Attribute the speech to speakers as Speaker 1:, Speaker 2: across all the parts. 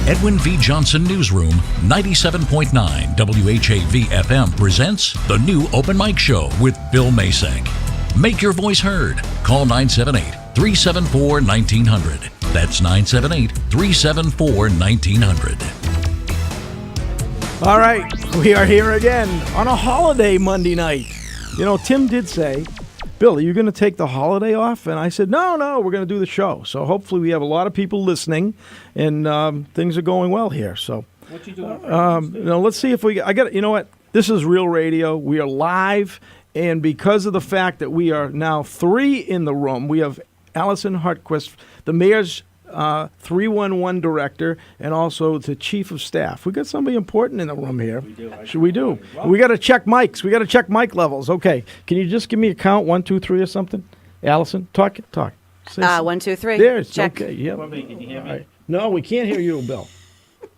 Speaker 1: Edwin V. Johnson Newsroom, 97.9 WHAV FM presents the new Open Mic Show with Bill Macek. Make your voice heard. Call 978-374-1900. That's 978-374-1900.
Speaker 2: All right, we are here again on a holiday Monday night. You know, Tim did say, Bill, are you going to take the holiday off? And I said, no, we're going to do the show. So hopefully we have a lot of people listening, and things are going well here. So,
Speaker 3: what you doing?
Speaker 2: Let's see if you know what? This is real radio. We are live, and because of the fact that we are now 3 in the room, we have Allison Heartquist, the mayor's 311 director, and also the chief of staff. We got somebody important in the room here. We do. We got to check mics. We got to check mic levels. Okay. Can you just give me a count? 1, 2, 3 or something? Allison, talk.
Speaker 4: 1, 2, 3.
Speaker 2: There's
Speaker 4: check.
Speaker 2: Okay. Yep.
Speaker 3: Can you hear me?
Speaker 2: Right. No, we can't hear you, Bill.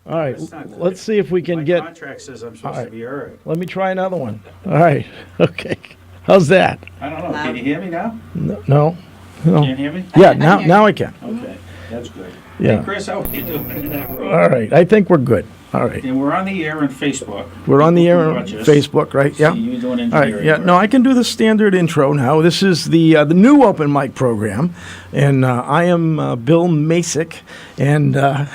Speaker 2: All right. Let's see if we can get.
Speaker 3: My contract says I'm supposed to be heard.
Speaker 2: Let me try another one. All right. Okay. How's that?
Speaker 3: I don't know. Can you hear me now?
Speaker 2: No.
Speaker 3: Can't hear me?
Speaker 2: Yeah. Now I can.
Speaker 3: Okay. That's good.
Speaker 2: Yeah.
Speaker 3: Hey, Chris, how are you doing?
Speaker 2: All right. I think we're good. All right.
Speaker 3: And we're on the air on Facebook.
Speaker 2: We're on the air on
Speaker 3: Watch us.
Speaker 2: Facebook, right? Yeah.
Speaker 3: See you doing
Speaker 2: All right.
Speaker 3: engineering
Speaker 2: Yeah.
Speaker 3: work.
Speaker 2: No, I can do the standard intro now. This is the new open mic program, and I am Bill Macek, and the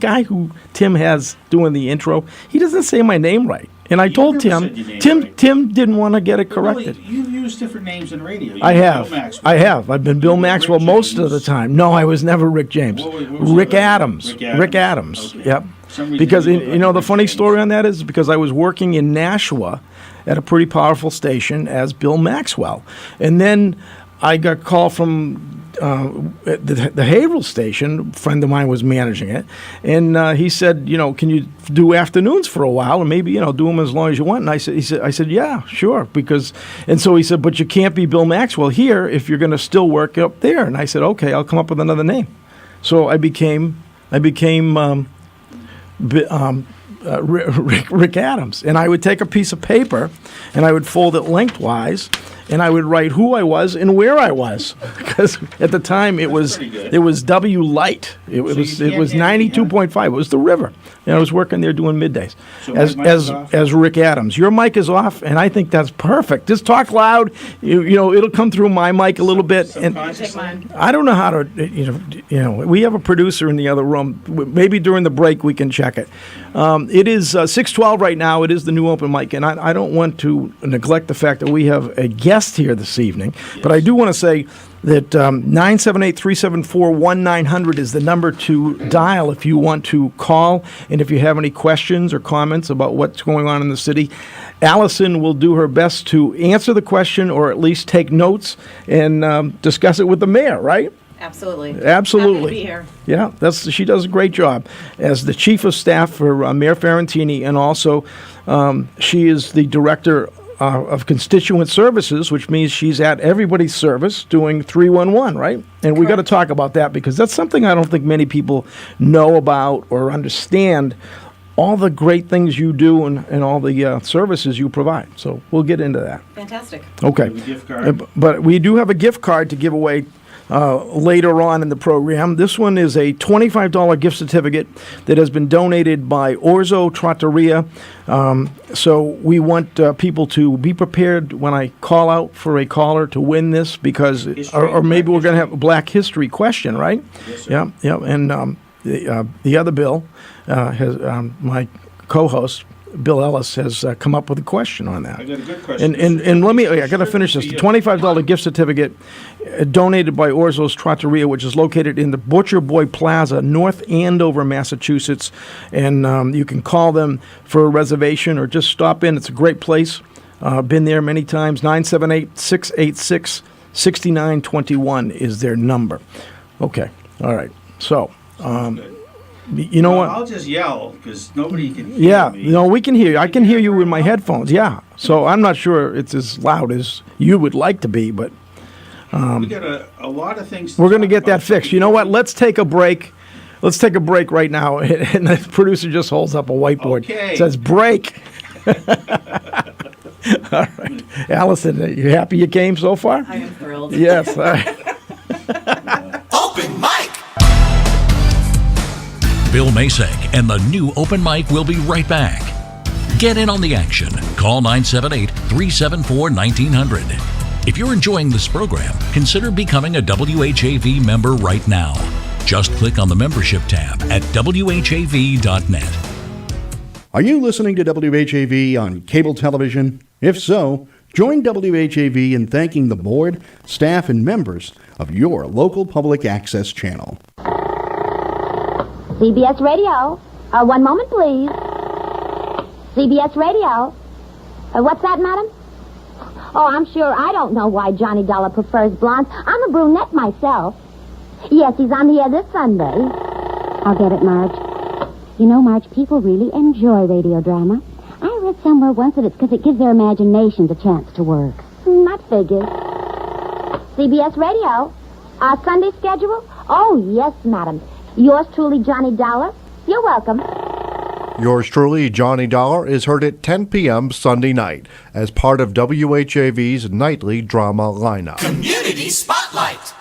Speaker 2: guy who Tim has doing the intro, he doesn't say my name right. And I told
Speaker 3: never
Speaker 2: Tim,
Speaker 3: said your name right.
Speaker 2: Tim didn't want to get it
Speaker 3: But
Speaker 2: corrected.
Speaker 3: really, you've used different names in radio.
Speaker 2: I have.
Speaker 3: Bill Maxwell.
Speaker 2: I have. I've been Bill
Speaker 3: Rick
Speaker 2: Maxwell most of the
Speaker 3: James.
Speaker 2: time. No, I was never Rick James.
Speaker 3: What was
Speaker 2: Rick
Speaker 3: your other name?
Speaker 2: Adams.
Speaker 3: Rick
Speaker 2: Adams.
Speaker 3: Okay.
Speaker 2: Yep.
Speaker 3: For some reason
Speaker 2: Because
Speaker 3: you look like
Speaker 2: the
Speaker 3: Rick
Speaker 2: funny
Speaker 3: James.
Speaker 2: story on that is because I was working in Nashua at a pretty powerful station as Bill Maxwell, and then I got a call from the Haverhill station. A friend of mine was managing it, and he said, can you do afternoons for a while, and maybe do them as long as you want? And I said, yeah, sure, so he said, but you can't be Bill Maxwell here if you're going to still work up there. And I said, okay, I'll come up with another name. So I became Rick Adams, and I would take a piece of paper and I would fold it lengthwise, and I would write who I was and where I was, because at the time it was W Light. It was 92.5. It was the river, and I was working there doing middays
Speaker 3: So my mic is off?
Speaker 2: as Rick Adams. Your mic is off, and I think that's perfect. Just talk loud. It'll come through my mic a little bit, and I don't know how to. We have a producer in the other room. Maybe during the break we can check it. It is 6:12 right now. It is the new open mic, and I don't want to neglect the fact that we have a guest here this evening. Yes. But I do want to say that 978-374-1900 is the number to dial if you want to call, and if you have any questions or comments about what's going on in the city. Allison will do her best to answer the question or at least take notes and discuss it with the mayor, right?
Speaker 4: Absolutely.
Speaker 2: Absolutely.
Speaker 4: Happy to be here.
Speaker 2: Yeah, she does a great job as the chief of staff for Mayor Fiorentini, and also she is the director of constituent services, which means she's at everybody's service doing 311, right? And we got to talk about that because that's something I don't think many people know about or understand, all the great things you do and all the services you provide. So we'll get into that.
Speaker 4: Fantastic.
Speaker 2: Okay.
Speaker 3: We have a gift card.
Speaker 2: But we do have a gift card to give away later on in the program. This one is a $25 gift certificate that has been donated by Orzo Trattoria. So we want people to be prepared when I call out for a caller to win this, because, or maybe we're going to have a Black History question, right?
Speaker 3: Yes, sir.
Speaker 2: Yeah. And the other Bill has my co-host, Bill Ellis, has come up with a question on that.
Speaker 3: I got a good question.
Speaker 2: And I got to finish this. The $25 gift certificate donated by Orzo's Trattoria, which is located in the Butcher Boy Plaza, North Andover, Massachusetts. And you can call them for a reservation or just stop in. It's a great place. Been there many times. 978-686-6921 is their number. Okay. All right. So, you know what?
Speaker 3: I'll just yell because nobody can hear me.
Speaker 2: Yeah, no, we can hear you. I can hear you with my headphones. Yeah, so I'm not sure it's as loud as you would like to be, but
Speaker 3: we got a lot of things.
Speaker 2: we're going to get that fixed. You know what? Let's take a break. Let's take a break right now. And the producer just holds up a whiteboard.
Speaker 3: Okay.
Speaker 2: It says break. All right, Allison, are you happy you came so far?
Speaker 4: I am thrilled.
Speaker 2: Yes. All right.
Speaker 5: Open mic.
Speaker 1: Bill Macek and the new Open Mic will be right back. Get in on the action. Call 978-374-1900. If you're enjoying this program, consider becoming a WHAV member right now. Just click on the membership tab at whav.net.
Speaker 5: Are you listening to WHAV on cable television? If so, join WHAV in thanking the board, staff, and members of your local public access channel.
Speaker 6: CBS Radio. One moment, please. CBS Radio. What's that, madam? Oh, I'm sure I don't know why Johnny Dollar prefers blondes. I'm a brunette myself. Yes, he's on the air this Sunday. I'll get it, Marge. You know, Marge, people really enjoy radio drama. I read somewhere once that it's because it gives their imaginations a chance to work. That figures. CBS Radio. Our Sunday schedule? Oh, yes, madam. Yours truly, Johnny Dollar. You're welcome.
Speaker 7: Yours truly, Johnny Dollar, is heard at 10 p.m. Sunday night as part of WHAV's nightly drama lineup.
Speaker 8: Community Spotlight.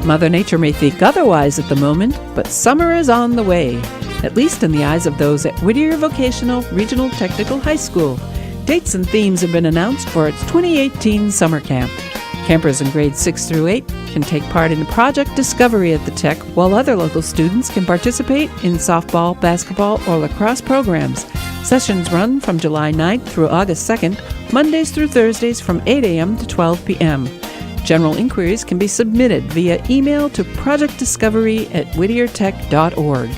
Speaker 9: Mother Nature may think otherwise at the moment, but summer is on the way, at least in the eyes of those at Whittier Vocational Regional Technical High School. Dates and themes have been announced for its 2018 summer camp. Campers in grades 6 through 8 can take part in Project Discovery at the Tech, while other local students can participate in softball, basketball, or lacrosse programs. Sessions run from July 9th through August 2nd, Mondays through Thursdays from 8 a.m. to 12 p.m. General inquiries can be submitted via email to projectdiscovery@whittiertech.org.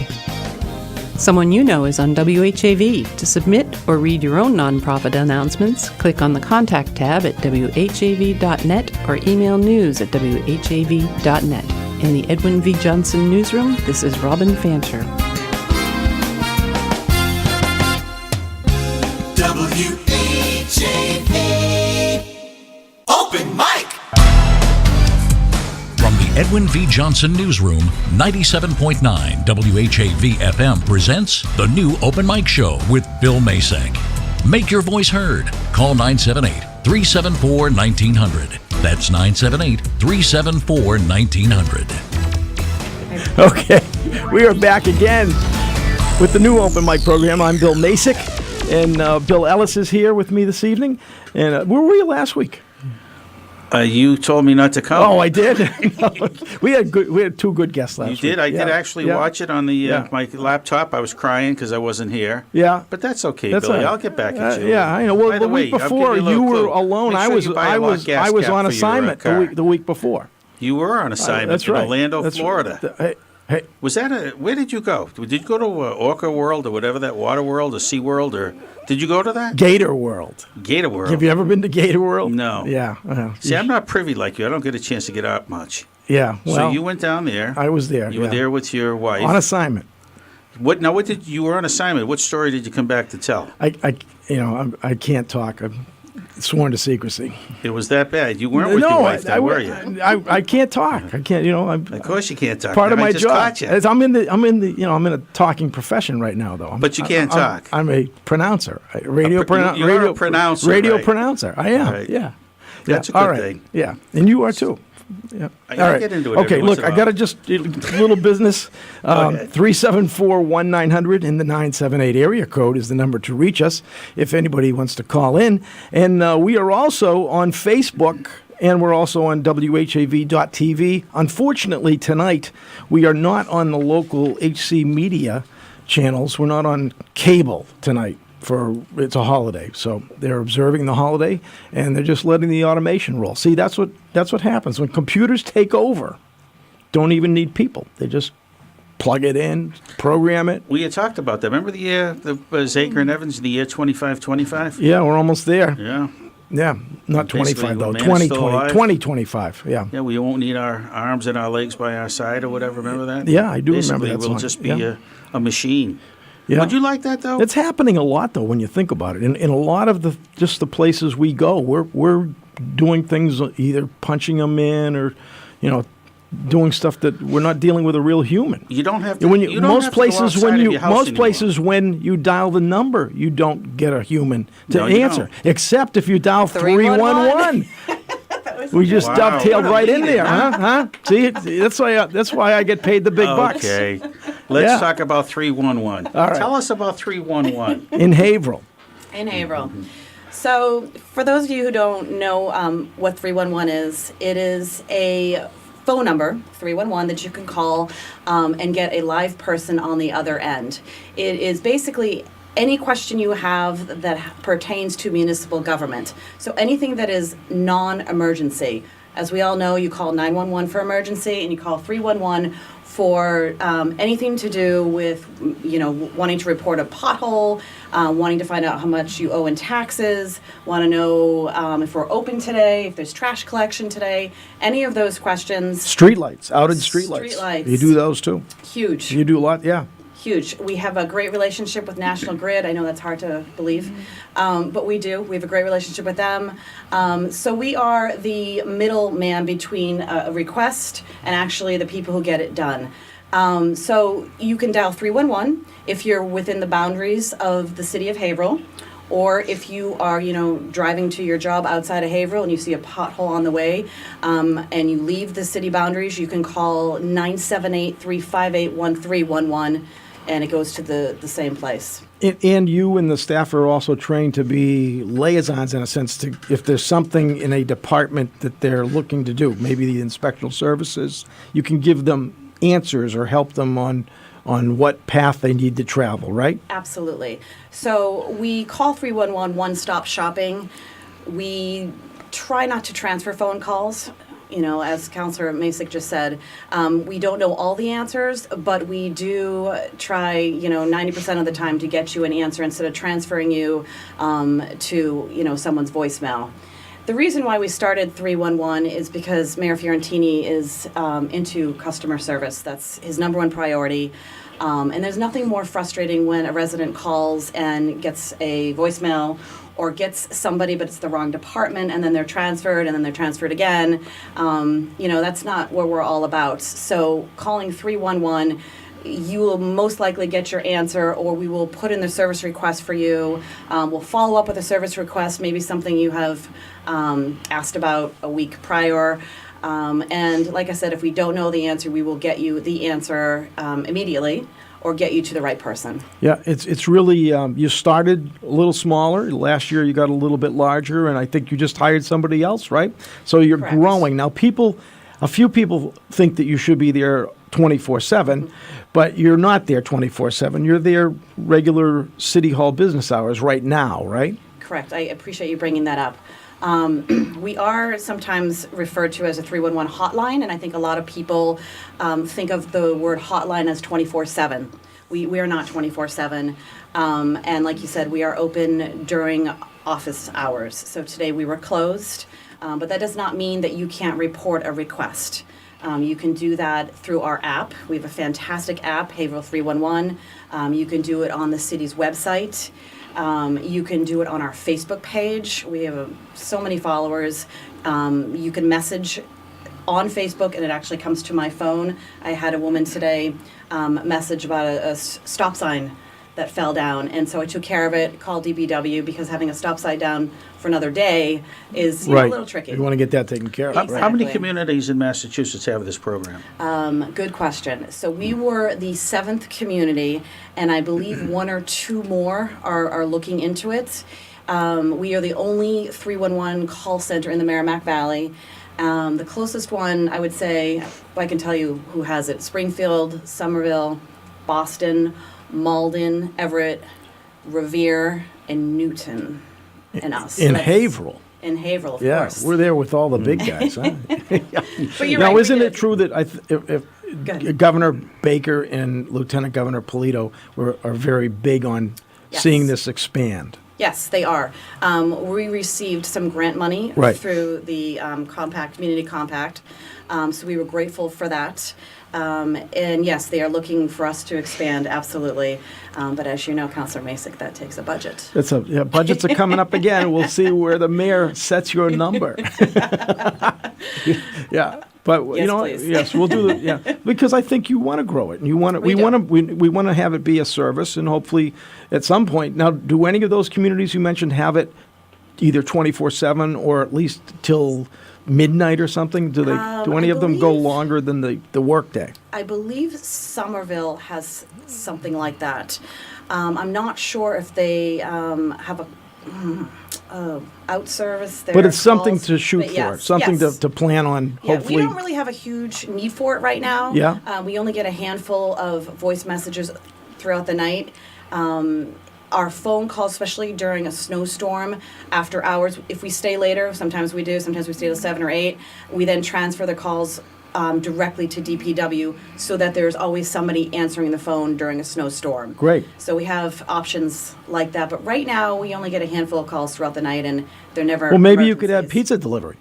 Speaker 9: Someone you know is on WHAV. To submit or read your own nonprofit announcements, click on the Contact tab at whav.net or email news@whav.net. In the Edwin V. Johnson Newsroom, this is Robin Fancher.
Speaker 8: WHAV. Open Mic.
Speaker 1: From the Edwin V. Johnson Newsroom, 97.9 WHAV FM presents the new Open Mic Show with Bill Macek. Make your voice heard. Call 978-374-1900. That's 978-374-1900.
Speaker 2: Okay, we are back again with the new Open Mic program. I'm Bill Macek, and Bill Ellis is here with me this evening. And where were you last week?
Speaker 3: You told me not to come.
Speaker 2: Oh, I did. No, we had two good guests last week.
Speaker 3: You did? I did actually watch it on the my laptop. I was crying because I wasn't here.
Speaker 2: Yeah,
Speaker 3: but that's okay,
Speaker 2: that's
Speaker 3: Billy.
Speaker 2: Right.
Speaker 3: I'll get back at you.
Speaker 2: Yeah, I know. Well, the week before you were alone.
Speaker 3: Sure
Speaker 2: I was on assignment the week before.
Speaker 3: You were on assignment
Speaker 2: that's right.
Speaker 3: in Orlando,
Speaker 2: that's
Speaker 3: Florida.
Speaker 2: Right. Hey.
Speaker 3: Was that where did you go? Did you go to Orca World or whatever that Water World or Sea World or did you go to that?
Speaker 2: Gator World.
Speaker 3: Gator World.
Speaker 2: Have you ever been to Gator World?
Speaker 3: No.
Speaker 2: Yeah.
Speaker 3: See, I'm not privy like you. I don't get a chance to get out much.
Speaker 2: Yeah. Well,
Speaker 3: so you went down there.
Speaker 2: I was there.
Speaker 3: You were there with your wife
Speaker 2: on assignment.
Speaker 3: What did you were on assignment? What story did you come back to tell?
Speaker 2: I can't talk. I'm sworn to secrecy.
Speaker 3: It was that bad. You weren't with your wife, were you?
Speaker 2: I can't talk. I can't.
Speaker 3: Of course you can't talk.
Speaker 2: Part of my job.
Speaker 3: Caught you.
Speaker 2: I'm in a talking profession right now, though.
Speaker 3: But you can't talk.
Speaker 2: I'm a pronouncer, radio
Speaker 3: pronouncer.
Speaker 2: Radio
Speaker 3: right.
Speaker 2: pronouncer. I am.
Speaker 3: Right.
Speaker 2: Yeah.
Speaker 3: That's a good thing.
Speaker 2: Yeah, and you are too. Yeah.
Speaker 3: All right. Get into it.
Speaker 2: Okay, look, I got to just a little business. 374-1900 in the 978 area code is the number to reach us if anybody wants to call in. And we are also on Facebook, and we're also on WHAV.tv. Unfortunately, tonight, we are not on the local HC media channels. We're not on cable tonight. It's a holiday, so they're observing the holiday and they're just letting the automation roll. See, that's what happens when computers take over. Don't even need people; they just plug it in, program it.
Speaker 3: We had talked about that. Remember the year Zaker and Evans in the year 2525?
Speaker 2: Yeah, we're almost there.
Speaker 3: Yeah,
Speaker 2: not 25 though. 2025. Yeah.
Speaker 3: Yeah, we won't need our arms and our legs by our side or whatever. Remember that?
Speaker 2: Yeah, I do
Speaker 3: Basically,
Speaker 2: remember that.
Speaker 3: We'll just be a machine.
Speaker 2: Yeah.
Speaker 3: Would you like that though?
Speaker 2: It's happening a lot though when you think about it. In a lot of the places we go, we're doing things either punching them in or, doing stuff that we're not dealing with a real human.
Speaker 3: You don't have to.
Speaker 2: When
Speaker 3: most places
Speaker 2: when you dial the number, you don't get a human to answer,
Speaker 4: don't.
Speaker 2: except if you dial 311. We just
Speaker 3: Wow.
Speaker 2: dovetailed
Speaker 3: What a
Speaker 2: right in
Speaker 3: meeting,
Speaker 2: there, huh? See, that's why I get paid the big bucks.
Speaker 3: Okay. Let's
Speaker 2: Yeah.
Speaker 3: talk about 311.
Speaker 2: All right.
Speaker 3: Tell us about 311.
Speaker 2: In Haverhill.
Speaker 4: In Haverhill. So, for those of you who don't know what 311 is, it is a phone number, 311, that you can call and get a live person on the other end. It is basically any question you have that pertains to municipal government. So anything that is non-emergency. As we all know, you call 911 for emergency and you call 311 for anything to do with, wanting to report a pothole, wanting to find out how much you owe in taxes, want to know if we're open today, if there's trash collection today, any of those questions.
Speaker 2: Streetlights, outed streetlights.
Speaker 4: Streetlights.
Speaker 2: You do those too?
Speaker 4: Huge.
Speaker 2: You do a lot, yeah.
Speaker 4: Huge. We have a great relationship with National Grid. I know that's hard to believe, but we do. We have a great relationship with them. So we are the middleman between a request and actually the people who get it done. So you can dial 311 if you're within the boundaries of the city of Haverhill, or if you are, driving to your job outside of Haverhill and you see a pothole on the way, and you leave the city boundaries, you can call 978-358-1311. And it goes to the same place.
Speaker 2: And you and the staff are also trained to be liaisons in a sense to if there's something in a department that they're looking to do, maybe the inspectional services, you can give them answers or help them on what path they need to travel, right?
Speaker 4: Absolutely. So we call 311 one-stop shopping. We try not to transfer phone calls. As Councilor Macek just said, we don't know all the answers, but we do try, 90% of the time to get you an answer instead of transferring you to, someone's voicemail. The reason why we started 311 is because Mayor Fiorentini is into customer service. That's his number one priority. And there's nothing more frustrating when a resident calls and gets a voicemail or gets somebody, but it's the wrong department, and then they're transferred, and then they're transferred again. That's not what we're all about. So calling 311, you will most likely get your answer, or we will put in the service request for you. We'll follow up with a service request, maybe something you have asked about a week prior. And like I said, if we don't know the answer, we will get you the answer immediately, or get you to the right person.
Speaker 2: Yeah, it's really, you started a little smaller. Last year you got a little bit larger, and I think you just hired somebody else, right? So you're
Speaker 4: Correct.
Speaker 2: growing. Now a few people think that you should be there 24/7, but you're not there 24/7. You're there regular City Hall business hours right now, right?
Speaker 4: Correct. I appreciate you bringing that up. We are sometimes referred to as a 311 hotline, and I think a lot of people think of the word hotline as 24/7. We are not 24/7, and like you said, we are open during office hours. So today we were closed, but that does not mean that you can't report a request. You can do that through our app. We have a fantastic app, Haverhill 311. You can do it on the city's website. You can do it on our Facebook page. We have so many followers. You can message on Facebook, and it actually comes to my phone. I had a woman today message about a stop sign that fell down, and so I took care of it, called DPW, because having a stop sign down for another day is a little tricky.
Speaker 2: You want to get that taken care of.
Speaker 4: Exactly.
Speaker 3: How many communities in Massachusetts have this program?
Speaker 4: Good question. So we were the 7th community, and I believe one or two more are looking into it. We are the only 311 call center in the Merrimack Valley. The closest one, I would say, I can tell you who has it: Springfield, Somerville, Boston, Malden, Everett, Revere, and Newton, and us.
Speaker 2: In Haverhill.
Speaker 4: In Haverhill, of
Speaker 2: Yeah,
Speaker 4: course.
Speaker 2: we're there with all the big guys, huh?
Speaker 4: But you're
Speaker 2: Now,
Speaker 4: right, we
Speaker 2: isn't
Speaker 4: do.
Speaker 2: it true that if
Speaker 4: ahead.
Speaker 2: Governor Baker and Lieutenant Governor Polito are very big on
Speaker 4: Yes.
Speaker 2: seeing this expand?
Speaker 4: Yes, they are. We received some grant money
Speaker 2: Right.
Speaker 4: through the Community Compact, so we were grateful for that. And yes, they are looking for us to expand, absolutely. But as you know, Councilor Macek, that takes a budget.
Speaker 2: Budgets are coming up again. We'll see where the mayor sets your number. Yeah, but you
Speaker 4: Yes,
Speaker 2: know,
Speaker 4: please.
Speaker 2: yes, we'll do that. Yeah, because I think you want to grow it, and you want to.
Speaker 4: We
Speaker 2: We want to have it be a service, and hopefully, at some point. Now, do any of those communities you mentioned have it either 24/7 or at least till midnight or something? Do any of them go longer than the workday?
Speaker 4: I believe Somerville has something like that. I'm not sure if they have a out-service their
Speaker 2: But it's something
Speaker 4: calls,
Speaker 2: to shoot
Speaker 4: but
Speaker 2: for,
Speaker 4: yes,
Speaker 2: something
Speaker 4: yes.
Speaker 2: to plan on,
Speaker 4: Yeah,
Speaker 2: hopefully.
Speaker 4: we don't really have a huge need for it right now.
Speaker 2: Yeah.
Speaker 4: We only get a handful of voice messages throughout the night. Our phone calls, especially during a snowstorm, after hours, if we stay later, sometimes we do, sometimes we stay till 7 or 8, we then transfer the calls directly to DPW so that there's always somebody answering the phone during a snowstorm.
Speaker 2: Great.
Speaker 4: So we have options like that, but right now we only get a handful of calls throughout the night, and they're never.
Speaker 2: Well, maybe you could have
Speaker 4: emergencies.
Speaker 2: pizza delivery.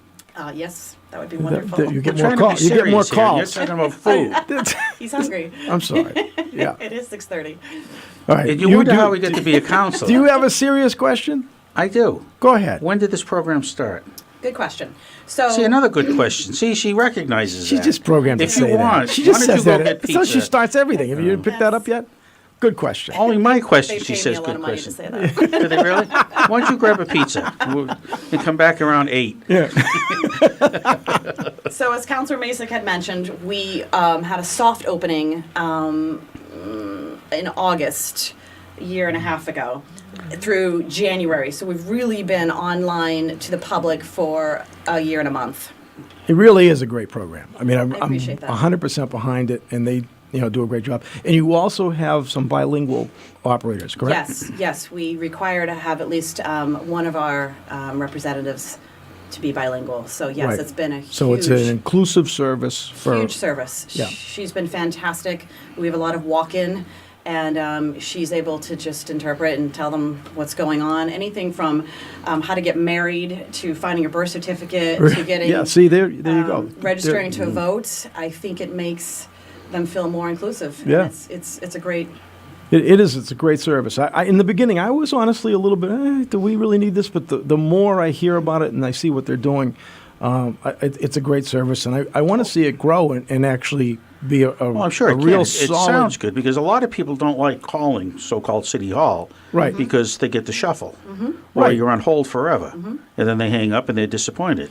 Speaker 4: Yes, that would be wonderful.
Speaker 2: You get
Speaker 3: We're
Speaker 2: more
Speaker 3: trying to
Speaker 2: calls.
Speaker 3: be
Speaker 2: You get more
Speaker 3: serious here.
Speaker 2: calls.
Speaker 3: You're talking about food.
Speaker 4: He's hungry.
Speaker 2: I'm sorry. Yeah.
Speaker 4: It is 6:30.
Speaker 2: All right.
Speaker 3: And you wonder how we get to be a counselor.
Speaker 2: Do you have a serious question?
Speaker 3: I do.
Speaker 2: Go ahead.
Speaker 3: When did this program start?
Speaker 4: Good question. So
Speaker 3: See, another good question. See, she recognizes
Speaker 2: She's
Speaker 3: that.
Speaker 2: just programmed to
Speaker 3: If
Speaker 2: say
Speaker 3: you want,
Speaker 2: that. She
Speaker 3: why
Speaker 2: just
Speaker 3: don't
Speaker 2: says
Speaker 3: you go
Speaker 2: that.
Speaker 3: get
Speaker 2: That's how she
Speaker 3: pizza?
Speaker 2: starts everything. Have you picked that up yet? Good question.
Speaker 3: Only my question,
Speaker 4: they
Speaker 3: she
Speaker 4: paid
Speaker 3: says,
Speaker 4: me a lot
Speaker 3: good
Speaker 4: of money to
Speaker 3: question.
Speaker 4: say that.
Speaker 3: Did they really? Why don't you grab a pizza and come back around 8?
Speaker 2: Yeah.
Speaker 4: So as Councillor Macek had mentioned, we had a soft opening in August, a year and a half ago, through January. So we've really been online to the public for a year and a month.
Speaker 2: It really is a great program. I mean, I'm
Speaker 4: appreciate that.
Speaker 2: 100% behind it, and they do a great job. And you also have some bilingual operators, correct?
Speaker 4: Yes, we require to have at least one of our representatives to be bilingual. So yes,
Speaker 2: Right.
Speaker 4: it's been a huge,
Speaker 2: So it's an inclusive service for
Speaker 4: huge service.
Speaker 2: Yeah.
Speaker 4: She's been fantastic. We have a lot of walk-in, and she's able to just interpret and tell them what's going on. Anything from how to get married to finding a birth certificate to getting
Speaker 2: Yeah, see, there you go.
Speaker 4: registering
Speaker 2: There-
Speaker 4: to vote. I think it makes them feel more inclusive. And
Speaker 2: Yeah.
Speaker 4: it's a great.
Speaker 2: It is. It's a great service. In the beginning, I was honestly a little bit, do we really need this? But the more I hear about it and I see what they're doing, it's a great service. And I want to see it grow and actually be a
Speaker 3: Well, I'm sure
Speaker 2: a
Speaker 3: it can.
Speaker 2: real
Speaker 3: It
Speaker 2: solid.
Speaker 3: sounds good because a lot of people don't like calling so-called City Hall.
Speaker 2: Right.
Speaker 3: Because they get the shuffle. Or
Speaker 2: Right.
Speaker 3: you're on hold forever. And then they hang up and they're disappointed.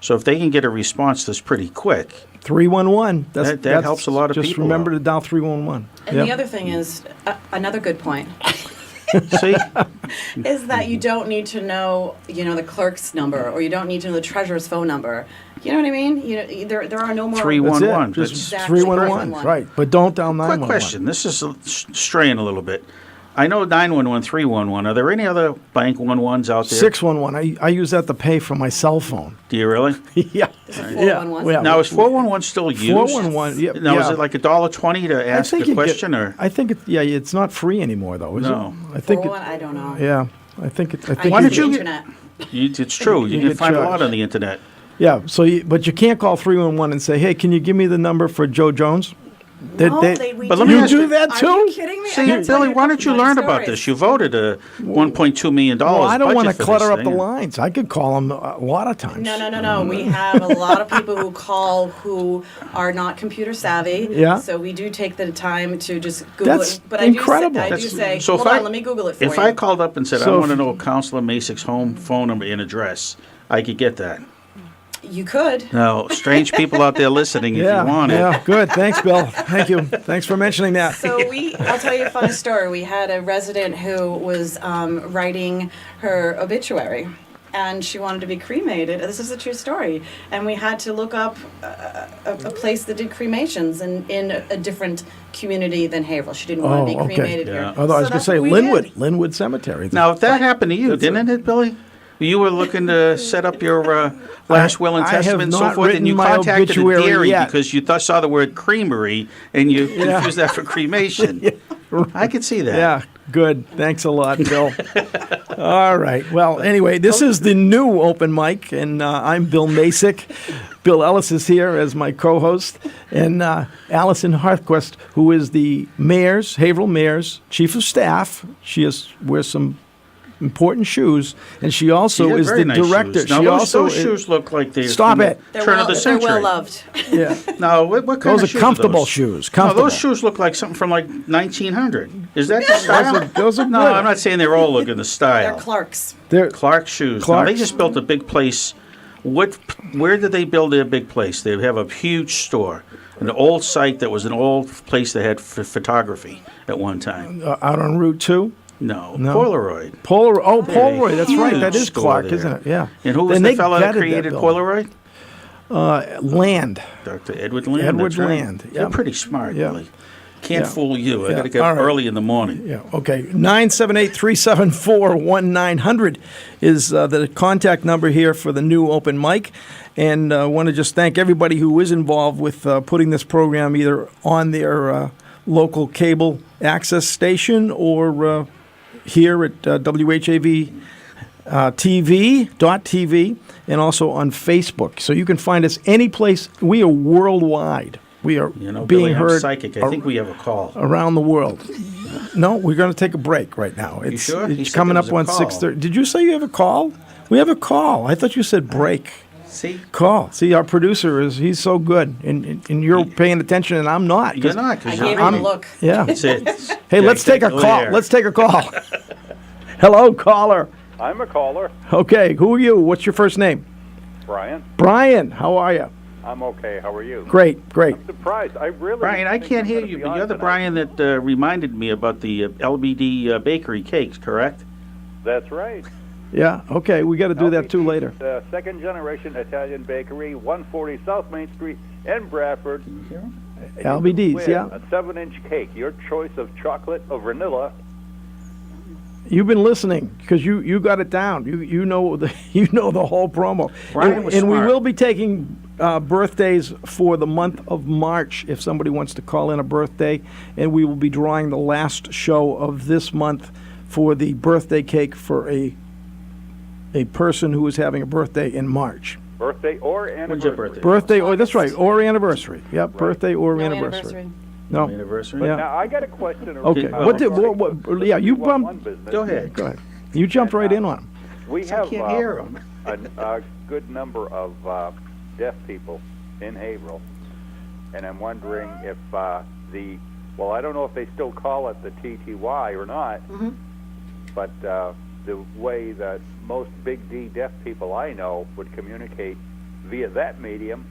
Speaker 3: So if they can get a response that's pretty quick,
Speaker 2: 311.
Speaker 3: That helps a lot of
Speaker 2: just
Speaker 3: people
Speaker 2: remember
Speaker 3: out.
Speaker 2: to dial 311.
Speaker 4: And the other thing is another good point.
Speaker 3: see?
Speaker 4: Is that you don't need to know, the clerk's number, or you don't need to know the treasurer's phone number. You know what I mean? There are no more.
Speaker 3: 311.
Speaker 2: That's it.
Speaker 3: That's-
Speaker 2: Just
Speaker 4: Exactly.
Speaker 2: 311.
Speaker 4: 311.
Speaker 2: Right. But don't dial 911.
Speaker 3: Quick question. This is straying a little bit. I know 911, 311. Are there any other blank 11s out there?
Speaker 2: 611. I use that to pay for my cell phone.
Speaker 3: Do you really?
Speaker 2: Yeah.
Speaker 4: There's a 411.
Speaker 2: Yeah.
Speaker 3: Now, is 411 still used?
Speaker 2: 411. Yeah.
Speaker 3: Now, is
Speaker 2: yeah.
Speaker 3: it like $1.20 to ask a question? Or
Speaker 2: I think it's not free anymore though, is
Speaker 3: No.
Speaker 2: it? I think
Speaker 4: 411, I don't know.
Speaker 2: yeah. I think
Speaker 3: Why
Speaker 4: use
Speaker 3: don't you
Speaker 4: the
Speaker 3: get-
Speaker 4: internet.
Speaker 3: It's true. You
Speaker 2: You
Speaker 3: can
Speaker 2: get
Speaker 3: find a lot
Speaker 2: charged.
Speaker 3: on the internet.
Speaker 2: Yeah, but you can't call 311 and say, "Hey, can you give me the number for Joe Jones?"
Speaker 4: We
Speaker 3: But let me
Speaker 2: you
Speaker 3: ask
Speaker 2: do
Speaker 3: you-
Speaker 2: that too?
Speaker 4: Are you kidding me? I
Speaker 3: See,
Speaker 4: gotta tell
Speaker 3: Billy,
Speaker 4: you a
Speaker 3: why don't
Speaker 4: couple
Speaker 3: you learn
Speaker 4: funny
Speaker 3: about
Speaker 4: stories.
Speaker 3: this? You voted a $1.2 million
Speaker 2: Well, I don't want to
Speaker 3: budget for
Speaker 2: clutter
Speaker 3: this
Speaker 2: up the
Speaker 3: thing.
Speaker 2: lines. I could call them a lot of times.
Speaker 4: No. We have a lot of people who call who are not computer savvy.
Speaker 2: Yeah.
Speaker 4: So we do take the time to just Google
Speaker 2: That's
Speaker 4: it. But
Speaker 2: incredible.
Speaker 4: I do
Speaker 3: That's-
Speaker 4: say,
Speaker 3: so if
Speaker 4: hold
Speaker 3: I-
Speaker 4: on, let me Google it for you.
Speaker 3: If I called up and said, I
Speaker 2: So
Speaker 3: want to
Speaker 2: if-
Speaker 3: know Councilor Macek's home phone number and address, I could get that.
Speaker 4: You could.
Speaker 3: Now, strange people out there listening, if
Speaker 2: Yeah,
Speaker 3: you want it.
Speaker 2: yeah, good. Thanks, Bill. Thank you. Thanks for mentioning that.
Speaker 4: So I'll tell you a funny story. We had a resident who was writing her obituary, and she wanted to be cremated. This is a true story. And we had to look up a place that did cremations in a different community than Haverhill. She didn't want to be
Speaker 2: okay.
Speaker 4: cremated
Speaker 3: Yeah.
Speaker 4: here.
Speaker 2: Although I was going
Speaker 4: So
Speaker 2: to
Speaker 4: that's
Speaker 2: say
Speaker 4: what we
Speaker 2: Linwood,
Speaker 4: did.
Speaker 2: Linwood Cemetery.
Speaker 3: Now, if that happened to you, didn't it, Billy? You were looking to set up your last will and
Speaker 2: I have
Speaker 3: testament and so
Speaker 2: not
Speaker 3: forth, and
Speaker 2: written
Speaker 3: you
Speaker 2: my
Speaker 3: contacted a
Speaker 2: obituary
Speaker 3: dairy
Speaker 2: yet.
Speaker 3: because you saw the word creamery and you confused that for cremation. I could see that.
Speaker 2: Yeah, good. Thanks a lot, Bill. All right. Well, anyway, this is the new open mic, and I'm Bill Macek. Bill Ellis is here as my co-host, and Allison Heartquist, who is the Haverhill Mayor's chief of staff. She wears some important shoes, and she also
Speaker 3: They're
Speaker 2: is
Speaker 3: very
Speaker 2: the
Speaker 3: nice
Speaker 2: director.
Speaker 3: shoes. Now,
Speaker 2: She
Speaker 3: those,
Speaker 2: also
Speaker 3: those shoes look like they're
Speaker 2: Stop
Speaker 3: from
Speaker 2: it.
Speaker 3: the turn of the
Speaker 4: They're
Speaker 3: century.
Speaker 4: well loved.
Speaker 2: Yeah.
Speaker 3: No, what kind
Speaker 2: Those
Speaker 3: of
Speaker 2: are
Speaker 3: shoes
Speaker 2: comfortable
Speaker 3: those?
Speaker 2: shoes.
Speaker 3: No,
Speaker 2: Comfortable.
Speaker 3: those shoes look like something from like 1900. Is that the style?
Speaker 2: those are
Speaker 3: no,
Speaker 2: good.
Speaker 3: I'm not saying they're all looking the
Speaker 4: They're
Speaker 3: style.
Speaker 4: Clark's.
Speaker 2: They're
Speaker 3: Clark shoes. Now,
Speaker 2: Clark's.
Speaker 3: they just built a big place. Where did they build their big place? They have a huge store, an old site that was an old place that had photography at one time.
Speaker 2: out on Route 2.
Speaker 3: No,
Speaker 2: No.
Speaker 3: Polaroid.
Speaker 2: Polaroid. That's right.
Speaker 3: Huge
Speaker 2: That is
Speaker 3: store
Speaker 2: Clark,
Speaker 3: there.
Speaker 2: isn't it? Yeah.
Speaker 3: And who was
Speaker 2: Then
Speaker 3: the
Speaker 2: they
Speaker 3: fellow that
Speaker 2: gutted
Speaker 3: created
Speaker 2: building.
Speaker 3: Polaroid?
Speaker 2: Land.
Speaker 3: Dr. Edward Land.
Speaker 2: Edward
Speaker 3: that's right.
Speaker 2: Land,
Speaker 3: They're
Speaker 2: yeah.
Speaker 3: pretty smart,
Speaker 2: Yeah.
Speaker 3: really. Can't
Speaker 2: Yeah.
Speaker 3: fool you. I
Speaker 2: Yeah.
Speaker 3: got to get
Speaker 2: All right.
Speaker 3: early in the morning.
Speaker 2: Yeah, okay. 978-374-1900 is the contact number here for the new open mic. And I want to just thank everybody who is involved with putting this program either on their local cable access station or here at WHAV TV.tv and also on Facebook. So you can find us any place. We are worldwide. We are
Speaker 3: You know,
Speaker 2: being
Speaker 3: Billy, I'm
Speaker 2: heard
Speaker 3: psychic. I think we have a call.
Speaker 2: around the world. No, we're going to take a break right now. It's,
Speaker 3: sure? You
Speaker 2: It's
Speaker 3: said
Speaker 2: coming
Speaker 3: there
Speaker 2: up
Speaker 3: was
Speaker 2: on
Speaker 3: a call.
Speaker 2: 6:30. Did you say you have a call? We have a call. I thought you said break.
Speaker 3: See?
Speaker 2: Call. See, our producer he's so good, and you're paying attention, and I'm not.
Speaker 3: You're not. 'cause
Speaker 4: I
Speaker 3: you're
Speaker 4: gave him a
Speaker 3: reading.
Speaker 4: look.
Speaker 2: Yeah.
Speaker 3: That's it.
Speaker 2: Hey, let's take a call. Let's take a call. Hello, caller.
Speaker 10: I'm a caller,
Speaker 2: Okay, who are you? What's your first name?
Speaker 10: Brian.
Speaker 2: Brian. How are you?
Speaker 10: I'm okay. How are you?
Speaker 2: Great, great.
Speaker 10: I'm surprised. I really.
Speaker 3: Brian, I
Speaker 10: think
Speaker 3: can't
Speaker 10: I'm
Speaker 3: hear
Speaker 10: gonna
Speaker 3: you,
Speaker 10: be
Speaker 3: but
Speaker 10: on
Speaker 3: you're the
Speaker 10: tonight.
Speaker 3: Brian that reminded me about the LBD bakery cakes, correct?
Speaker 10: That's right.
Speaker 2: Yeah. Okay, we got to do that too later.
Speaker 10: Second generation Italian bakery, 140 South Main Street in Bradford.
Speaker 2: LBDs.
Speaker 10: With
Speaker 2: Yeah.
Speaker 10: a 7-inch cake, your choice of chocolate or vanilla.
Speaker 2: You've been listening because you got it down. You know the whole promo.
Speaker 3: Brian was
Speaker 2: and we
Speaker 3: smart.
Speaker 2: will be taking birthdays for the month of March if somebody wants to call in a birthday, and we will be drawing the last show of this month for the birthday cake for a person who is having a birthday in March.
Speaker 10: Birthday or anniversary.
Speaker 3: When's your birthday?
Speaker 2: Birthday, or that's right, or anniversary. Yep, birthday or
Speaker 4: No
Speaker 2: anniversary. No.
Speaker 3: Anniversary?
Speaker 2: Yeah.
Speaker 10: Now, I got a question.
Speaker 2: Okay.
Speaker 3: Oh,
Speaker 2: Yeah, you
Speaker 10: One
Speaker 2: bumped.
Speaker 10: business.
Speaker 3: Go ahead.
Speaker 2: Go ahead. You jumped right in on him.
Speaker 10: We
Speaker 3: I
Speaker 10: have
Speaker 3: can't hear him.
Speaker 10: a good number of deaf people in Haverhill, and I'm wondering if I don't know if they still call it the TTY or not, but the way that most Big D deaf people I know would communicate via that medium,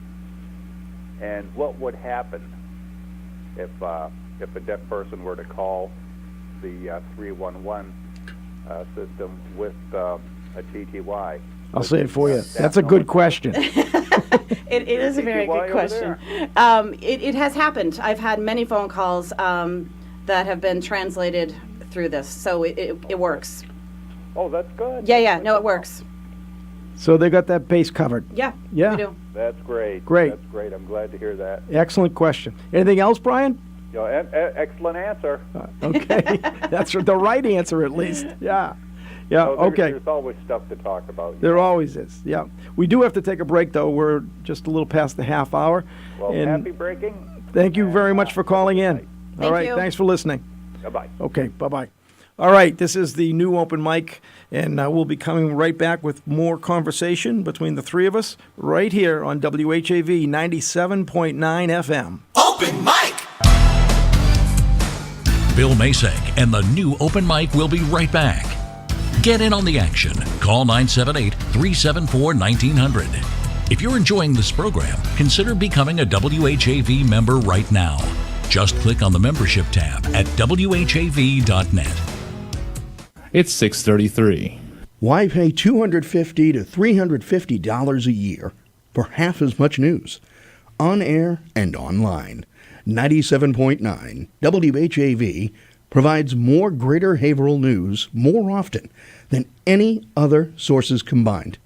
Speaker 10: and what would happen if a deaf person were to call the 311 system with a TTY.
Speaker 2: I'll say it for you. That's a good question.
Speaker 4: It is a very
Speaker 10: TTY
Speaker 4: good
Speaker 10: over
Speaker 4: question. It has happened. I've had many phone calls that have been translated through this, so it works.
Speaker 10: Oh, that's good.
Speaker 4: Yeah, no, it works.
Speaker 2: So they got that base covered.
Speaker 4: Yeah,
Speaker 2: Yeah.
Speaker 4: we do.
Speaker 10: That's great.
Speaker 2: Great.
Speaker 10: That's great. I'm glad to hear that.
Speaker 2: Excellent question. Anything else, Brian?
Speaker 10: You know, excellent answer.
Speaker 2: Okay. That's the right answer, at least. Yeah. Yeah,
Speaker 10: So
Speaker 2: okay.
Speaker 10: There's always stuff to talk about.
Speaker 2: There always is. Yeah. We do have to take a break, though. We're just a little past the half hour.
Speaker 10: Well,
Speaker 2: And
Speaker 10: happy breaking.
Speaker 2: thank you very much for calling in. All
Speaker 4: Thank
Speaker 2: right.
Speaker 4: you.
Speaker 2: Thanks for listening.
Speaker 10: Bye-bye.
Speaker 2: Okay. Bye-bye. All right. This is the new open mic, and we'll be coming right back with more conversation between the three of us right here on WHAV 97.9 FM.
Speaker 8: Open mic.
Speaker 1: Bill Macek and the new open mic will be right back. Get in on the action. Call 978-374-1900. If you're enjoying this program, consider becoming a WHAV member right now. Just click on the membership tab at whav.net.
Speaker 11: It's 6:33.
Speaker 5: Why pay $250 to $350 a year for half as much news? On air and online. 97.9 WHAV provides more Greater Haverhill news more often than any other sources combined.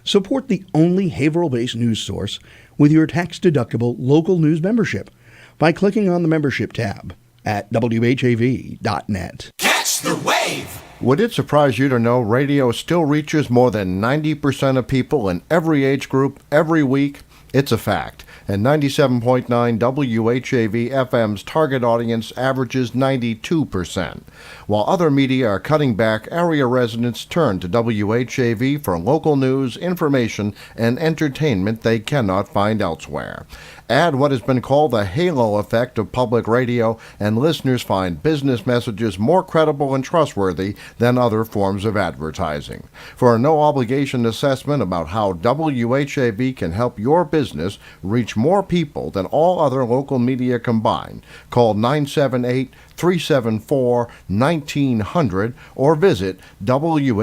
Speaker 5: Support the only Haverhill-based news source with your tax-deductible local news membership by clicking on the membership tab at whav.net.
Speaker 8: Catch the wave.
Speaker 7: Would it surprise you to know radio still reaches more than 90% of people in every age group every week? It's a fact. and 97.9 WHAV FM's target audience averages 92%. While other media are cutting back, area residents turn to WHAV for local news, information, and entertainment they cannot find elsewhere. Add what has been called the halo effect of public radio, and listeners find business messages more credible and trustworthy than other forms of advertising. For a no-obligation assessment about how WHAV can help your business reach more people than all other local media combined, call 978-374-1900 or visit WHAV.net.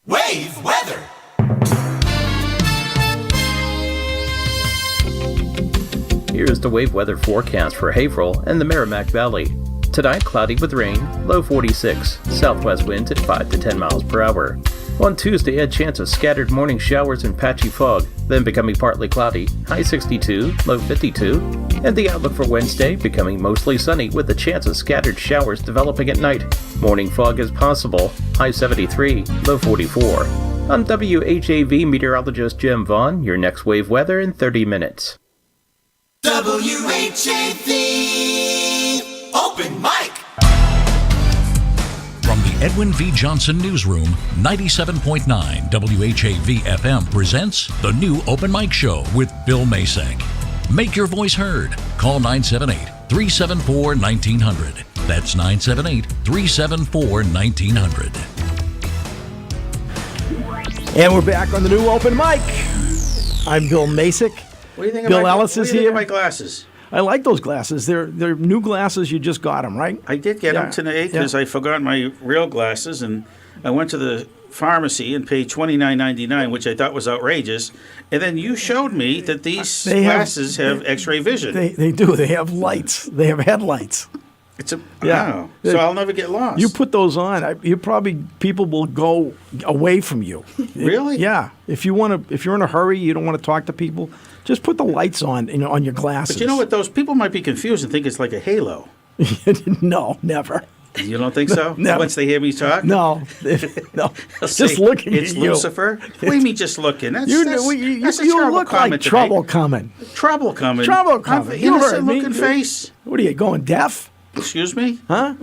Speaker 8: Wave weather.
Speaker 12: Here's the wave weather forecast for Haverhill and the Merrimack Valley. Tonight, cloudy with rain, low 46, southwest winds at 5 to 10 miles per hour. On Tuesday, a chance of scattered morning showers and patchy fog, then becoming partly cloudy, high 62, low 52. And the outlook for Wednesday, becoming mostly sunny with a chance of scattered showers developing at night. Morning fog is possible, high 73, low 44. I'm WHAV meteorologist Jim Vaughn, your next wave weather in 30 minutes.
Speaker 8: WHAV Open Mic.
Speaker 1: From the Edwin V. Johnson Newsroom, 97.9 WHAV FM presents the new Open Mic Show with Bill Macek. Make your voice heard. Call 978-374-1900. That's 978-374-1900.
Speaker 2: And we're back on the new Open Mic. I'm Bill Macek.
Speaker 3: What do you think?
Speaker 2: Bill Ellis is here.
Speaker 3: What do you think of my glasses?
Speaker 2: I like those glasses. They're new glasses. You just got them, right?
Speaker 3: I did get them today because I forgot my real glasses, and I went to the pharmacy and paid $29.99, which I thought was outrageous. And then you showed me that these glasses have X-ray vision.
Speaker 2: They do. They have lights. They have headlights.
Speaker 3: It's a wow. So I'll never get lost.
Speaker 2: You put those on, people will go away from you.
Speaker 3: Really?
Speaker 2: Yeah. If you're in a hurry, you don't want to talk to people, just put the lights on, on your glasses.
Speaker 3: But you know what? Those people might be confused and think it's like a halo.
Speaker 2: No, never.
Speaker 3: You don't think so?
Speaker 2: No.
Speaker 3: Once they hear me talk?
Speaker 2: No. Just looking at you.
Speaker 3: It's Lucifer? What do you mean just looking? That's a
Speaker 2: you
Speaker 3: terrible
Speaker 2: look
Speaker 3: comment
Speaker 2: like
Speaker 3: to
Speaker 2: trouble
Speaker 3: make.
Speaker 2: coming.
Speaker 3: Trouble coming?
Speaker 2: Trouble coming. You heard me.
Speaker 3: Innocent-looking face.
Speaker 2: What are you, going deaf?
Speaker 3: Excuse me?
Speaker 2: Huh?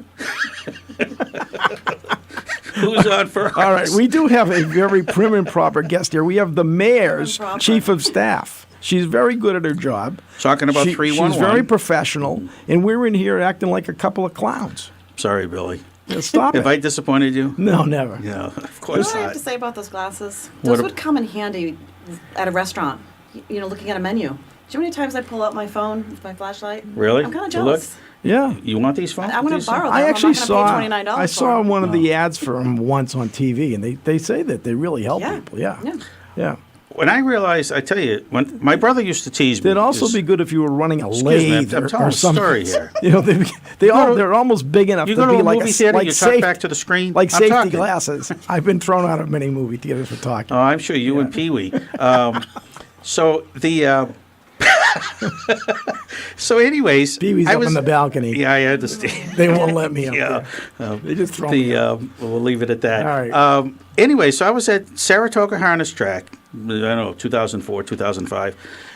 Speaker 3: Who's on first?
Speaker 2: All right, we do have a very prim and proper guest here. We have the mayor's chief of staff. She's very good at her job.
Speaker 3: Talking about 311.
Speaker 2: She's very professional, and we're in here acting like a couple of clowns.
Speaker 3: Sorry, Billy.
Speaker 2: Stop
Speaker 3: Have
Speaker 2: it.
Speaker 3: I disappointed you?
Speaker 2: No, never.
Speaker 3: No, of course
Speaker 4: You know what I have
Speaker 3: not.
Speaker 4: to say about those glasses? Those would come in handy at a restaurant, looking at a menu. Do you know how many times I pull out my phone with my flashlight?
Speaker 3: Really?
Speaker 4: I'm kind of
Speaker 3: To
Speaker 4: jealous.
Speaker 2: Yeah.
Speaker 3: You want these phones?
Speaker 4: I'm going to borrow them.
Speaker 2: I actually
Speaker 4: I'm not going to pay $29
Speaker 2: I saw
Speaker 4: for them.
Speaker 2: one of the ads for them once on TV, and they say that they really help
Speaker 4: Yeah.
Speaker 2: people. Yeah.
Speaker 4: Yeah.
Speaker 2: Yeah.
Speaker 3: When I realized, I tell you, when my brother used to tease me.
Speaker 2: They'd also be good if you were running a
Speaker 3: Excuse me,
Speaker 2: lathe
Speaker 3: I'm telling
Speaker 2: or
Speaker 3: a
Speaker 2: something.
Speaker 3: story here.
Speaker 2: They're almost big enough
Speaker 3: You
Speaker 2: to
Speaker 3: go to
Speaker 2: be
Speaker 3: a
Speaker 2: like
Speaker 3: movie theater,
Speaker 2: like
Speaker 3: you talk back to the screen.
Speaker 2: like
Speaker 3: I'm
Speaker 2: safety
Speaker 3: talking.
Speaker 2: glasses. I've been thrown out of many movie theaters for talking.
Speaker 3: Oh, I'm sure you and Pee Wee. So the. So, anyways,
Speaker 2: Pee-wee's up on the balcony.
Speaker 3: Yeah, I understand.
Speaker 2: They won't let me up
Speaker 3: Yeah,
Speaker 2: there. They just throw me up.
Speaker 3: We'll leave it at that.
Speaker 2: All right.
Speaker 3: Anyway, so I was at Saratoga Harness Track. I don't know, 2004, 2005,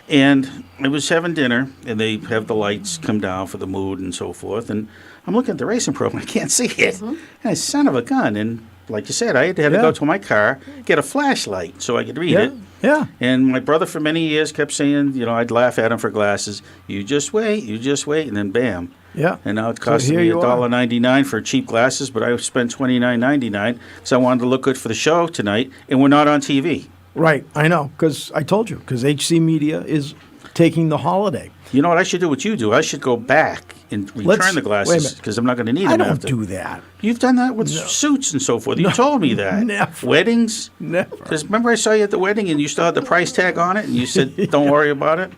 Speaker 3: and I was having dinner, and they have the lights come down for the mood and so forth, and I'm looking at the racing program. I can't see it.
Speaker 4: Mm-hmm.
Speaker 3: And son of a gun, and like you said, I had to go to my car, get a flashlight so I could read it.
Speaker 2: Yeah.
Speaker 3: And my brother for many years kept saying, I'd laugh at him for glasses. You just wait, and then bam.
Speaker 2: Yeah.
Speaker 3: And now it costs me $1.99 for cheap glasses, but I spent $29.99 because I wanted to look good for the show tonight, and we're not on TV.
Speaker 2: Right. I know, because I told you, because HC Media is taking the holiday.
Speaker 3: You know what I should do? What you do? I should go back and return the glasses because I'm not going to need them.
Speaker 2: I don't
Speaker 3: after.
Speaker 2: do that.
Speaker 3: You've done that with suits and so forth. You told me that.
Speaker 2: Never.
Speaker 3: Weddings?
Speaker 2: Never.
Speaker 3: Because remember I saw you at the wedding and you still had the price tag on it and you said, don't worry about it?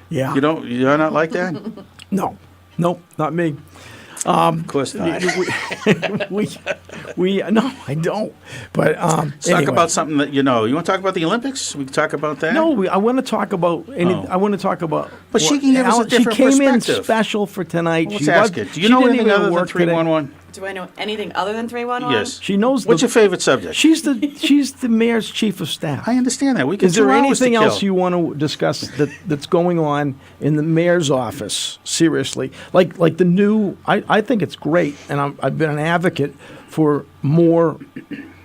Speaker 2: Yeah.
Speaker 3: You're not like that?
Speaker 2: No. Nope, not me.
Speaker 3: Of course not.
Speaker 2: No, I don't. But
Speaker 3: Let's talk about something that you know. You want to talk about the Olympics? We can talk about that.
Speaker 2: No, I want to talk about. I want to talk about.
Speaker 3: But she can give us a different
Speaker 2: She came in
Speaker 3: perspective.
Speaker 2: special for tonight.
Speaker 3: Let's ask it. Do you know anything other than 311?
Speaker 4: Do I know anything other than 311?
Speaker 3: Yes.
Speaker 2: She knows.
Speaker 3: What's your favorite subject?
Speaker 2: She's the mayor's chief of staff.
Speaker 3: I understand that. We can
Speaker 2: Is there
Speaker 3: 2 hours to
Speaker 2: anything else
Speaker 3: kill.
Speaker 2: you want to discuss that's going on in the mayor's office? Seriously, like the new. I think it's great, and I've been an advocate for more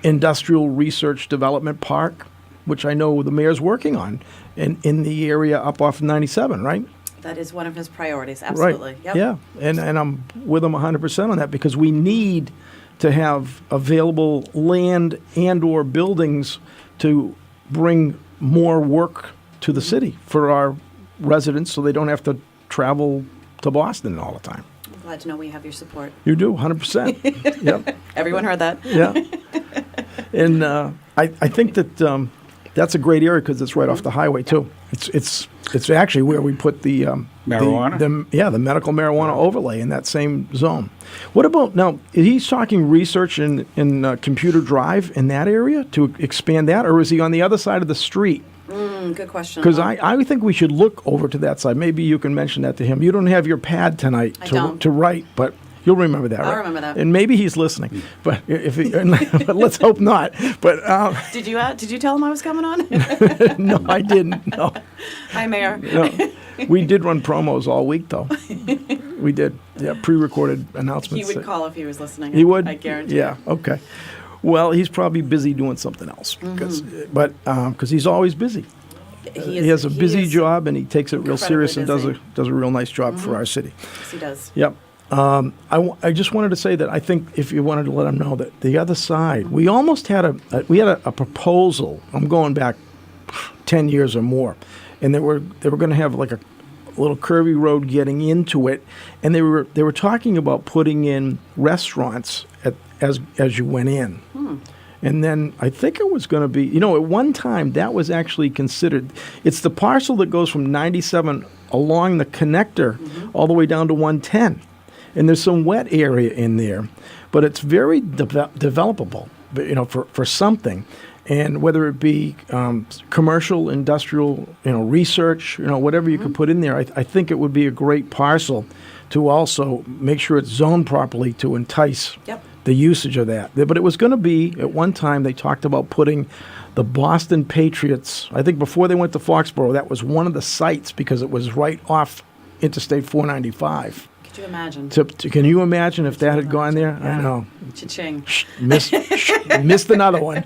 Speaker 2: industrial research development park, which I know the mayor's working on in the area up off of 97, right?
Speaker 4: That is one of his priorities, absolutely.
Speaker 2: Right.
Speaker 4: Yep.
Speaker 2: Yeah, and I'm with him 100% on that because we need to have available land and/or buildings to bring more work to the city for our residents, so they don't have to travel to Boston all the time.
Speaker 4: I'm glad to know we have your support.
Speaker 2: You do 100%. Yep.
Speaker 4: Everyone heard that.
Speaker 2: Yeah. And I think that that's a great area because it's right off the highway too. It's actually where we put the
Speaker 3: Marijuana?
Speaker 2: the medical marijuana overlay in that same zone. What about now? He's talking research in computer drive in that area to expand that, or is he on the other side of the street?
Speaker 4: Good question.
Speaker 2: Because I think we should look over to that side. Maybe you can mention that to him. You don't have your pad tonight to write, but you'll remember that, right?
Speaker 4: I'll remember that.
Speaker 2: And maybe he's listening, but but let's hope not. But
Speaker 4: Did you tell him I was coming on?
Speaker 2: no, I didn't. No.
Speaker 4: Hi, Mayor.
Speaker 2: No. We did run promos all week, though. We did. Yeah, pre-recorded announcements.
Speaker 4: He would call if he was listening.
Speaker 2: He would?
Speaker 4: I guarantee.
Speaker 2: Yeah, okay. Well, he's probably busy doing something else, because he's always busy. He has a busy job, and he takes it real serious and does a real nice job for our city.
Speaker 4: Yes, he does.
Speaker 2: Yep. I just wanted to say that I think if you wanted to let him know that the other side, we almost had a proposal. I'm going back 10 years or more, and they were going to have like a little curvy road getting into it, and they were talking about putting in restaurants as you went in. And then I think it was going to be, at one time that was actually considered. It's the parcel that goes from 97 along the connector all the way down to 110. And there's some wet area in there, but it's very developable, for something. And whether it be commercial, industrial, research, whatever you could put in there, I think it would be a great parcel to also make sure it's zoned properly to entice the usage of that. But it was going to be, at one time, they talked about putting the Boston Patriots, I think before they went to Foxborough, that was one of the sites because it was right off Interstate 495.
Speaker 4: Could you imagine?
Speaker 2: Can you imagine if that had gone there? Yeah. I know.
Speaker 4: Cha-ching.
Speaker 2: Missed another one.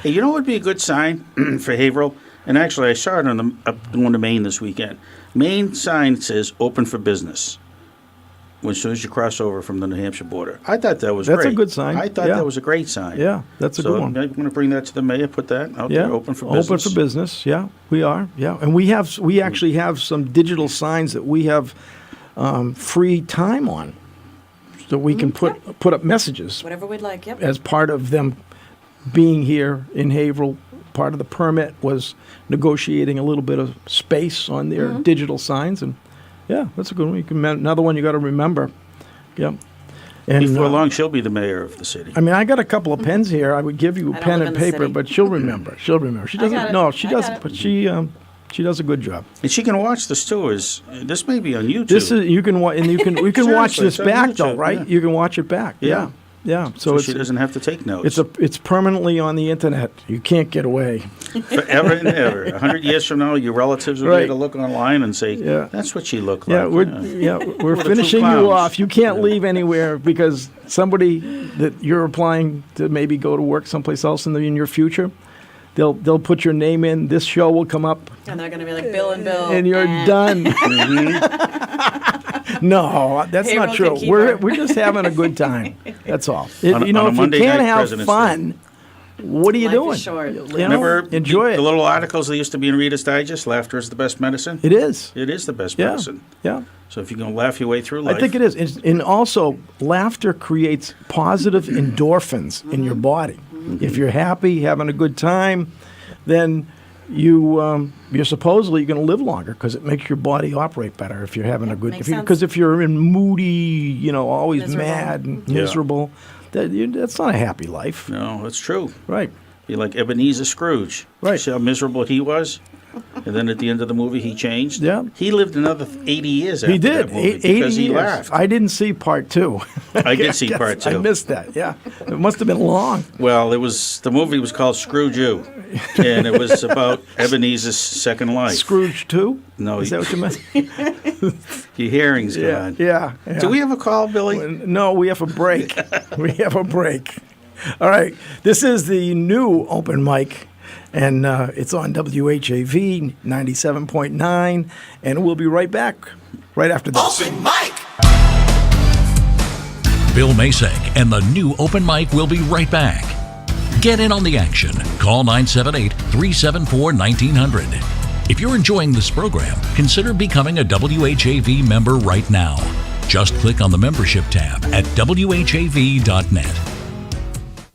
Speaker 3: Hey, you know what would be a good sign for Haverhill? And actually, I saw it on going to Maine this weekend. Maine sign says "Open for Business." As soon as you cross over from the New Hampshire border, I thought that was great.
Speaker 2: That's a good sign.
Speaker 3: I thought that was a great sign.
Speaker 2: Yeah, that's a good one.
Speaker 3: I'm going to bring that to the mayor. Put that out there. Open for business.
Speaker 2: Open for business. Yeah, we are. Yeah, and we actually have some digital signs that we have free time on, so we can put up messages.
Speaker 4: Whatever we'd like. Yep.
Speaker 2: As part of them being here in Haverhill, part of the permit was negotiating a little bit of space on their digital signs, and yeah, that's a good one. Another one you got to remember. Yep. And
Speaker 3: before long, she'll be the mayor of the city.
Speaker 2: I mean, I got a couple of pens here. I would give you a pen and paper, but she'll remember. She'll remember. She doesn't. No, she doesn't. But she does a good job.
Speaker 3: And she can watch this too. This may be on YouTube.
Speaker 2: This is you can watch this back
Speaker 3: YouTube,
Speaker 2: though, right?
Speaker 3: Yeah.
Speaker 2: You can watch it back. Yeah. Yeah,
Speaker 3: so she doesn't have to take notes.
Speaker 2: It's permanently on the internet. You can't get away.
Speaker 3: Forever and ever. 100 years from now, your relatives will be able to look online and say, "That's what she looked like."
Speaker 2: We're finishing you off. You can't leave anywhere because somebody that you're applying to maybe go to work someplace else in your future, they'll put your name in. This show will come up,
Speaker 4: and they're going to be like Bill and Bill,
Speaker 2: and you're done. No, that's not true. We're just having a good time. That's all. If you can't have fun, what are you doing?
Speaker 4: Life is short.
Speaker 3: Remember,
Speaker 2: enjoy it.
Speaker 3: The little articles that used to be in Reader's Digest. Laughter is the best medicine.
Speaker 2: It is.
Speaker 3: It is the best medicine.
Speaker 2: Yeah.
Speaker 3: So if you're going to laugh your way through life,
Speaker 2: I think it is. And also, laughter creates positive endorphins in your body. If you're happy, having a good time, then you're supposedly going to live longer because it makes your body operate better if you're having a good. Because if you're in moody, always miserable. Mad and miserable, that's not a happy life.
Speaker 3: No, that's true.
Speaker 2: Right.
Speaker 3: Be like Ebenezer Scrooge.
Speaker 2: Right.
Speaker 3: See how miserable he was. And then at the end of the movie, he changed.
Speaker 2: Yeah.
Speaker 3: He lived another 80 years after
Speaker 2: He did.
Speaker 3: that movie
Speaker 2: 80
Speaker 3: because he
Speaker 2: years.
Speaker 3: laughed.
Speaker 2: I didn't see part 2.
Speaker 3: I did see part 2.
Speaker 2: I missed that. Yeah, it must have been long.
Speaker 3: Well, the movie was called Scrooge You, and it was about Ebenezer's second life.
Speaker 2: Scrooge 2?
Speaker 3: No,
Speaker 2: Is that what you meant?
Speaker 3: Your hearing's gone.
Speaker 2: Yeah.
Speaker 3: Do we have a call, Billy?
Speaker 2: No, we have a break. We have a break. All right. This is the new open mic, and it's on WHAV 97.9, and we'll be right back right after this.
Speaker 8: Open mic.
Speaker 1: Bill Macek and the new Open Mic will be right back. Get in on the action. Call 978-374-1900. If you're enjoying this program, consider becoming a WHAV member right now. Just click on the membership tab at WHAV.net.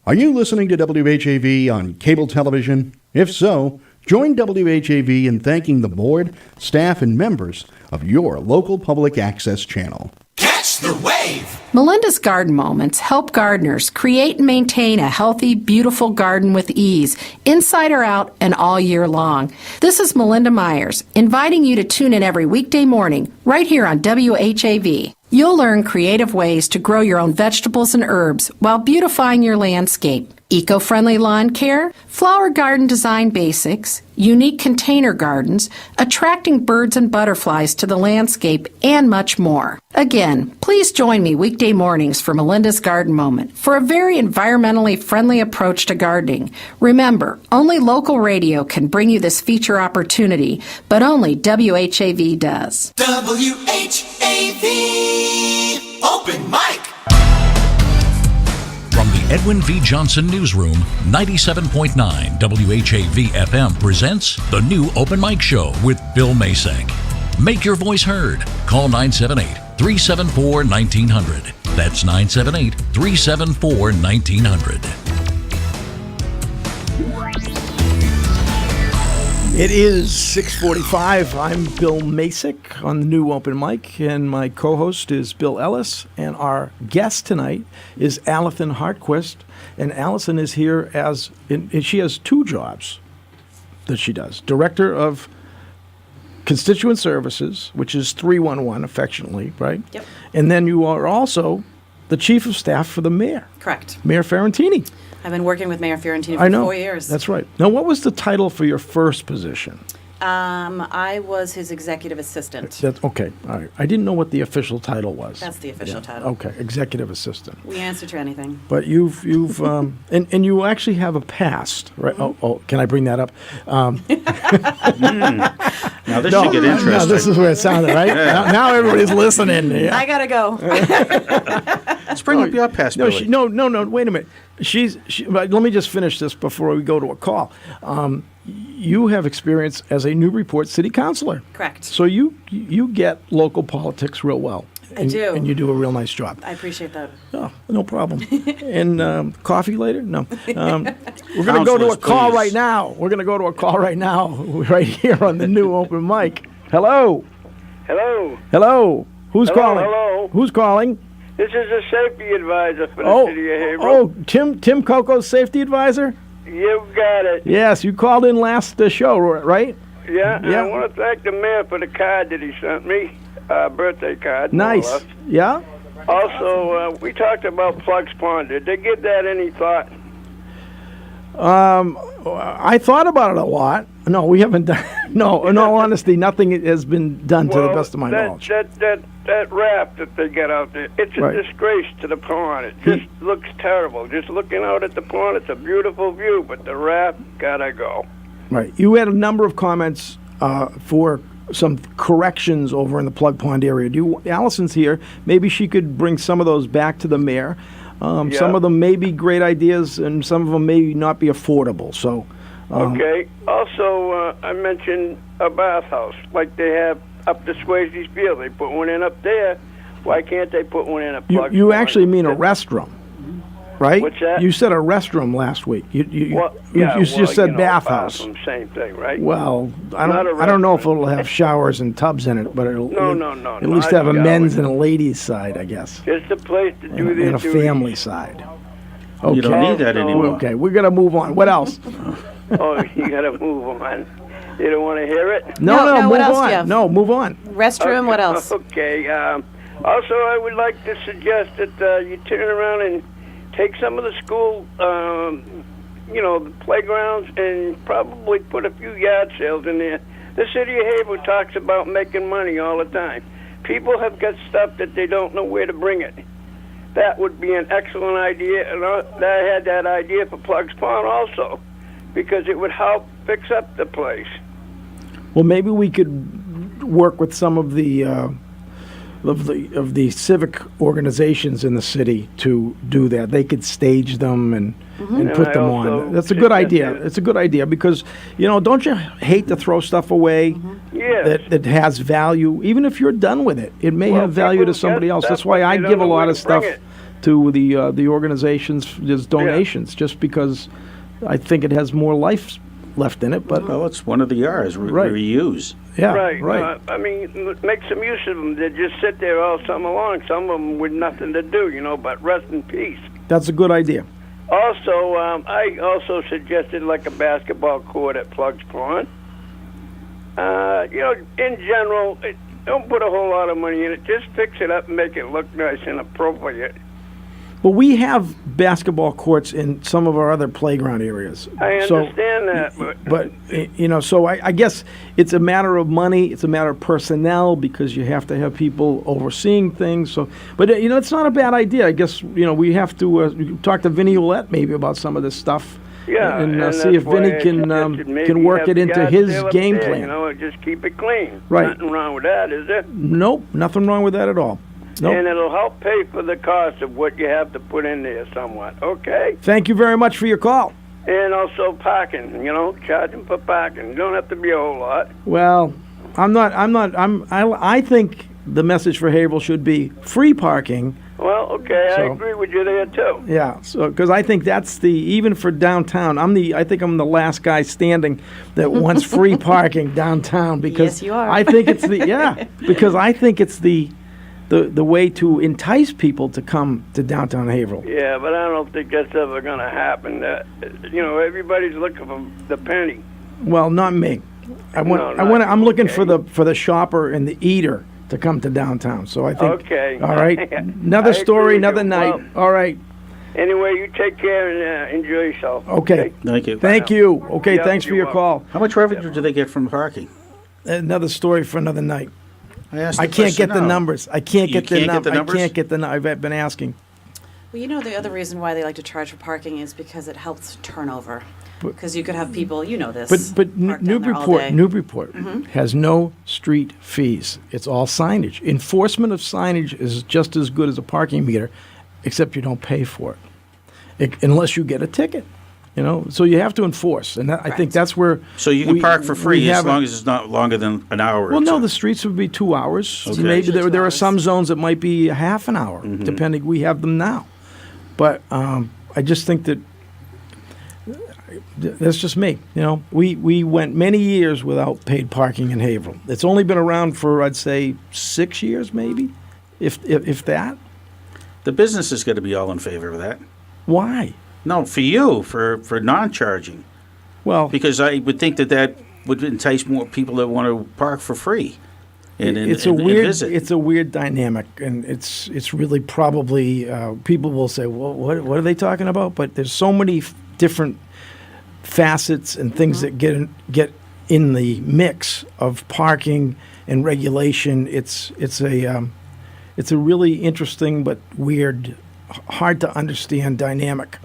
Speaker 5: Are you listening to WHAV on cable television? If so, join WHAV in thanking the board, staff, and members of your local public access channel.
Speaker 8: Catch the wave.
Speaker 13: Melinda's Garden Moments help gardeners create and maintain a healthy, beautiful garden with ease, inside or out and all year long. This is Melinda Myers, inviting you to tune in every weekday morning, right here on WHAV. You'll learn creative ways to grow your own vegetables and herbs while beautifying your landscape. Eco-friendly lawn care, flower garden design basics, unique container gardens, attracting birds and butterflies to the landscape, and much more. Again, please join me weekday mornings for Melinda's Garden Moment for a very environmentally friendly approach to gardening. Remember, only local radio can bring you this feature opportunity, but only WHAV does.
Speaker 8: WHAV. Open mic.
Speaker 1: From the Edwin V. Johnson Newsroom, 97.9 WHAV FM presents the new Open Mic Show with Bill Macek. Make your voice heard. Call 978-374-1900. That's 978-374-1900.
Speaker 2: It is 6:45. I'm Bill Macek on the new open mic, and my co-host is Bill Ellis, and our guest tonight is Allison Heartquist, and Allison is here and she has 2 jobs that she does. Director of Constituent Services, which is 311 affectionately, right?
Speaker 4: Yep.
Speaker 2: And then you are also the Chief of Staff for the Mayor.
Speaker 4: Correct.
Speaker 2: Mayor Fiorentini.
Speaker 4: I've been working with Mayor Fiorentini for
Speaker 2: I know.
Speaker 4: 4 years.
Speaker 2: That's right. Now, what was the title for your first position?
Speaker 4: I was his executive assistant.
Speaker 2: Okay, all right. I didn't know what the official title was.
Speaker 4: That's the official title.
Speaker 2: Okay, executive assistant.
Speaker 4: We answer to anything.
Speaker 2: But you've and you actually have a past, right?
Speaker 4: Mm-hmm.
Speaker 2: Oh, can I bring that up?
Speaker 3: Now this should get interesting.
Speaker 2: No, this is where it sounded, right? now everybody's listening. Yeah.
Speaker 4: I gotta go.
Speaker 3: Let's bring up your past, Billy.
Speaker 2: No, wait a minute. But let me just finish this before we go to a call. You have experience as a Newburyport city councilor.
Speaker 4: Correct.
Speaker 2: So you get local politics real well.
Speaker 4: I do.
Speaker 2: And you do a real nice job.
Speaker 4: I appreciate that.
Speaker 2: Oh, no problem. And coffee later? No. We're going to go to a
Speaker 3: Counselors,
Speaker 2: call
Speaker 3: please.
Speaker 2: right now. We're going to go to a call right now, right here on the new open mic. Hello.
Speaker 14: Hello.
Speaker 2: Hello. Who's calling?
Speaker 14: Hello.
Speaker 2: Who's calling?
Speaker 14: This is a safety advisor for the city of Haverhill.
Speaker 2: Oh, Tim Coco's safety advisor?
Speaker 14: You got it.
Speaker 2: Yes, you called in last show, right?
Speaker 14: Yeah,
Speaker 2: Yeah.
Speaker 14: I want to thank the mayor for the card that he sent me, birthday card. more or
Speaker 2: Nice.
Speaker 14: less.
Speaker 2: Yeah?
Speaker 14: Also, we talked about Plugs Pond. Did they give that any thought?
Speaker 2: I thought about it a lot. No, we haven't done. No, in all honesty, nothing has been done to the best of my knowledge.
Speaker 14: That raft that they got out there, it's a
Speaker 2: Right.
Speaker 14: disgrace to the pond. It just looks terrible. Just looking out at the pond, it's a beautiful view, but the raft gotta go.
Speaker 2: Right. You had a number of comments for some corrections over in the Plug Pond area. Allison's here. Maybe she could bring some of those back to the mayor. Some of them may be great ideas, and some of them may not be affordable. So.
Speaker 14: Okay. Also, I mentioned a bathhouse like they have up the Swayze's Field. They put one in up there. Why can't they put one in a Plug
Speaker 2: You
Speaker 14: Pond?
Speaker 2: actually mean a restroom, right?
Speaker 14: What's that?
Speaker 2: You said a restroom last week. You just
Speaker 14: well,
Speaker 2: said
Speaker 14: you know,
Speaker 2: bathhouse.
Speaker 14: bathroom, same thing, right?
Speaker 2: Well, I
Speaker 14: Not
Speaker 2: don't know if
Speaker 14: restroom.
Speaker 2: it'll have showers and tubs in it, but it'll
Speaker 14: No,
Speaker 2: at least
Speaker 14: I
Speaker 2: have a
Speaker 14: think I
Speaker 2: men's
Speaker 14: would.
Speaker 2: and a ladies side, I guess,
Speaker 14: Just a place to do
Speaker 2: and
Speaker 14: their
Speaker 2: a
Speaker 14: duties.
Speaker 2: family side. Okay.
Speaker 3: You don't need that anymore.
Speaker 2: Okay, we're gonna move on. What else?
Speaker 14: Oh, you got to move on. You don't want to hear it?
Speaker 2: No,
Speaker 4: what
Speaker 2: move
Speaker 4: else do
Speaker 2: on.
Speaker 4: you have?
Speaker 2: No, move on.
Speaker 4: Restroom, what else?
Speaker 14: Okay. Also, I would like to suggest that you turn around and take some of the school, the playgrounds, and probably put a few yard sales in there. The city of Haverhill talks about making money all the time. People have got stuff that they don't know where to bring it. That would be an excellent idea, and I had that idea for Plugs Pond also, because it would help fix up the place.
Speaker 2: Well, maybe we could work with some of the civic organizations in the city to do that. They could stage them and put them on. That's a good idea. It's a good idea because, don't you hate to throw stuff away that has value? Even if you're done with it, it may have value to somebody else. That's why I give a lot of stuff to the organizations as donations, just because I think it has more life left in it. But
Speaker 3: well, it's one of the R's, reuse.
Speaker 2: Yeah,
Speaker 14: right. Make some use of them. They just sit there all summer long. Some of them with nothing to do, but rest in peace.
Speaker 2: That's a good idea.
Speaker 14: Also, I also suggested like a basketball court at Plugs Pond. In general, don't put a whole lot of money in it. Just fix it up and make it look nice and appropriate.
Speaker 2: Well, we have basketball courts in some of our other playground areas.
Speaker 14: I understand that,
Speaker 2: but so I guess it's a matter of money. It's a matter of personnel because you have to have people overseeing things. So, but it's not a bad idea. I guess we have to talk to Vinny Ouellette maybe about some of this stuff.
Speaker 14: Yeah,
Speaker 2: and see if Vinny can work it into his game plan.
Speaker 14: Just keep it clean.
Speaker 2: Right.
Speaker 14: Nothing wrong with that, is there?
Speaker 2: Nope, nothing wrong with that at all. Nope.
Speaker 14: And it'll help pay for the cost of what you have to put in there somewhat, okay?
Speaker 2: Thank you very much for your call.
Speaker 14: And also parking, charging for parking. You don't have to be a whole lot.
Speaker 2: Well, I think the message for Haverhill should be free parking.
Speaker 14: Well, okay, I agree with you there too.
Speaker 2: Yeah, so because I think that's even for downtown. I think I'm the last guy standing that wants free parking downtown because
Speaker 4: yes, you are.
Speaker 2: I think it's because I think it's the way to entice people to come to downtown Haverhill.
Speaker 14: Yeah, but I don't think that's ever going to happen. Everybody's looking for the penny.
Speaker 2: Well, not me. I'm looking for the shopper and the eater to come to downtown. So I think.
Speaker 14: Okay.
Speaker 2: All right. Another story, another night.
Speaker 14: Well,
Speaker 2: all right.
Speaker 14: Anyway, you take care and enjoy yourself.
Speaker 2: Okay.
Speaker 3: Thank you.
Speaker 2: Thank you. Okay.
Speaker 14: Yeah,
Speaker 2: thanks for your call.
Speaker 3: How much revenue do they get from parking?
Speaker 2: Another story for another night.
Speaker 3: I
Speaker 2: can't get the numbers. I can't get the numbers.
Speaker 3: I can't
Speaker 2: get the. I've been asking.
Speaker 4: Well, the other reason why they like to charge for parking is because it helps turnover. Because you could have people, this.
Speaker 2: But Newburyport has no street fees. It's all signage. Enforcement of signage is just as good as a parking meter, except you don't pay for it unless you get a ticket. So you have to enforce, and I think that's where.
Speaker 3: So you can park for free as long as it's not longer than an hour.
Speaker 2: Well, no, the streets would be 2 hours.
Speaker 3: Okay.
Speaker 2: Maybe there are some zones that might be a half an hour, depending. We have them now, but I just think that that's just me. We went many years without paid parking in Haverhill. It's only been around for I'd say 6 years, maybe, if that.
Speaker 3: The business is going to be all in favor of that.
Speaker 2: Why?
Speaker 3: No, for you, for non-charging.
Speaker 2: Well,
Speaker 3: because I would think that would entice more people that want to park for free.
Speaker 2: It's a weird dynamic, and it's really probably people will say, well, what are they talking about? But there's so many different facets and things that get in the mix of parking and regulation. It's a really interesting but weird, hard to understand dynamic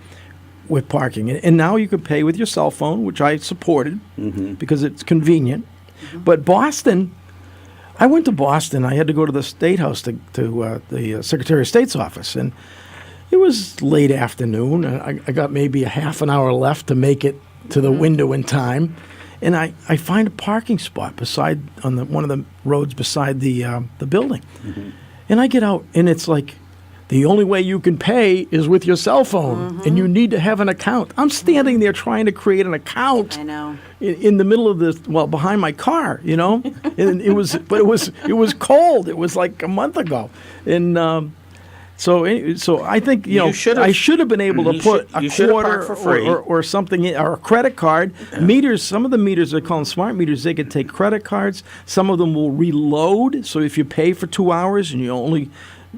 Speaker 2: with parking. And now you could pay with your cell phone, which I supported because it's convenient. But Boston, I went to Boston. I had to go to the State House to the Secretary of State's office, and it was late afternoon. And I got maybe a half an hour left to make it to the window in time. And I find a parking spot on one of the roads beside the building. And I get out, and it's like, the only way you can pay is with your cell phone, and you need to have an account. I'm standing there trying to create an account.
Speaker 4: I know.
Speaker 2: In the middle of behind my car, and it was cold. It was like a month ago, and So I think
Speaker 3: You should've-
Speaker 2: I should have been able to
Speaker 3: you
Speaker 2: put
Speaker 3: should- you
Speaker 2: a
Speaker 3: should've
Speaker 2: quarter
Speaker 3: parked for free.
Speaker 2: or something in, or a credit card. Meters. Some of the meters they call them smart meters. They can take credit cards. Some of them will reload. So if you pay for 2 hours and you only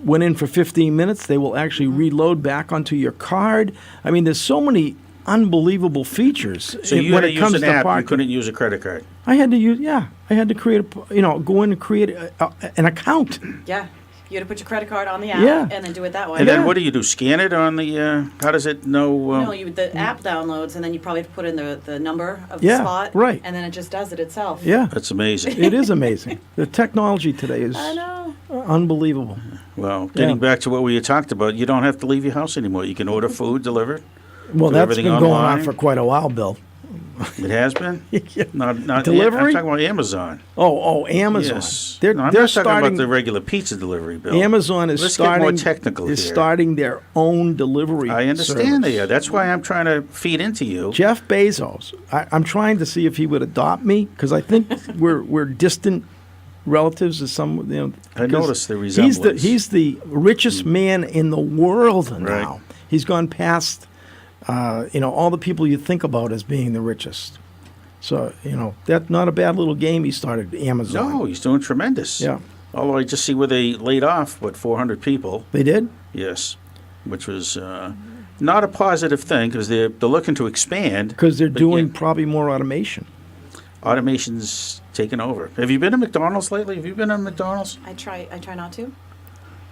Speaker 2: went in for 15 minutes, they will actually reload back onto your card. I mean, there's so many unbelievable features
Speaker 3: So you
Speaker 2: when
Speaker 3: had to
Speaker 2: it comes
Speaker 3: use an
Speaker 2: to
Speaker 3: app.
Speaker 2: parking.
Speaker 3: You couldn't use a credit card.
Speaker 2: I had to use I had to create go in and create an account.
Speaker 4: Yeah. You had to put your credit card on the app
Speaker 2: Yeah.
Speaker 4: and then do it that way.
Speaker 3: And then what do you do? Scan it on the? How does it know?
Speaker 4: No, the app downloads, and then you probably have to put in the number of the
Speaker 2: Yeah,
Speaker 4: spot,
Speaker 2: right.
Speaker 4: and then it just does it itself.
Speaker 2: Yeah,
Speaker 3: That's amazing.
Speaker 2: it is amazing. The technology today is
Speaker 4: I know.
Speaker 2: unbelievable.
Speaker 3: Well, getting
Speaker 2: Yeah.
Speaker 3: back to what we had talked about, you don't have to leave your house anymore. You can order food delivered.
Speaker 2: Well,
Speaker 3: do
Speaker 2: that's
Speaker 3: everything
Speaker 2: been going on
Speaker 3: online.
Speaker 2: for quite a while, Bill.
Speaker 3: It has been. Not
Speaker 2: Delivery?
Speaker 3: I'm talking about Amazon.
Speaker 2: Oh, Amazon.
Speaker 3: Yes.
Speaker 2: They're
Speaker 3: No, I'm
Speaker 2: they're
Speaker 3: not talking
Speaker 2: starting.
Speaker 3: about the regular pizza delivery, Bill.
Speaker 2: Amazon is
Speaker 3: Let's
Speaker 2: starting.
Speaker 3: get more technical
Speaker 2: is
Speaker 3: here.
Speaker 2: starting their own delivery.
Speaker 3: I understand
Speaker 2: service.
Speaker 3: they are. That's why I'm trying to feed into you.
Speaker 2: Jeff Bezos. I'm trying to see if he would adopt me because I think we're distant relatives of some.
Speaker 3: I
Speaker 2: because
Speaker 3: noticed the resemblance.
Speaker 2: He's the richest man in the world now.
Speaker 3: Right.
Speaker 2: He's gone past all the people you think about as being the richest. So that's not a bad little game he started. Amazon.
Speaker 3: No, he's doing tremendous.
Speaker 2: Yeah.
Speaker 3: Although I just see where they laid off 400 people.
Speaker 2: They did.
Speaker 3: Yes, which was not a positive thing because they're looking to expand.
Speaker 2: Because they're
Speaker 3: but
Speaker 2: doing
Speaker 3: yet
Speaker 2: probably more automation.
Speaker 3: automation's taken over. Have you been to McDonald's lately? Have you been to McDonald's?
Speaker 4: I try not to.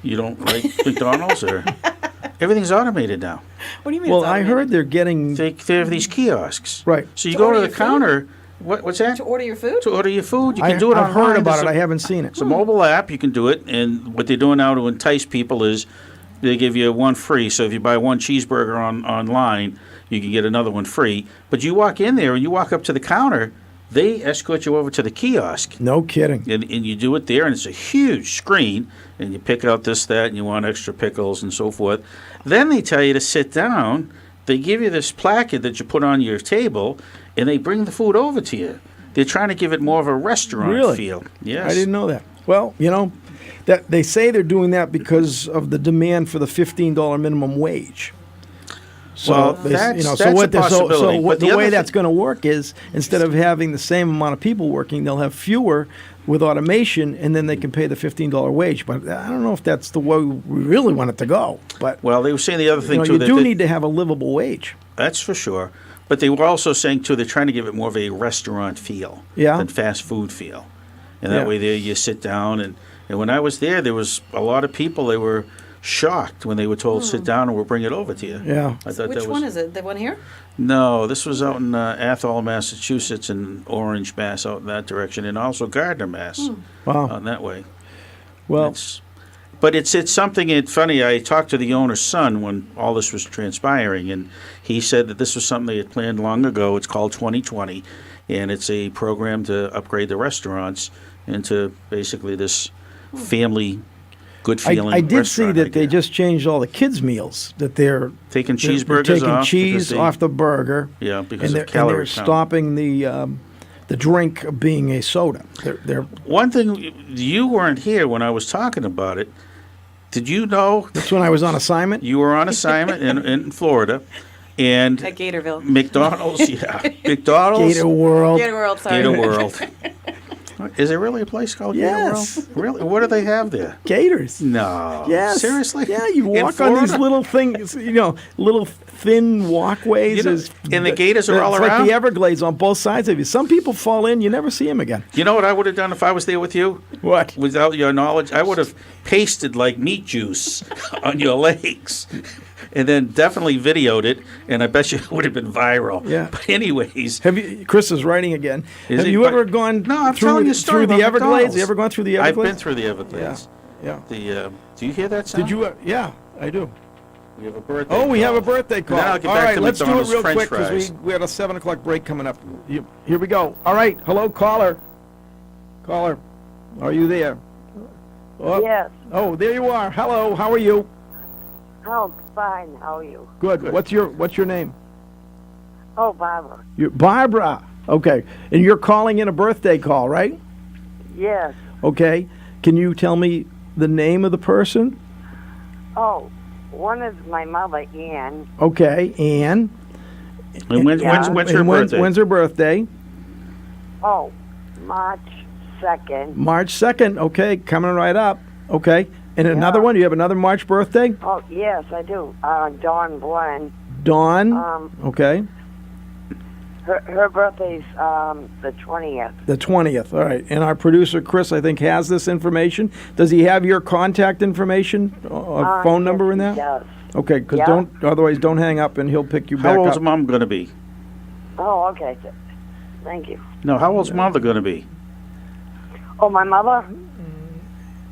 Speaker 3: You don't like McDonald's or everything's automated now.
Speaker 4: What do you mean?
Speaker 2: Well,
Speaker 4: it's
Speaker 2: I
Speaker 4: automated?
Speaker 2: heard they're getting
Speaker 3: They have these kiosks.
Speaker 2: right.
Speaker 3: So you
Speaker 4: To
Speaker 3: go
Speaker 4: order
Speaker 3: to the
Speaker 4: your food?
Speaker 3: counter. What's that?
Speaker 4: To order your food?
Speaker 3: To order your food. You can do it
Speaker 2: I've
Speaker 3: online.
Speaker 2: heard about
Speaker 3: There's
Speaker 2: it.
Speaker 3: a-
Speaker 2: I haven't seen it.
Speaker 3: It's a mobile app. You can do it. And what they're doing now to entice people is they give you one free. So if you buy one cheeseburger online, you can get another one free. But you walk in there and you walk up to the counter, they escort you over to the kiosk.
Speaker 2: No kidding.
Speaker 3: And you do it there, and it's a huge screen. And you pick out this, that, and you want extra pickles and so forth. Then they tell you to sit down. They give you this placard that you put on your table, and they bring the food over to you. They're trying to give it more of a restaurant
Speaker 2: Really?
Speaker 3: feel. Yes.
Speaker 2: I didn't know that. Well, that they say they're doing that because of the demand for the $15 minimum wage. So
Speaker 3: Well,
Speaker 2: they,
Speaker 3: that's
Speaker 2: so
Speaker 3: a
Speaker 2: what the- so
Speaker 3: possibility.
Speaker 2: what
Speaker 3: But the
Speaker 2: the way
Speaker 3: other
Speaker 2: that's
Speaker 3: thing-
Speaker 2: going to work is instead of having the same amount of people working, they'll have fewer with automation, and then they can pay the $15 wage. But I don't know if that's the way we really want it to go. But
Speaker 3: Well, they were saying the other thing, too.
Speaker 2: you
Speaker 3: that
Speaker 2: do
Speaker 3: they-
Speaker 2: need to have a livable wage.
Speaker 3: That's for sure. But they were also saying, too, they're trying to give it more of a restaurant feel
Speaker 2: Yeah.
Speaker 3: than fast food feel. And that
Speaker 2: Yeah.
Speaker 3: way there you sit down. And when I was there was a lot of people, they were shocked when they were told, sit down and we'll bring it over to you.
Speaker 2: Yeah.
Speaker 3: I thought
Speaker 4: Which
Speaker 3: that was,
Speaker 4: one is it? The one here?
Speaker 3: No, this was out in Athol, Massachusetts, and Orange, Mass, out in that direction, and also Gardner, Mass,
Speaker 2: Wow.
Speaker 3: out that way.
Speaker 2: Well,
Speaker 3: But it's something. It's funny. I talked to the owner's son when all this was transpiring, and he said that this was something they had planned long ago. It's called 2020, and it's a program to upgrade the restaurants into basically this family, good feeling.
Speaker 2: I did see
Speaker 3: restaurant
Speaker 2: that they
Speaker 3: idea.
Speaker 2: just changed all the kids' meals. That they're
Speaker 3: Taking
Speaker 2: they're
Speaker 3: cheeseburgers
Speaker 2: taking
Speaker 3: off
Speaker 2: cheese
Speaker 3: because they-
Speaker 2: off the burger.
Speaker 3: Yeah, because
Speaker 2: and
Speaker 3: of
Speaker 2: they're
Speaker 3: calorie count.
Speaker 2: stopping the drink being a soda. They're
Speaker 3: One thing, you weren't here when I was talking about it. Did you know?
Speaker 2: That's when I was on assignment.
Speaker 3: You were on assignment in Florida, and
Speaker 4: At Gatorville.
Speaker 3: McDonald's, McDonald's,
Speaker 2: Gator World.
Speaker 4: Gator World, sorry.
Speaker 3: Gator World. Is there really a place called
Speaker 2: Yes.
Speaker 3: Gator World? Really? What do they have there?
Speaker 2: Gators.
Speaker 3: No.
Speaker 2: Yes.
Speaker 3: Seriously?
Speaker 2: Yeah, you
Speaker 3: In
Speaker 2: walk on these
Speaker 3: Florida?
Speaker 2: little things, little thin walkways.
Speaker 3: You know, and the gators are all
Speaker 2: it's
Speaker 3: around?
Speaker 2: like the Everglades on both sides of you. Some people fall in, you never see them again.
Speaker 3: You know what I would have done if I was there with you?
Speaker 2: What?
Speaker 3: Without your knowledge, I would have pasted like meat juice on your legs. And then definitely videoed it, and I bet you it would have been viral.
Speaker 2: Yeah.
Speaker 3: But anyways,
Speaker 2: Have you? Chris is writing again.
Speaker 3: Is
Speaker 2: Have
Speaker 3: he?
Speaker 2: you
Speaker 3: But-
Speaker 2: ever gone
Speaker 3: No, I'm
Speaker 2: through,
Speaker 3: telling you a story
Speaker 2: through the
Speaker 3: about
Speaker 2: Everglades?
Speaker 3: McDonald's.
Speaker 2: You ever gone through the
Speaker 3: I've
Speaker 2: Everglades?
Speaker 3: been through the Everglades.
Speaker 2: Yeah.
Speaker 3: Do you hear that sound?
Speaker 2: Did you? Yeah, I do.
Speaker 3: We have a birthday.
Speaker 2: Oh, we have a
Speaker 3: call.
Speaker 2: birthday call.
Speaker 3: Now I'll get
Speaker 2: All
Speaker 3: back
Speaker 2: right,
Speaker 3: to
Speaker 2: let's do it
Speaker 3: McDonald's
Speaker 2: real
Speaker 3: French
Speaker 2: quick because
Speaker 3: fries.
Speaker 2: we had a 7 o'clock break coming up. Here we go. All right, hello, caller. Caller, are you there? Oh,
Speaker 15: Yes.
Speaker 2: Oh, there you are. Hello, how are you?
Speaker 15: Oh, fine. How are you?
Speaker 2: Good. What's your name?
Speaker 15: Oh, Barbara.
Speaker 2: Barbara. Okay, and you're calling in a birthday call, right?
Speaker 15: Yes.
Speaker 2: Okay. Can you tell me the name of the person?
Speaker 15: Oh, one is my mother, Ann.
Speaker 2: Okay, Ann.
Speaker 3: And when's her birthday?
Speaker 2: When's her birthday?
Speaker 15: Oh, March 2nd.
Speaker 2: March 2nd. Okay, coming right up. Okay. And another one? You have another March birthday?
Speaker 15: Oh, yes, I do. Dawn Glenn.
Speaker 2: Dawn? Okay.
Speaker 15: Her birthday's the 20th.
Speaker 2: The 20th. All right. And our producer, Chris, I think, has this information. Does he have your contact information, phone number in that?
Speaker 15: He does.
Speaker 2: Okay, because otherwise don't hang up and he'll pick you back
Speaker 3: How old's
Speaker 2: up.
Speaker 3: Mom going to be?
Speaker 15: Oh, okay. Thank you.
Speaker 3: No, how old's Mother going to be?
Speaker 15: Oh, my mother?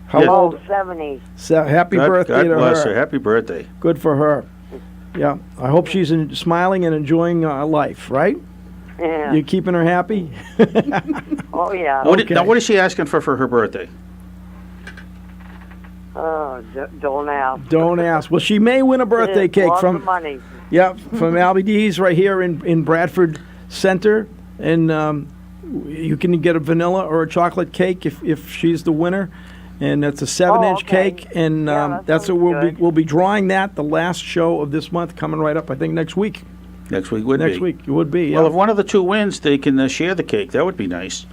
Speaker 2: How old?
Speaker 15: 70.
Speaker 2: So, happy birthday
Speaker 3: God
Speaker 2: to
Speaker 3: bless
Speaker 2: her.
Speaker 3: her. Happy birthday.
Speaker 2: Good for her. Yeah. I hope she's smiling and enjoying life, right?
Speaker 15: Yeah.
Speaker 2: You keeping her happy?
Speaker 15: Oh, yeah.
Speaker 3: Now, what is she asking for her birthday?
Speaker 15: Oh, don't ask.
Speaker 2: Don't ask. Well, she may win a birthday cake
Speaker 15: Lots
Speaker 2: from
Speaker 15: of money.
Speaker 2: Yeah, from Albie D's right here in Bradford Center, and you can get a vanilla or a chocolate cake if she's the winner, and it's a 7-inch cake, and that's what we'll be drawing that the last show of this month coming right up. I think next week.
Speaker 3: Next week would be.
Speaker 2: Next week it would be. Yeah.
Speaker 3: Well, if one of the two wins, they can share the cake. That would be nice.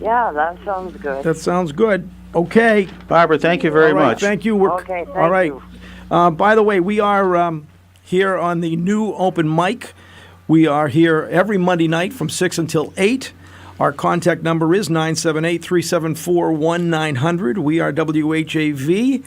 Speaker 15: Yeah, that sounds good.
Speaker 2: That sounds good. Okay,
Speaker 3: Barbara, thank you very much.
Speaker 2: Thank you.
Speaker 15: Okay, thank
Speaker 2: all right.
Speaker 15: you.
Speaker 2: By the way, we are here on the new Open Mic. We are here every Monday night from 6 until 8. Our contact number is 978-374-1900. We are WHAV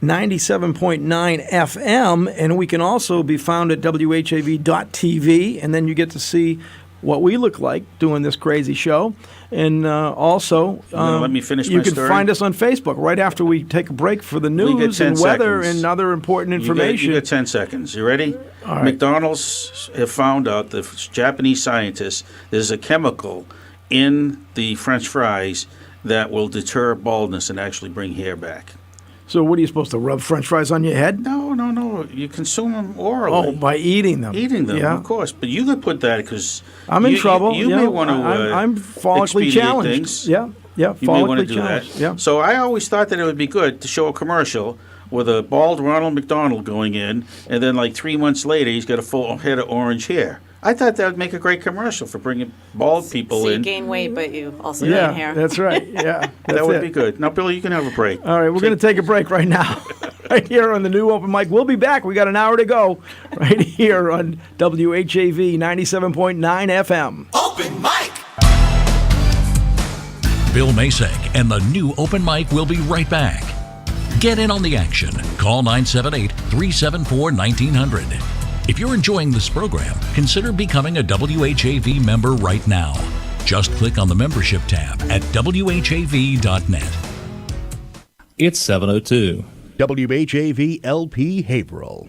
Speaker 2: 97.9 FM, and we can also be found at WHAV.tv, and then you get to see what we look like doing this crazy show. And also,
Speaker 3: let me finish
Speaker 2: you
Speaker 3: my
Speaker 2: can
Speaker 3: story?
Speaker 2: find us on Facebook right after we take a break for the news and weather and other important information.
Speaker 3: You get 10 seconds. You ready?
Speaker 2: All right.
Speaker 3: McDonald's have found out, the Japanese scientists, there's a chemical in the French fries that will deter baldness and actually bring hair back.
Speaker 2: So what are you supposed to rub French fries on your head?
Speaker 3: No. You consume them orally.
Speaker 2: Oh, by eating them.
Speaker 3: Eating them,
Speaker 2: yeah.
Speaker 3: of course. But you could put that because
Speaker 2: I'm in trouble.
Speaker 3: You may want to.
Speaker 2: I'm follically challenged.
Speaker 3: Things.
Speaker 2: Yeah.
Speaker 3: You may want to do
Speaker 2: challenged.
Speaker 3: that.
Speaker 2: Yeah.
Speaker 3: So I always thought that it would be good to show a commercial with a bald Ronald McDonald going in, and then like 3 months later he's got a full head of orange hair. I thought that would make a great commercial for bringing bald people
Speaker 4: So you
Speaker 3: in.
Speaker 4: gain weight, but you also gain hair.
Speaker 2: That's right. Yeah,
Speaker 3: that would be good. Now, Billy, you can have a break.
Speaker 2: All right, we're going to take a break right now, right here on the new Open Mic. We'll be back. We got an hour to go, right here on WHAV 97.9 FM.
Speaker 8: Open Mic.
Speaker 1: Bill Macek and the new Open Mic will be right back. Get in on the action. Call 978-374-1900. If you're enjoying this program, consider becoming a WHAV member right now. Just click on the membership tab at WHAV.net.
Speaker 11: It's 7:02.
Speaker 5: WHAV LP Haverhill.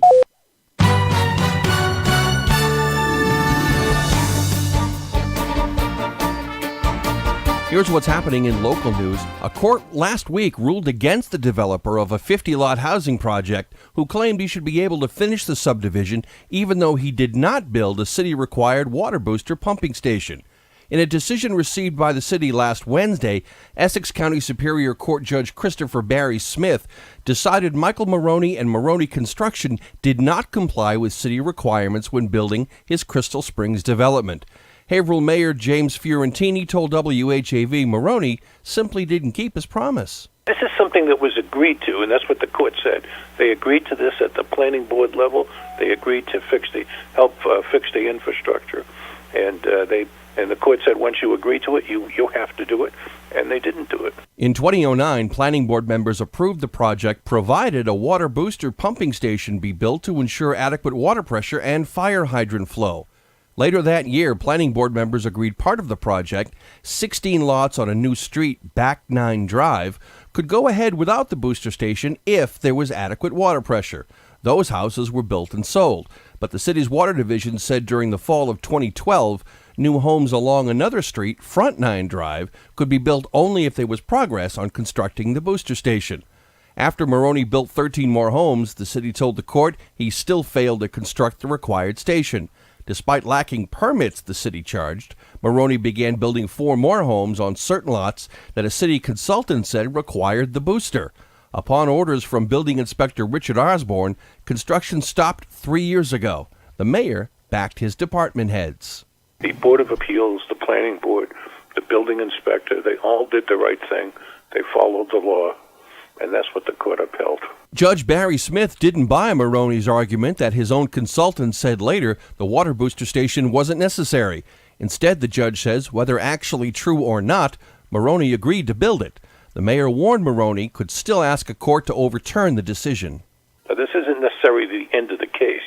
Speaker 16: Here's what's happening in local news. A court last week ruled against the developer of a 50-lot housing project who claimed he should be able to finish the subdivision even though he did not build a city-required water booster pumping station. In a decision received by the city last Wednesday, Essex County Superior Court Judge Christopher Barry Smith decided Michael Maroney and Maroney Construction did not comply with city requirements when building his Crystal Springs development. Haverhill Mayor James Fiorentini told WHAV Maroney simply didn't keep his promise.
Speaker 17: This is something that was agreed to, and that's what the court said. They agreed to this at the planning board level. They agreed to help fix the infrastructure, and the court said once you agree to it, you have to do it, and they didn't do it.
Speaker 16: In 2009, planning board members approved the project, provided a water booster pumping station be built to ensure adequate water pressure and fire hydrant flow. Later that year, planning board members agreed part of the project, 16 lots on a new street, Back 9 Drive, could go ahead without the booster station if there was adequate water pressure. Those houses were built and sold, but the city's water division said during the fall of 2012, new homes along another street, Front 9 Drive, could be built only if there was progress on constructing the booster station. After Maroney built 13 more homes, the city told the court he still failed to construct the required station. Despite lacking permits, the city charged, Maroney began building 4 more homes on certain lots that a city consultant said required the booster. Upon orders from Building Inspector Richard Osborne, construction stopped 3 years ago. The mayor backed his department heads.
Speaker 17: The Board of Appeals, the Planning Board, the Building Inspector, they all did the right thing. They followed the law, and that's what the court upheld.
Speaker 16: Judge Barry Smith didn't buy Maroney's argument that his own consultant said later the water booster station wasn't necessary. Instead, the judge says, whether actually true or not, Maroney agreed to build it. The mayor warned Maroney could still ask a court to overturn the decision.
Speaker 17: Now, this isn't necessarily the end of the case.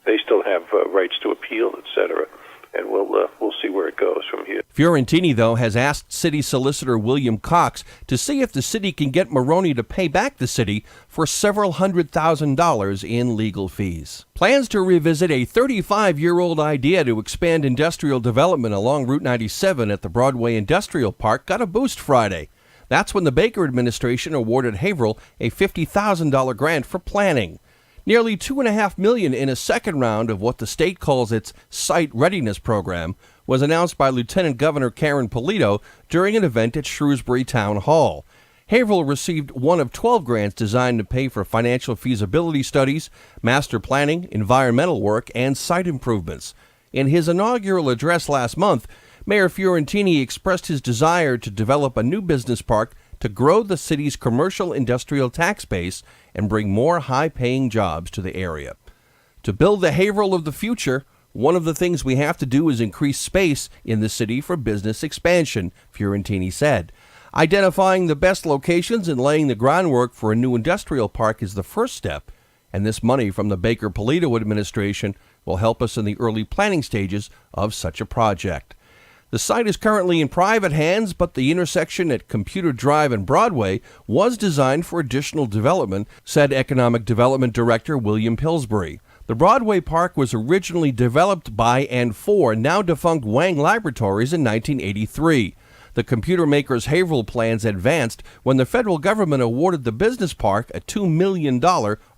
Speaker 17: They still have rights to appeal, etc., and we'll see where it goes from here.
Speaker 16: Fiorentini, though, has asked city solicitor William Cox to see if the city can get Maroney to pay back the city for several $100,000 in legal fees. Plans to revisit a 35-year-old idea to expand industrial development along Route 97 at the Broadway Industrial Park got a boost Friday. That's when the Baker administration awarded Haverhill a $50,000 grant for planning. Nearly $2.5 million in a second round of what the state calls its Site Readiness Program was announced by Lieutenant Governor Karen Polito during an event at Shrewsbury Town Hall. Haverhill received one of 12 grants designed to pay for financial feasibility studies, master planning, environmental work, and site improvements. In his inaugural address last month, Mayor Fiorentini expressed his desire to develop a new business park to grow the city's commercial industrial tax base and bring more high-paying jobs to the area. To build the Haverhill of the future, one of the things we have to do is increase space in the city for business expansion, Fiorentini said. Identifying the best locations and laying the groundwork for a new industrial park is the first step, and this money from the Baker-Polito administration will help us in the early planning stages of such a project. The site is currently in private hands, but the intersection at Computer Drive and Broadway was designed for additional development, said Economic Development Director William Pillsbury. The Broadway Park was originally developed by and for now-defunct Wang Laboratories in 1983. The computer maker's Haverhill plans advanced when the federal government awarded the business park a $2 million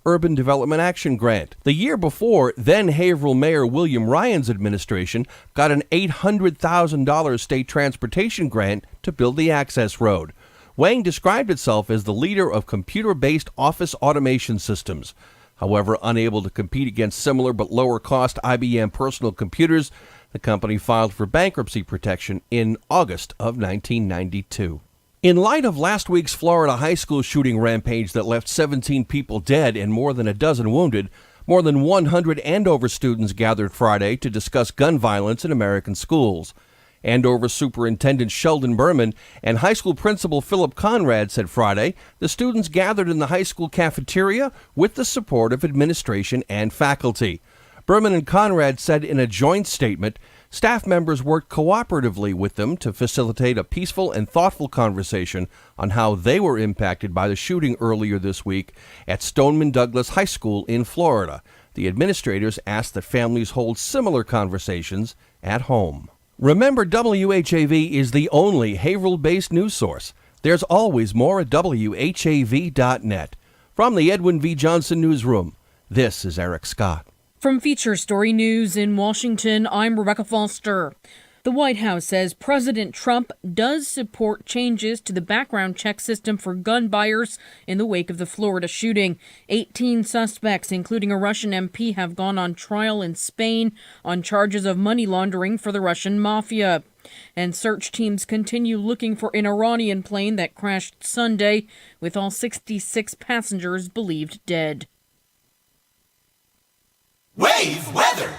Speaker 16: Urban Development Action Grant. The year before, then Haverhill Mayor William Ryan's administration got an $800,000 state transportation grant to build the access road. Wang described itself as the leader of computer-based office automation systems. However, unable to compete against similar but lower-cost IBM personal computers, the company filed for bankruptcy protection in August of 1992. In light of last week's Florida high school shooting rampage that left 17 people dead and more than a dozen wounded, more than 100 Andover students gathered Friday to discuss gun violence in American schools. Andover Superintendent Sheldon Berman and high school principal Philip Conrad said Friday the students gathered in the high school cafeteria with the support of administration and faculty. Berman and Conrad said in a joint statement, staff members worked cooperatively with them to facilitate a peaceful and thoughtful conversation on how they were impacted by the shooting earlier this week at Stoneman Douglas High School in Florida. The administrators asked that families hold similar conversations at home. Remember, WHAV is the only Haverhill-based news source. There's always more at WHAV.net. From the Edwin V. Johnson Newsroom, this is Eric Scott.
Speaker 18: From Feature Story News in Washington, I'm Rebecca Foster. The White House says President Trump does support changes to the background check system for gun buyers in the wake of the Florida shooting. 18 suspects, including a Russian MP, have gone on trial in Spain on charges of money laundering for the Russian mafia. And search teams continue looking for an Iranian plane that crashed Sunday, with all 66 passengers believed dead.
Speaker 8: Wave weather.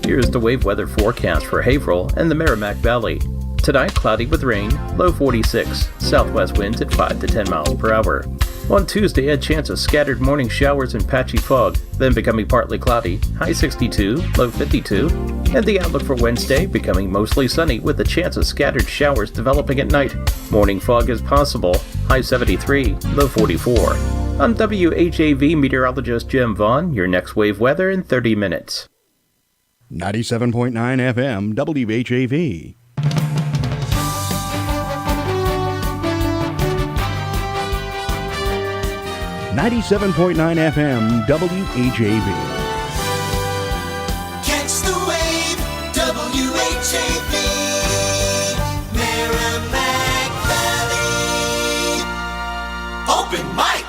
Speaker 12: Here's the wave weather forecast for Haverhill and the Merrimack Valley. Tonight, cloudy with rain, low 46, southwest winds at 5 to 10 miles per hour. On Tuesday, a chance of scattered morning showers and patchy fog, then becoming partly cloudy, high 62, low 52. And the outlook for Wednesday, becoming mostly sunny with a chance of scattered showers developing at night. Morning fog is possible, high 73, low 44. I'm WHAV meteorologist Jim Vaughn, your next wave weather in 30 minutes.
Speaker 5: 97.9 FM, WHAV. .9 FM, WHAV.
Speaker 8: Catch the wave, WHAV. Merrimack. Open Mic.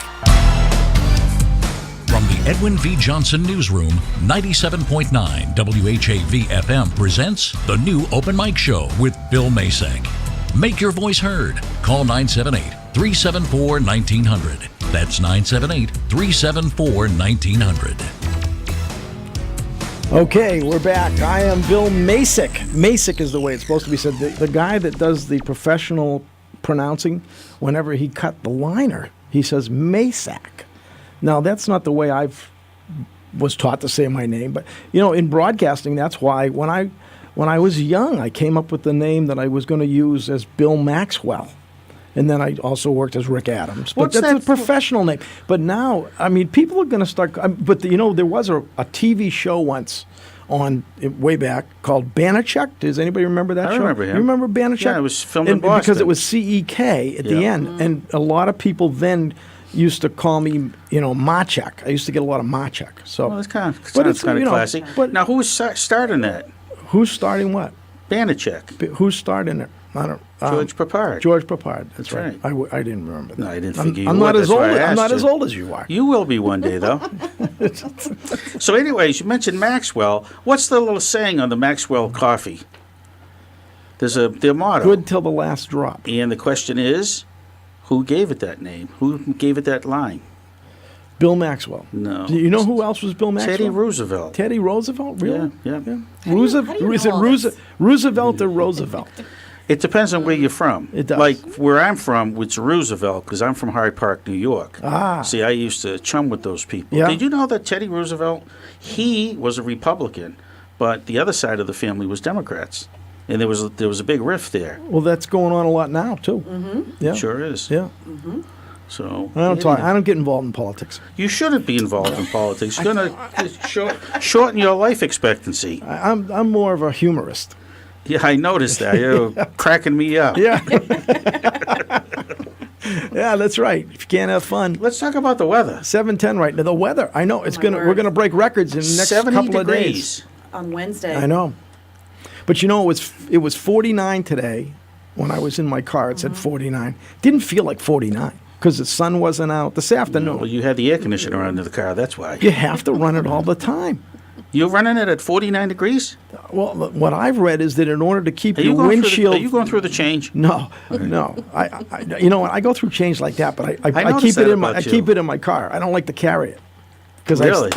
Speaker 1: From the Edwin V. Johnson Newsroom, 97.9 WHAV FM presents the new Open Mic Show with Bill Macek. Make your voice heard. Call 978-374-1900. That's 978-374-1900.
Speaker 2: Okay, we're back. I am Bill Macek. Macek is the way it's supposed to be said. The guy that does the professional pronouncing, whenever he cut the liner, he says Macek. Now, that's not the way I've was taught to say my name, but, in broadcasting, that's why when I was young, I came up with the name that I was going to use as Bill Maxwell. And then I also worked as Rick Adams. But that's a professional name. But now, people are going to start. But there was a TV show once on way back called Banachek. Does anybody remember that show?
Speaker 3: I remember him.
Speaker 2: You remember Banachek?
Speaker 3: Yeah, it was filmed in Boston.
Speaker 2: Because it was CEK at the end. And a lot of people then used to call me, Macek. I used to get a lot of Macek. So
Speaker 3: well, that sounds kind of classy. But now, who's starting that?
Speaker 2: Who's starting what?
Speaker 3: Banachek.
Speaker 2: Who's starting it? I don't.
Speaker 3: George Papard.
Speaker 2: George Papard. That's right. I didn't remember that.
Speaker 3: No, I didn't figure
Speaker 2: I'm
Speaker 3: you
Speaker 2: not
Speaker 3: would.
Speaker 2: as old. I'm not as old as you are.
Speaker 3: You will be one day, though. So, anyways, you mentioned Maxwell. What's the little saying on the Maxwell coffee? There's their motto.
Speaker 2: Good till the last drop.
Speaker 3: And the question is, who gave it that name? Who gave it that line?
Speaker 2: Bill Maxwell.
Speaker 3: No.
Speaker 2: Do you know who else was Bill Maxwell?
Speaker 3: Teddy Roosevelt.
Speaker 2: Teddy Roosevelt? Really?
Speaker 3: Yeah.
Speaker 2: Roosevelt or Roosevelt?
Speaker 3: It depends on where you're from.
Speaker 2: It does.
Speaker 3: Like where I'm from, it's Roosevelt because I'm from Hyde Park, New York.
Speaker 2: Ah.
Speaker 3: See, I used to chum with those people.
Speaker 2: Yeah.
Speaker 3: Did you know that Teddy Roosevelt, he was a Republican, but the other side of the family was Democrats, and there was a big rift there.
Speaker 2: Well, that's going on a lot now too.
Speaker 4: Mm-hmm.
Speaker 2: Yeah.
Speaker 3: Sure is.
Speaker 2: Yeah.
Speaker 4: Mm-hmm.
Speaker 3: So
Speaker 2: I don't get involved in politics.
Speaker 3: You shouldn't be involved in politics. You're going to shorten your life expectancy.
Speaker 2: I'm more of a humorist.
Speaker 3: Yeah, I noticed that. You're cracking me up.
Speaker 2: Yeah. Yeah, that's right. If you can't have fun.
Speaker 3: Let's talk about the weather.
Speaker 2: 7:10 right now. The weather. I know we're gonna break records in the next
Speaker 3: 70
Speaker 2: couple of
Speaker 3: degrees.
Speaker 2: days.
Speaker 4: On Wednesday.
Speaker 2: I know. But it was 49 today when I was in my car. It said 49. Didn't feel like 49 because the sun wasn't out this afternoon.
Speaker 3: Well, you had the air conditioner on in the car. That's why.
Speaker 2: You have to run it all the time.
Speaker 3: You're running it at 49 degrees?
Speaker 2: Well, what I've read is that in order to keep your
Speaker 3: windshield...
Speaker 2: windshield...
Speaker 3: Are you going through the change?
Speaker 2: No. I you know what? I go through change like that, but I keep it in my car. I don't like to carry it. Because
Speaker 3: really?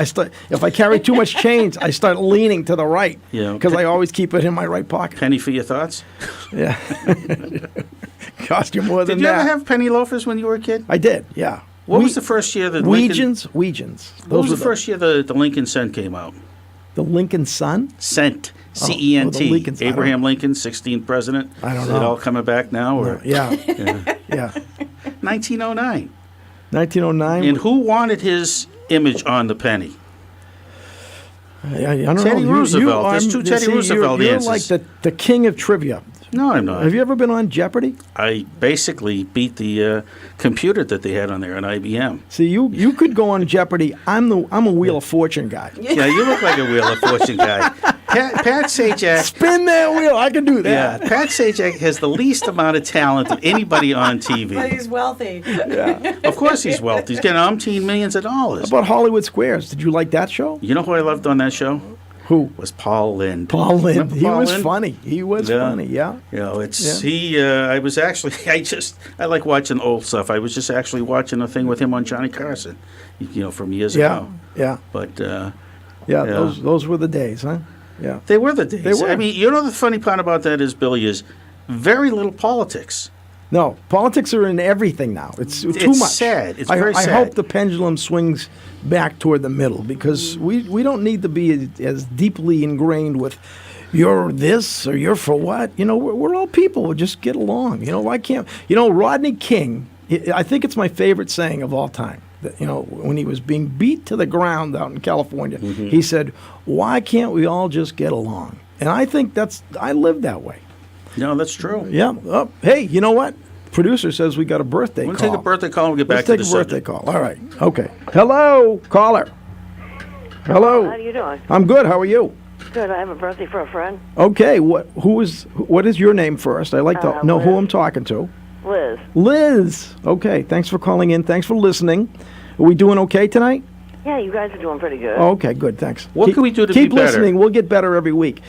Speaker 2: if I carry too much change, I start leaning to the right.
Speaker 3: Yeah.
Speaker 2: Because I always keep it in my right pocket.
Speaker 3: Penny for your thoughts?
Speaker 2: Yeah. Cost you more than that.
Speaker 3: Did you ever have penny loafers when you were a kid?
Speaker 2: I did, yeah.
Speaker 3: What was the first year that
Speaker 2: Weegens.
Speaker 3: What was the first year the Lincoln Cent came out?
Speaker 2: The Lincoln Sun?
Speaker 3: Cent. C-E-N-T.
Speaker 2: The
Speaker 3: Abraham Lincoln, 16th president.
Speaker 2: I don't
Speaker 3: Is
Speaker 2: know.
Speaker 3: it all coming back now? Or?
Speaker 2: Yeah.
Speaker 3: Yeah. 1909.
Speaker 2: 1909.
Speaker 3: And who wanted his image on the penny?
Speaker 2: I don't
Speaker 3: Teddy
Speaker 2: know.
Speaker 3: Roosevelt. There's two Teddy Roosevelt
Speaker 2: you're
Speaker 3: answers.
Speaker 2: like the king of trivia.
Speaker 3: No, I'm not.
Speaker 2: Have you ever been on Jeopardy?
Speaker 3: I basically beat the computer that they had on there, an IBM.
Speaker 2: See, you could go on Jeopardy. I'm a Wheel of Fortune guy.
Speaker 3: Yeah, you look like a Wheel of Fortune guy. Pat Sajak.
Speaker 2: Spin that wheel. I can do that.
Speaker 3: Yeah, Pat Sajak has the least amount of talent of anybody on TV.
Speaker 4: But he's wealthy.
Speaker 3: Yeah. Of course he's wealthy. He's getting umpteen millions of dollars.
Speaker 2: How about Hollywood Squares? Did you like that show?
Speaker 3: You know who I loved on that show?
Speaker 2: Who?
Speaker 3: Was Paul Lynde.
Speaker 2: Paul Lynde.
Speaker 3: Remember
Speaker 2: He
Speaker 3: Paul
Speaker 2: was
Speaker 3: Lynde?
Speaker 2: funny. He was funny, yeah.
Speaker 3: You know, I was actually, I like watching old stuff. I was just actually watching a thing with him on Johnny Carson, from years ago.
Speaker 2: Yeah.
Speaker 3: But,
Speaker 2: those were the days, huh? Yeah.
Speaker 3: They were the days.
Speaker 2: They were.
Speaker 3: I mean, the funny part about that is, Billy, is very little politics.
Speaker 2: No, politics are in everything now. It's too much.
Speaker 3: Sad. It's very sad.
Speaker 2: I hope the pendulum swings back toward the middle because we don't need to be as deeply ingrained with you're this or you're for what. We're all people. We'll just get along. Why can't... Rodney King, I think it's my favorite saying of all time. That, when he was being beat to the ground out in California, he said, why can't we all just get along? And I think I live that way.
Speaker 3: No, that's true.
Speaker 2: Yeah. Oh, hey, you know what? Producer says we got a birthday
Speaker 3: We'll
Speaker 2: call.
Speaker 3: take a birthday call and we'll get back
Speaker 2: Let's
Speaker 3: to the
Speaker 2: take a birthday call. All right. Okay. Hello, caller. Hello.
Speaker 15: How are you doing?
Speaker 2: I'm good. How are you?
Speaker 15: Good. I have a birthday for a friend.
Speaker 2: Okay. What is your name first? I'd like to know who
Speaker 15: Liz.
Speaker 2: I'm talking to.
Speaker 15: Liz. Liz.
Speaker 2: Liz. Okay, thanks for calling in. Thanks for listening. Are we doing okay tonight?
Speaker 15: Yeah, you guys are doing pretty good.
Speaker 2: Okay, good. Thanks.
Speaker 3: What can we do to
Speaker 2: keep
Speaker 3: be better?
Speaker 2: listening? We'll get better every week.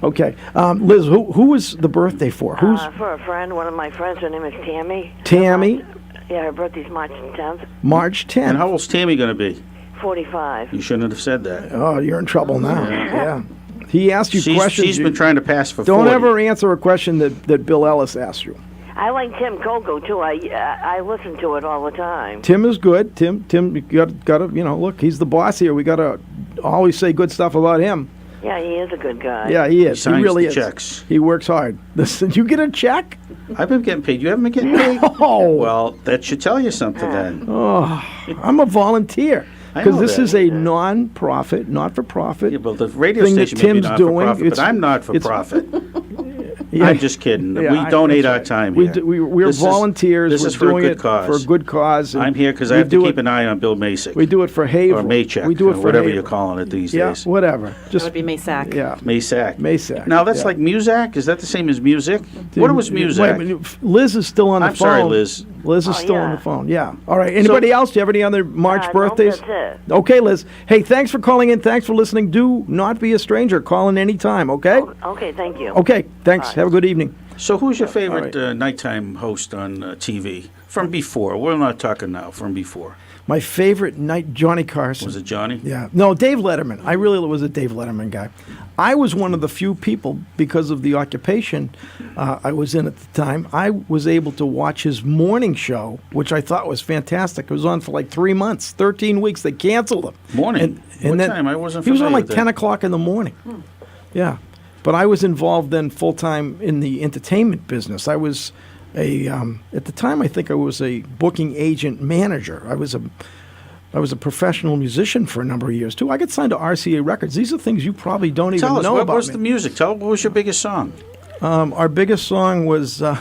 Speaker 2: Okay, Liz. Who was the birthday for? Who's
Speaker 15: For a friend, one of my friends. Her name is Tammy.
Speaker 2: Tammy?
Speaker 15: Yeah, her birthday's March 10th.
Speaker 2: March 10th.
Speaker 3: And how old's Tammy going to be?
Speaker 15: 45.
Speaker 3: You shouldn't have said that.
Speaker 2: Oh, you're in trouble now. Yeah. He asked you questions.
Speaker 3: She's been trying to pass for
Speaker 2: Don't
Speaker 3: 40.
Speaker 2: ever answer a question that Bill Ellis asked you.
Speaker 15: I like Tim Coco too. I listen to it all the time.
Speaker 2: Tim is good. Tim, you got to look. He's the boss here. We got to always say good stuff about him.
Speaker 15: Yeah, he is a good guy.
Speaker 2: Yeah, he is. He
Speaker 3: signs
Speaker 2: really
Speaker 3: the
Speaker 2: is.
Speaker 3: checks.
Speaker 2: He works hard. Listen, you get a check?
Speaker 3: I've been getting paid. You haven't been getting paid?
Speaker 2: No.
Speaker 3: Well, that should tell you something then.
Speaker 2: Oh, I'm a volunteer.
Speaker 3: I
Speaker 2: Because
Speaker 3: know
Speaker 2: this
Speaker 3: that.
Speaker 2: is a non-profit, not-for-profit
Speaker 3: Yeah, well, the radio
Speaker 2: thing that
Speaker 3: station may be
Speaker 2: Tim's
Speaker 3: not
Speaker 2: doing.
Speaker 3: for profit, but I'm not for
Speaker 2: it's-
Speaker 3: profit.
Speaker 2: Yeah.
Speaker 3: I'm just kidding.
Speaker 2: Yeah,
Speaker 3: We donate
Speaker 2: that's
Speaker 3: our
Speaker 2: right.
Speaker 3: time
Speaker 2: We
Speaker 3: here.
Speaker 2: do- we're
Speaker 3: This is-
Speaker 2: volunteers.
Speaker 3: This
Speaker 2: We're
Speaker 3: is for a
Speaker 2: doing
Speaker 3: good
Speaker 2: it
Speaker 3: cause.
Speaker 2: for a good cause. and
Speaker 3: I'm here because I
Speaker 2: we
Speaker 3: have to
Speaker 2: do
Speaker 3: keep
Speaker 2: it-
Speaker 3: an eye on Bill Macek.
Speaker 2: We do it for Haverhill.
Speaker 3: Or Macek.
Speaker 2: We do it
Speaker 3: or
Speaker 2: for
Speaker 3: whatever
Speaker 2: Haverhill.
Speaker 3: you're calling it these
Speaker 2: Yeah,
Speaker 3: days.
Speaker 2: whatever.
Speaker 4: That
Speaker 2: Just
Speaker 4: would be Macek.
Speaker 2: yeah.
Speaker 3: Macek.
Speaker 2: Macek.
Speaker 3: Now, that's
Speaker 2: yeah.
Speaker 3: like Muzak? Is that the same as music? What was
Speaker 2: Wait a
Speaker 3: Muzak?
Speaker 2: minute, Liz is still on the
Speaker 3: I'm
Speaker 2: phone.
Speaker 3: sorry, Liz.
Speaker 2: Liz is
Speaker 15: Oh,
Speaker 2: still on
Speaker 15: yeah.
Speaker 2: the phone. Yeah. All right. Anybody else? Do you have any other March
Speaker 15: No,
Speaker 2: birthdays?
Speaker 15: that's it.
Speaker 2: Okay, Liz. Hey, thanks for calling in. Thanks for listening. Do not be a stranger. Call in any time. Okay.
Speaker 15: Okay, thank you.
Speaker 2: Okay. Thanks.
Speaker 15: Bye.
Speaker 2: Have a good evening.
Speaker 3: So who's your favorite
Speaker 2: All
Speaker 3: nighttime host on TV? From before. We're not talking now. From before.
Speaker 2: My favorite night, Johnny Carson.
Speaker 3: Was it Johnny?
Speaker 2: Yeah. No, Dave Letterman. I really was a Dave Letterman guy. I was one of the few people, because of the occupation I was in at the time, I was able to watch his morning show, which I thought was fantastic. It was on for like 3 months, 13 weeks. They canceled him.
Speaker 3: Morning? What
Speaker 2: then
Speaker 3: time? I wasn't
Speaker 2: He was on
Speaker 3: familiar
Speaker 2: like
Speaker 3: with
Speaker 2: 10
Speaker 3: that.
Speaker 2: o'clock in the morning. Yeah. But I was involved then full-time in the entertainment business. I was at the time, I think I was a booking agent manager. I was a professional musician for a number of years too. I got signed to RCA Records. These are things you probably don't even
Speaker 3: Tell us,
Speaker 2: know
Speaker 3: what
Speaker 2: about
Speaker 3: was
Speaker 2: me.
Speaker 3: the music? What was your biggest song?
Speaker 2: Our biggest song was the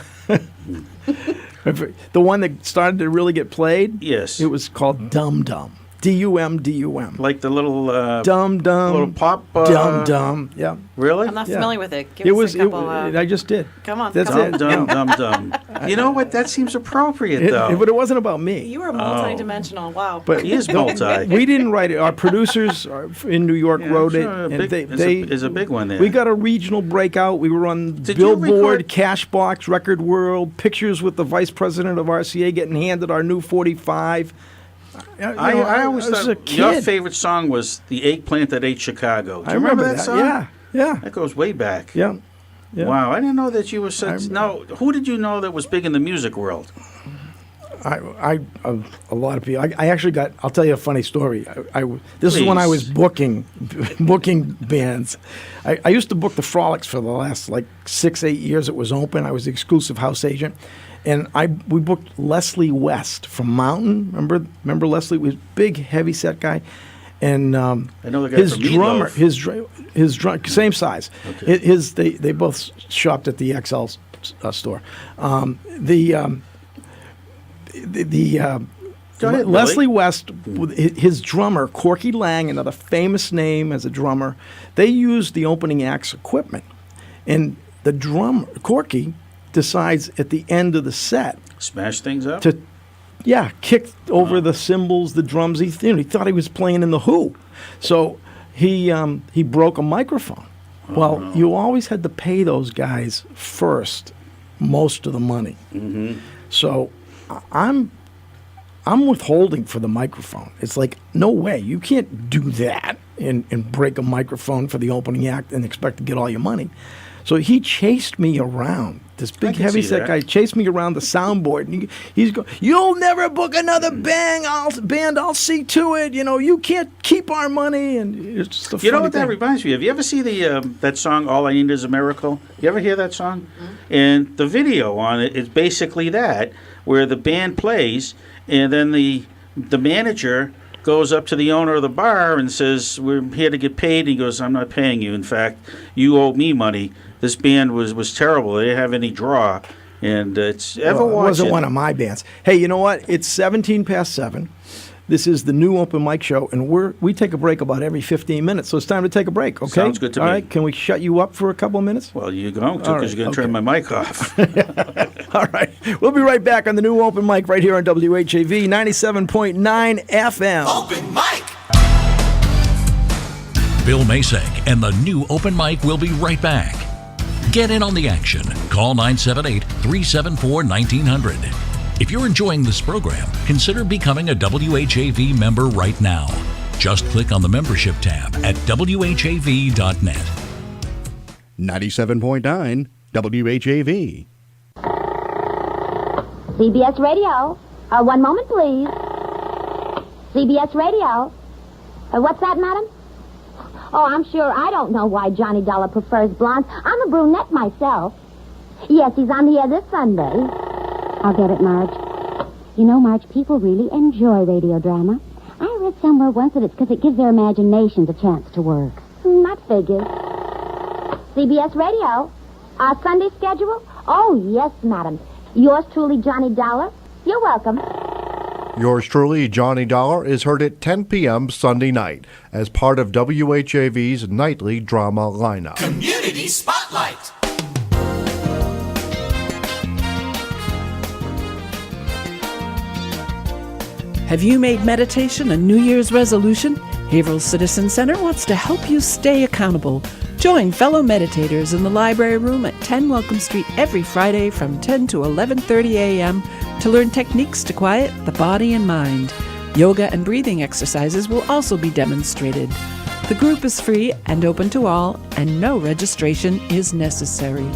Speaker 2: one that started to really get played.
Speaker 3: Yes.
Speaker 2: It was called Dum Dum. D-U-M-D-U-M.
Speaker 3: Like the little
Speaker 2: Dum Dum.
Speaker 3: little pop.
Speaker 2: Dum Dum. Yeah.
Speaker 3: Really?
Speaker 4: I'm not
Speaker 2: Yeah.
Speaker 4: familiar with it. Give
Speaker 2: It
Speaker 4: us
Speaker 2: was.
Speaker 4: a couple.
Speaker 2: I just did.
Speaker 4: Come on.
Speaker 2: That's
Speaker 4: come
Speaker 2: it.
Speaker 3: Dum dum dum. You know what? That seems appropriate though.
Speaker 2: But it wasn't about me.
Speaker 4: You are multi-dimensional. Wow.
Speaker 2: But
Speaker 3: He is multi.
Speaker 2: We didn't write it. Our producers in New York wrote it,
Speaker 3: sure,
Speaker 2: and
Speaker 3: big- it's a big one there.
Speaker 2: We got a regional breakout. We were on
Speaker 3: Did you
Speaker 2: Billboard,
Speaker 3: record-
Speaker 2: Cashbox, Record World, pictures with the vice president of RCA getting handed our new 45.
Speaker 3: I always
Speaker 2: was
Speaker 3: thought
Speaker 2: a
Speaker 3: your
Speaker 2: kid.
Speaker 3: favorite song was "The Eggplant That Ate Chicago." Do
Speaker 2: I
Speaker 3: you remember that
Speaker 2: that.
Speaker 3: song?
Speaker 2: Yeah, yeah,
Speaker 3: That goes way back.
Speaker 2: yeah. Yeah.
Speaker 3: Wow, I didn't know that you were such. Now, who did you know that was big in the music world?
Speaker 2: A lot of people. I actually got. I'll tell you a funny story. This is when I was booking bands. I used to book the Frolics for the last like 6-8 years it was open. I was the exclusive house agent, and we booked Leslie West from Mountain. Remember Leslie was a big heavy set guy, and
Speaker 3: I know the guy
Speaker 2: his
Speaker 3: from
Speaker 2: drummer,
Speaker 3: Meatloaf.
Speaker 2: his drum, same size.
Speaker 3: Okay.
Speaker 2: They both shopped at the XL store.
Speaker 3: Go ahead,
Speaker 2: Leslie
Speaker 3: Billy.
Speaker 2: West, his drummer, Corky Lang, another famous name as a drummer, they used the opening act's equipment. And the drummer, Corky, decides at the end of the set
Speaker 3: Smash things up.
Speaker 2: to, kick over the cymbals, the drums. He thought he was playing in The Who. So he broke a microphone. Well, you always had to pay those guys first most of the money.
Speaker 3: Mm-hmm.
Speaker 2: So I'm withholding for the microphone. It's like, no way. You can't do that and break a microphone for the opening act and expect to get all your money. So he chased me around. This big
Speaker 3: can
Speaker 2: heavy
Speaker 3: see
Speaker 2: set
Speaker 3: that.
Speaker 2: guy chased me around the soundboard. And he's going, "You'll never book another band. I'll see to it. You can't keep our money." And it's just a
Speaker 3: You know
Speaker 2: funny
Speaker 3: what that
Speaker 2: thing.
Speaker 3: reminds me of? You ever see that song "All I Need Is a Miracle"? You ever hear that song? And the video on it is basically that, where the band plays, and then the manager goes up to the owner of the bar and says, "We're here to get paid." And he goes, "I'm not paying you. In fact, you owe me money. This band was terrible. They didn't have any draw." And it's ever
Speaker 2: Well, it
Speaker 3: watch
Speaker 2: wasn't
Speaker 3: it.
Speaker 2: one of my bands. Hey, you know what? It's 7. This is the new Open Mic Show, and we take a break about every 15 minutes, so it's time to take a break, okay?
Speaker 3: Sounds good to me.
Speaker 2: All right, can we shut you up for a couple of minutes?
Speaker 3: Well, you're going to, because you're going to turn my mic off.
Speaker 2: All right, we'll be right back on the new Open Mic right here on WHAV 97.9 FM.
Speaker 8: Open Mic.
Speaker 1: Bill Macek and the new Open Mic will be right back. Get in on the action. Call 978-374-1900. If you're enjoying this program, consider becoming a WHAV member right now. Just click on the membership tab at WHAV.net.
Speaker 5: 97.9 WHAV.
Speaker 6: CBS Radio. One moment, please. CBS Radio. What's that, madam? Oh, I'm sure I don't know why Johnny Dollar prefers blondes. I'm a brunette myself. Yes, he's on the air this Sunday. I'll get it, Marge. You know, Marge, people really enjoy radio drama. I read somewhere once that it's because it gives their imaginations a chance to work. That figures. CBS Radio. Our Sunday schedule? Oh, yes, madam. Yours truly, Johnny Dollar. You're welcome.
Speaker 7: Yours truly, Johnny Dollar, is heard at 10 p.m. Sunday night as part of WHAV's nightly drama lineup.
Speaker 8: Community Spotlight.
Speaker 9: Have you made meditation a New Year's resolution? Haverhill Citizen Center wants to help you stay accountable. Join fellow meditators in the library room at 10 Welcome Street every Friday from 10 to 11:30 a.m. to learn techniques to quiet the body and mind. Yoga and breathing exercises will also be demonstrated. The group is free and open to all, and no registration is necessary.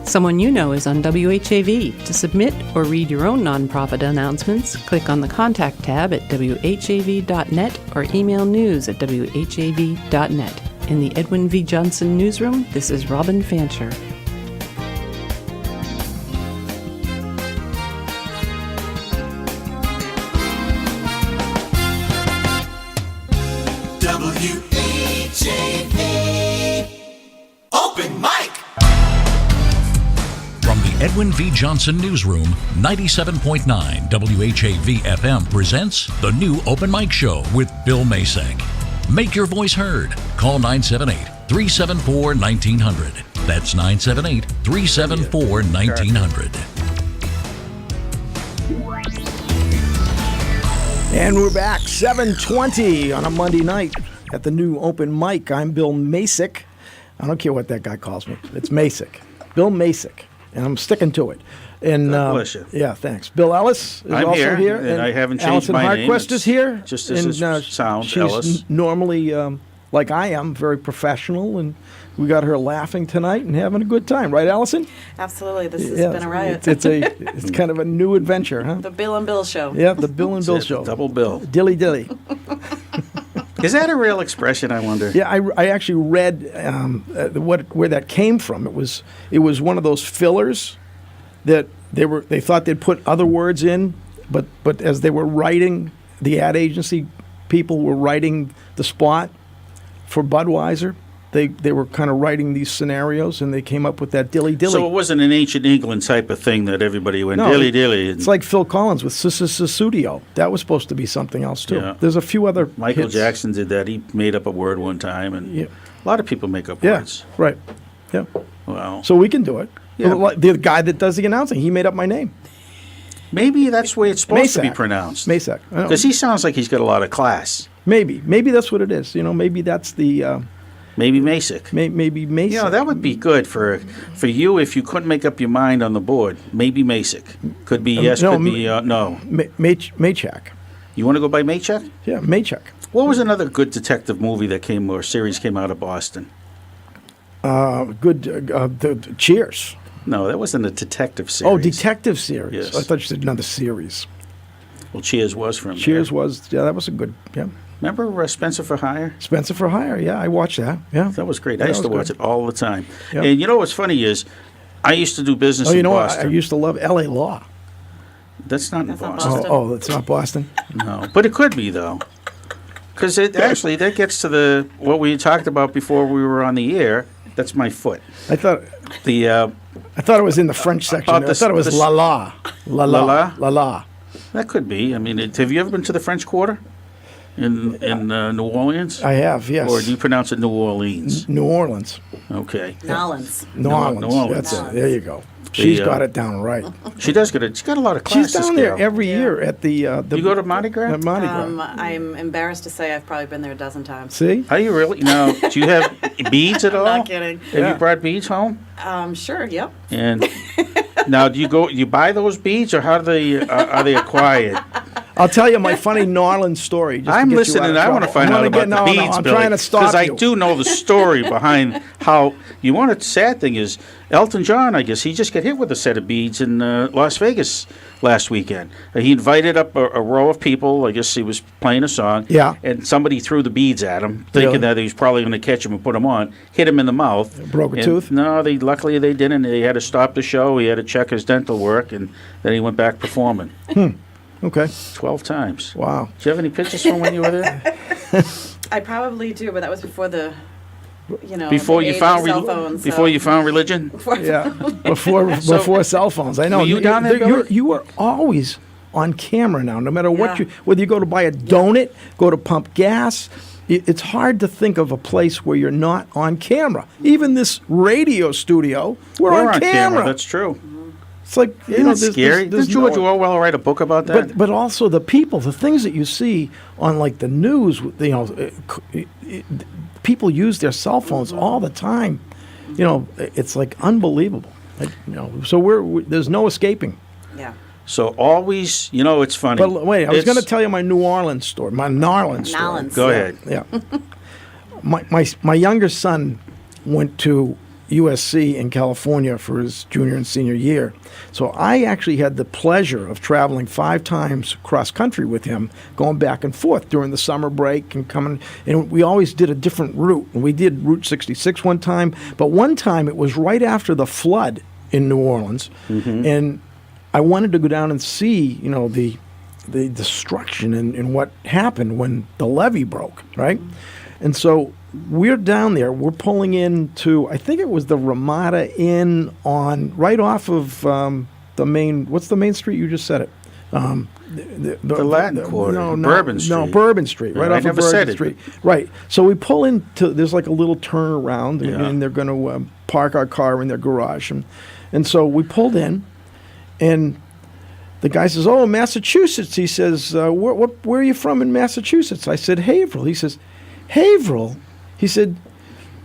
Speaker 9: Someone you know is on WHAV. To submit or read your own nonprofit announcements, click on the Contact tab at WHAV.net or email news@WHAV.net. In the Edwin V. Johnson Newsroom, this is Robin Fancher.
Speaker 8: WHAV. Open Mic.
Speaker 1: From the Edwin V. Johnson Newsroom, 97.9 WHAV FM presents the new Open Mic Show with Bill Macek. Make your voice heard. Call 978-374-1900. That's 978-374-1900.
Speaker 2: And we're back, 7:20 on a Monday night at the new Open Mic. I'm Bill Macek. I don't care what that guy calls me. It's Macek. Bill Macek. And I'm sticking to it. And
Speaker 3: God bless you.
Speaker 2: Yeah, thanks. Bill Ellis is
Speaker 3: I'm
Speaker 2: also here.
Speaker 3: and I haven't changed
Speaker 2: Allison
Speaker 3: my name.
Speaker 2: Heartquist is here.
Speaker 3: Just as it sounds,
Speaker 2: she's
Speaker 3: Ellis.
Speaker 2: normally, like I am, very professional, and we got her laughing tonight and having a good time. Right, Allison?
Speaker 4: Absolutely. This has
Speaker 2: Yeah,
Speaker 4: been a riot.
Speaker 2: It's kind of a new adventure, huh?
Speaker 4: The Bill and Bill Show.
Speaker 2: Yeah, the Bill and Bill
Speaker 3: That's it,
Speaker 2: Show.
Speaker 3: Double Bill.
Speaker 2: Dilly dilly.
Speaker 3: Is that a real expression, I wonder?
Speaker 2: Yeah, I actually read where that came from. It was one of those fillers that they thought they'd put other words in, but as they were writing, the ad agency people were writing the spot for Budweiser. They were kind of writing these scenarios, and they came up with that dilly dilly.
Speaker 3: So it wasn't an ancient England type of thing that everybody went
Speaker 2: No,
Speaker 3: dilly dilly.
Speaker 2: It's like Phil Collins with Sussudio. That was supposed to be something else too.
Speaker 3: Yeah.
Speaker 2: There's a few other
Speaker 3: Michael
Speaker 2: hits.
Speaker 3: Jackson did that. He made up a word one time, and
Speaker 2: Yeah.
Speaker 3: a lot of people make up
Speaker 2: Yeah,
Speaker 3: words.
Speaker 2: right. Yeah.
Speaker 3: Well,
Speaker 2: So we can do it.
Speaker 3: Yeah.
Speaker 2: The guy that does the announcing, he made up my name.
Speaker 3: maybe that's the way it's supposed to be
Speaker 2: Macek.
Speaker 3: pronounced.
Speaker 2: Macek. I don't know.
Speaker 3: Because he sounds like he's got a lot of class.
Speaker 2: Maybe that's what it is. Maybe that's the
Speaker 3: Maybe Macek.
Speaker 2: maybe Macek.
Speaker 3: You know, that would be good for you if you couldn't make up your mind on the board. Maybe Macek. Could be yes,
Speaker 2: no,
Speaker 3: could be no.
Speaker 2: Macek.
Speaker 3: You want to go by Macek?
Speaker 2: Yeah, Macek.
Speaker 3: What was another good detective movie that came or series came out of Boston?
Speaker 2: The Cheers.
Speaker 3: No, that wasn't a detective series.
Speaker 2: Oh, detective series.
Speaker 3: Yes.
Speaker 2: I thought you said another series.
Speaker 3: Well, Cheers was from
Speaker 2: Cheers
Speaker 3: there.
Speaker 2: was, that was a good, yeah.
Speaker 3: Remember Spencer for Hire?
Speaker 2: Spencer for Hire, yeah, I watched that, yeah.
Speaker 3: That was great. I
Speaker 2: That
Speaker 3: used to
Speaker 2: was
Speaker 3: watch
Speaker 2: good.
Speaker 3: it all the time.
Speaker 2: Yep.
Speaker 3: And you know what's funny is, I used to do business
Speaker 2: Oh, you
Speaker 3: in
Speaker 2: know what?
Speaker 3: Boston.
Speaker 2: I used to love L.A. Law.
Speaker 3: That's not in
Speaker 4: That's not
Speaker 3: Boston.
Speaker 4: Boston.
Speaker 2: Oh, it's not Boston?
Speaker 3: No, but it could be though, because it actually that gets to what we talked about before we were on the air. That's my foot.
Speaker 2: I thought
Speaker 3: The
Speaker 2: it was in the French section.
Speaker 3: About
Speaker 2: I thought it was
Speaker 3: the-
Speaker 2: La La. La La.
Speaker 3: La La?
Speaker 2: La La.
Speaker 3: That could be. I mean, have you ever been to the French Quarter in New Orleans?
Speaker 2: I have, yes.
Speaker 3: Or do you pronounce it New Orleans?
Speaker 2: New Orleans.
Speaker 3: Okay.
Speaker 4: Nolans.
Speaker 2: New Orleans. That's it. There you go. She's got it down right.
Speaker 3: She does get it. She's got a lot of classes.
Speaker 2: She's down there every year at the.
Speaker 3: You go to Mardi Gras?
Speaker 2: At Mardi Gras.
Speaker 4: I'm embarrassed to say I've probably been there a dozen times.
Speaker 2: See?
Speaker 3: Are you really? Now, do you have beads at all?
Speaker 4: I'm not kidding.
Speaker 3: Have you brought beads home?
Speaker 4: Sure. Yep.
Speaker 3: And now, do you buy those beads, or how do they are they acquired?
Speaker 2: I'll tell you my funny New Orleans story. Just
Speaker 3: I'm
Speaker 2: to get
Speaker 3: listening.
Speaker 2: You out of
Speaker 3: I want to
Speaker 2: trouble.
Speaker 3: find out about
Speaker 2: no,
Speaker 3: the beads,
Speaker 2: I'm
Speaker 3: Billy,
Speaker 2: trying to stop
Speaker 3: because I
Speaker 2: you.
Speaker 3: do know the story behind how you want to. Sad thing is, Elton John, I guess he just got hit with a set of beads in Las Vegas last weekend. He invited up a row of people. I guess he was playing a song.
Speaker 2: Yeah.
Speaker 3: And somebody threw the beads at him, thinking that he was probably going to catch him and put him on. Hit him in the mouth.
Speaker 2: Broke a tooth?
Speaker 3: No, luckily they didn't. They had to stop the show. He had to check his dental work, and then he went back performing.
Speaker 2: Okay.
Speaker 3: 12 times.
Speaker 2: Wow.
Speaker 3: Do you have any pictures from when you were there?
Speaker 4: I probably do, but that was before the,
Speaker 3: Before
Speaker 4: the
Speaker 3: you
Speaker 4: age
Speaker 3: found
Speaker 4: of cell phones.
Speaker 3: before you found religion?
Speaker 2: Yeah. Before cell phones. I know.
Speaker 3: Were you down there, Billy?
Speaker 2: You are always on camera now, no matter what whether you go to buy a donut, go to pump gas. It's hard to think of a place where you're not on camera. Even this radio studio, we're on camera.
Speaker 3: That's true.
Speaker 2: It's like,
Speaker 3: Isn't that scary? Did George Orwell write a book about that?
Speaker 2: But also the people, the things that you see on like the news, people use their cell phones all the time. It's like unbelievable. So there's no escaping.
Speaker 4: Yeah.
Speaker 3: So always, it's funny.
Speaker 2: But wait, I was going to tell you my New Orleans story, my Narland story.
Speaker 4: Nolans.
Speaker 3: Go ahead.
Speaker 2: Yeah. My younger son went to USC in California for his junior and senior year. So I actually had the pleasure of traveling 5 times cross country with him, going back and forth during the summer break and coming. And we always did a different route. And we did Route 66 one time, but one time it was right after the flood in New Orleans, and I wanted to go down and see, the destruction and what happened when the levee broke, right? And so we're down there. We're pulling into, I think it was the Ramada Inn right off of the main. What's the main street? You just said it.
Speaker 3: The Latin Quarter. Bourbon Street.
Speaker 2: No, Bourbon Street. Right off of Bourbon Street. Right. So we pull into. There's like a little turnaround, and they're going to park our car in their garage, and so we pulled in, and the guy says, "Oh, Massachusetts." He says, "Where are you from in Massachusetts?" I said, "Haverhill." He says, "Haverhill?" He said,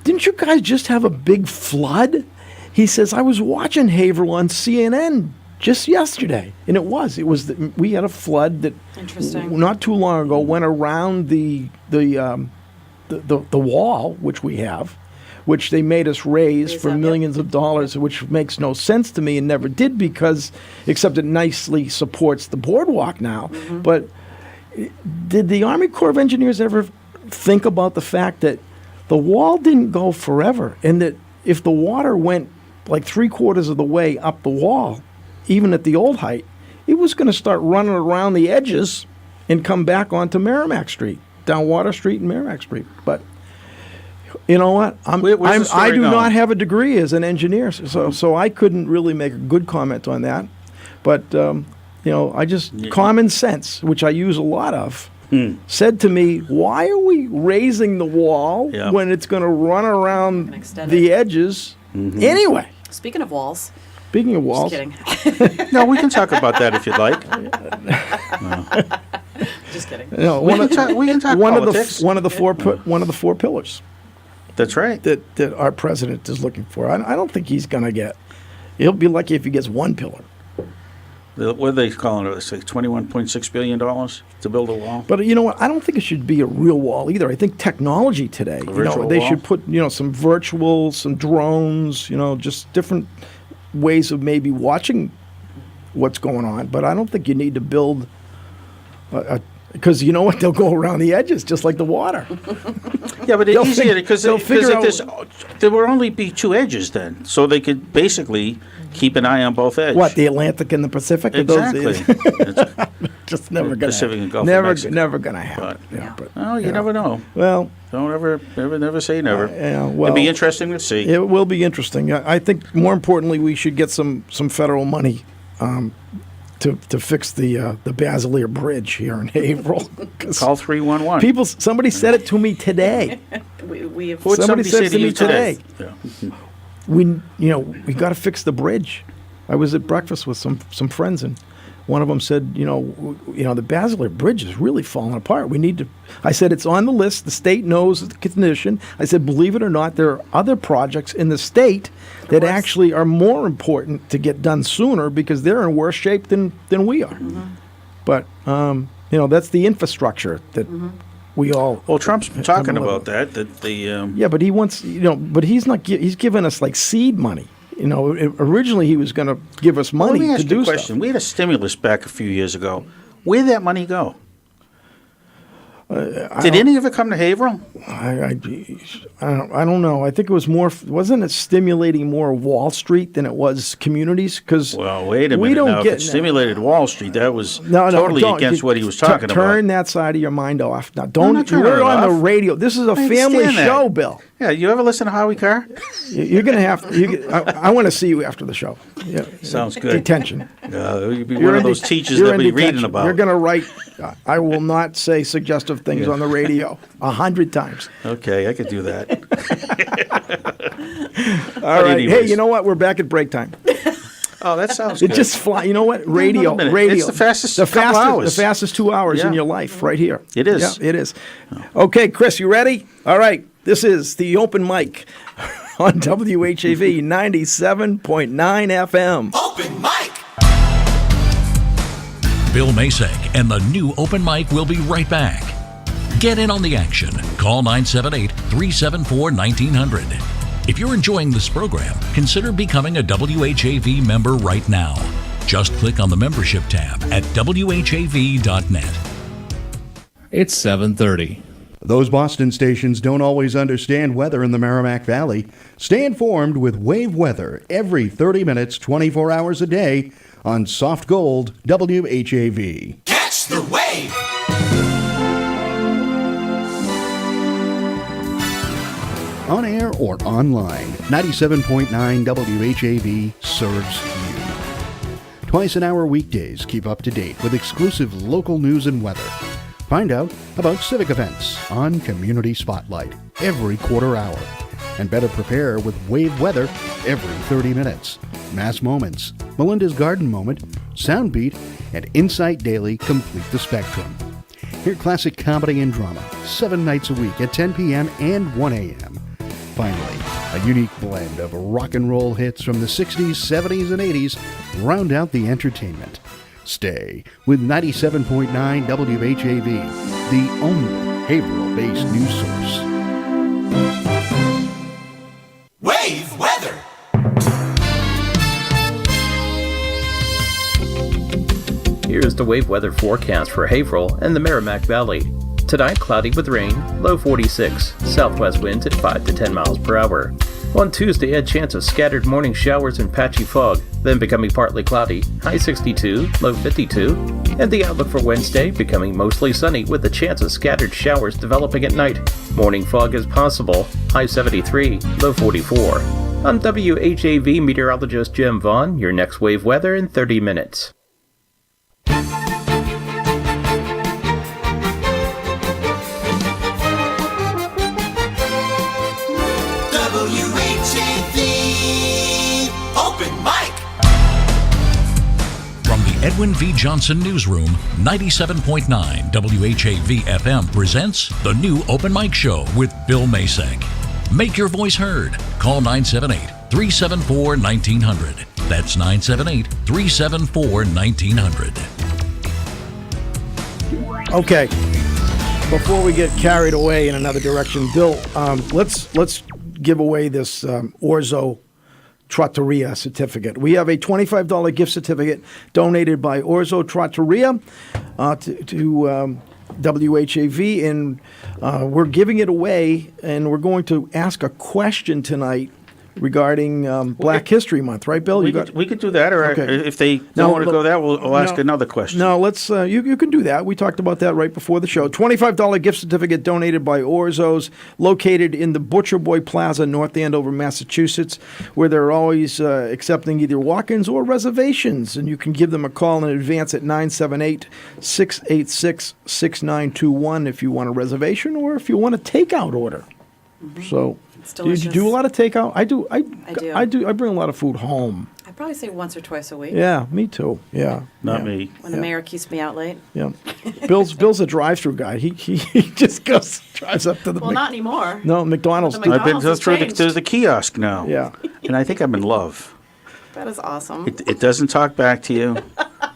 Speaker 2: "Didn't you guys just have a big flood?" He says, "I was watching Haverhill on CNN just yesterday, and it was we had a flood that not too long ago went around the wall, which we have, which they made us raise for millions of dollars, which makes no sense to me and never did, because except it nicely supports the boardwalk now. But did the Army Corps of Engineers ever think about the fact that the wall didn't go forever, and that if the water went like 3/4 of the way up the wall, even at the old height, it was going to start running around the edges and come back onto Merrimack Street, down Water Street and Merrimack Street? But you know what? I do not have a degree as an engineer, so I couldn't really make a good comment on that. But I just common sense, which I use a lot of, said to me, "Why are we raising the wall when it's going to run around the edges anyway?"
Speaker 4: Speaking of walls.
Speaker 2: Speaking of walls.
Speaker 4: Just kidding.
Speaker 3: No, we can talk about that if you'd like.
Speaker 4: Just kidding.
Speaker 2: No,
Speaker 3: we can talk politics.
Speaker 2: One of the 4 pillars.
Speaker 3: That's right.
Speaker 2: That our president is looking for. I don't think he's going to get. He'll be lucky if he gets 1 pillar.
Speaker 3: What are they calling it? It's like $21.6 billion to build a wall.
Speaker 2: But you know what? I don't think it should be a real wall either. I think technology today, they should put some virtual, some drones, just different ways of maybe watching what's going on. But I don't think you need to build because you know what? They'll go around the edges just like the water.
Speaker 3: Yeah, but it's easier because there will only be 2 edges then, so they could basically keep an eye on both edges.
Speaker 2: What, the Atlantic and the Pacific?
Speaker 3: Exactly.
Speaker 2: Just never going to
Speaker 3: Pacific and Gulf
Speaker 2: never,
Speaker 3: of Mexico.
Speaker 2: Never going to happen.
Speaker 3: You never know.
Speaker 2: Well,
Speaker 3: don't never say never.
Speaker 2: Well,
Speaker 3: it'll be interesting to see.
Speaker 2: It will be interesting. I think more importantly, we should get some federal money to fix the Basilier Bridge here in Haverhill.
Speaker 3: Call 311.
Speaker 2: Somebody said it to me today.
Speaker 4: we have
Speaker 3: What'd somebody
Speaker 2: said
Speaker 3: say to you today?
Speaker 2: We got to fix the bridge. I was at breakfast with some friends, and one of them said, the Basilier Bridge is really falling apart. We need to. I said, it's on the list. The state knows the condition. I said, believe it or not, there are other projects in the state that actually are more important to get done sooner because they're in worse shape than we are.
Speaker 4: Mm-hmm.
Speaker 2: But that's the infrastructure that we all.
Speaker 3: Well, Trump's talking about that. That the.
Speaker 2: Yeah, but he wants. But he's not. He's giving us like seed money. Originally he was going to give us money
Speaker 3: Let me ask
Speaker 2: to do
Speaker 3: you a question.
Speaker 2: stuff.
Speaker 3: We had a stimulus back a few years ago. Where'd that money go? Did any of it come to Haverhill?
Speaker 2: I don't know. I think it was more. Wasn't it stimulating more Wall Street than it was communities? Because
Speaker 3: Wait a minute. Now, if it stimulated Wall Street, that was totally against what he was talking about.
Speaker 2: Turn that side of your mind off. Now,
Speaker 3: I'm
Speaker 2: don't.
Speaker 3: not turning
Speaker 2: You're
Speaker 3: it
Speaker 2: on the
Speaker 3: off.
Speaker 2: radio. This is a
Speaker 3: I
Speaker 2: family
Speaker 3: understand that.
Speaker 2: show, Bill.
Speaker 3: Yeah, you ever listen to Howie Carr?
Speaker 2: You're going to have. I want to see you after the show. Yeah.
Speaker 3: Sounds good.
Speaker 2: Detention.
Speaker 3: You'd be
Speaker 2: You're
Speaker 3: one of
Speaker 2: in
Speaker 3: those
Speaker 2: det-
Speaker 3: teachers
Speaker 2: you're
Speaker 3: they'll
Speaker 2: in
Speaker 3: be
Speaker 2: detention.
Speaker 3: reading about.
Speaker 2: You're going to write. I will not say suggestive things on the radio 100 times.
Speaker 3: Okay, I could do that.
Speaker 2: All right.
Speaker 3: anyways.
Speaker 2: Hey, you know what? We're back at break time.
Speaker 3: Oh, that sounds
Speaker 2: It
Speaker 3: good.
Speaker 2: just fly. You know what? Radio.
Speaker 3: minute.
Speaker 2: Radio.
Speaker 3: It's the fastest couple hours.
Speaker 2: The fastest 2 hours in
Speaker 3: Yeah.
Speaker 2: your life, right here.
Speaker 3: It is.
Speaker 2: Yeah, it is. Okay, Chris, you ready? All right. This is the Open Mic on WHAV 97.9 FM.
Speaker 8: Open Mic.
Speaker 1: Bill Macek and the new Open Mic will be right back. Get in on the action. Call 978-374-1900. If you're enjoying this program, consider becoming a WHAV member right now. Just click on the membership tab at WHAV.net.
Speaker 11: It's 7:30.
Speaker 5: Those Boston stations don't always understand weather in the Merrimack Valley. Stay informed with Wave Weather every 30 minutes, 24 hours a day on Soft Gold WHAV.
Speaker 8: Catch the wave.
Speaker 5: On air or online, 97.9 WHAV serves you. Twice an hour weekdays keep up to date with exclusive local news and weather. Find out about civic events on Community Spotlight every quarter hour. And better prepare with Wave Weather every 30 minutes. Mass Moments, Melinda's Garden Moment, Soundbeat, and Insight Daily complete the spectrum. Hear classic comedy and drama 7 nights a week at 10 p.m. and 1 a.m. Finally, a unique blend of rock and roll hits from the 60s, 70s, and 80s round out the entertainment. Stay with 97.9 WHAV, the only Haverhill-based news source.
Speaker 8: Wave weather.
Speaker 12: Here's the wave weather forecast for Haverhill and the Merrimack Valley. Tonight, cloudy with rain, low 46, southwest winds at 5 to 10 miles per hour. On Tuesday, a chance of scattered morning showers and patchy fog, then becoming partly cloudy, high 62, low 52. And the outlook for Wednesday, becoming mostly sunny with a chance of scattered showers developing at night. Morning fog is possible, high 73, low 44. I'm WHAV meteorologist Jim Vaughn, your next wave weather in 30 minutes.
Speaker 8: WHAV Open Mic.
Speaker 1: From the Edwin V. Johnson Newsroom, 97.9 WHAV FM presents the new Open Mic Show with Bill Macek. Make your voice heard. Call 978-374-1900. That's 978-374-1900.
Speaker 2: Okay. Before we get carried away in another direction, Bill, let's give away this Orzo Trattoria certificate. We have a $25 gift certificate donated by Orzo Trattoria to WHAV, and we're giving it away, and we're going to ask a question tonight regarding Black History Month, right, Bill?
Speaker 3: We could do that, or
Speaker 2: Okay.
Speaker 3: if they don't want to go there, we'll ask another question.
Speaker 2: No, let's. You can do that. We talked about that right before the show. $25 gift certificate donated by Orzo's, located in the Butcher Boy Plaza, North Andover, Massachusetts, where they're always accepting either walk-ins or reservations. And you can give them a call in advance at 978-686-6921 if you want a reservation or if you want a takeout order. So, do you do a lot of takeout? I do. I do. I bring a lot of food home.
Speaker 4: I'd probably say once or twice a week.
Speaker 2: Yeah, me too. Yeah.
Speaker 3: Not me.
Speaker 4: When the mayor keeps me out late.
Speaker 2: Yeah. Bill's a drive-through guy. He just drives up to the.
Speaker 4: Well, not anymore.
Speaker 2: No, McDonald's.
Speaker 4: The McDonald's
Speaker 3: I've been
Speaker 4: has
Speaker 3: through the kiosk now.
Speaker 2: Yeah.
Speaker 3: And I think I'm in love.
Speaker 4: That is awesome.
Speaker 3: It doesn't talk back to you.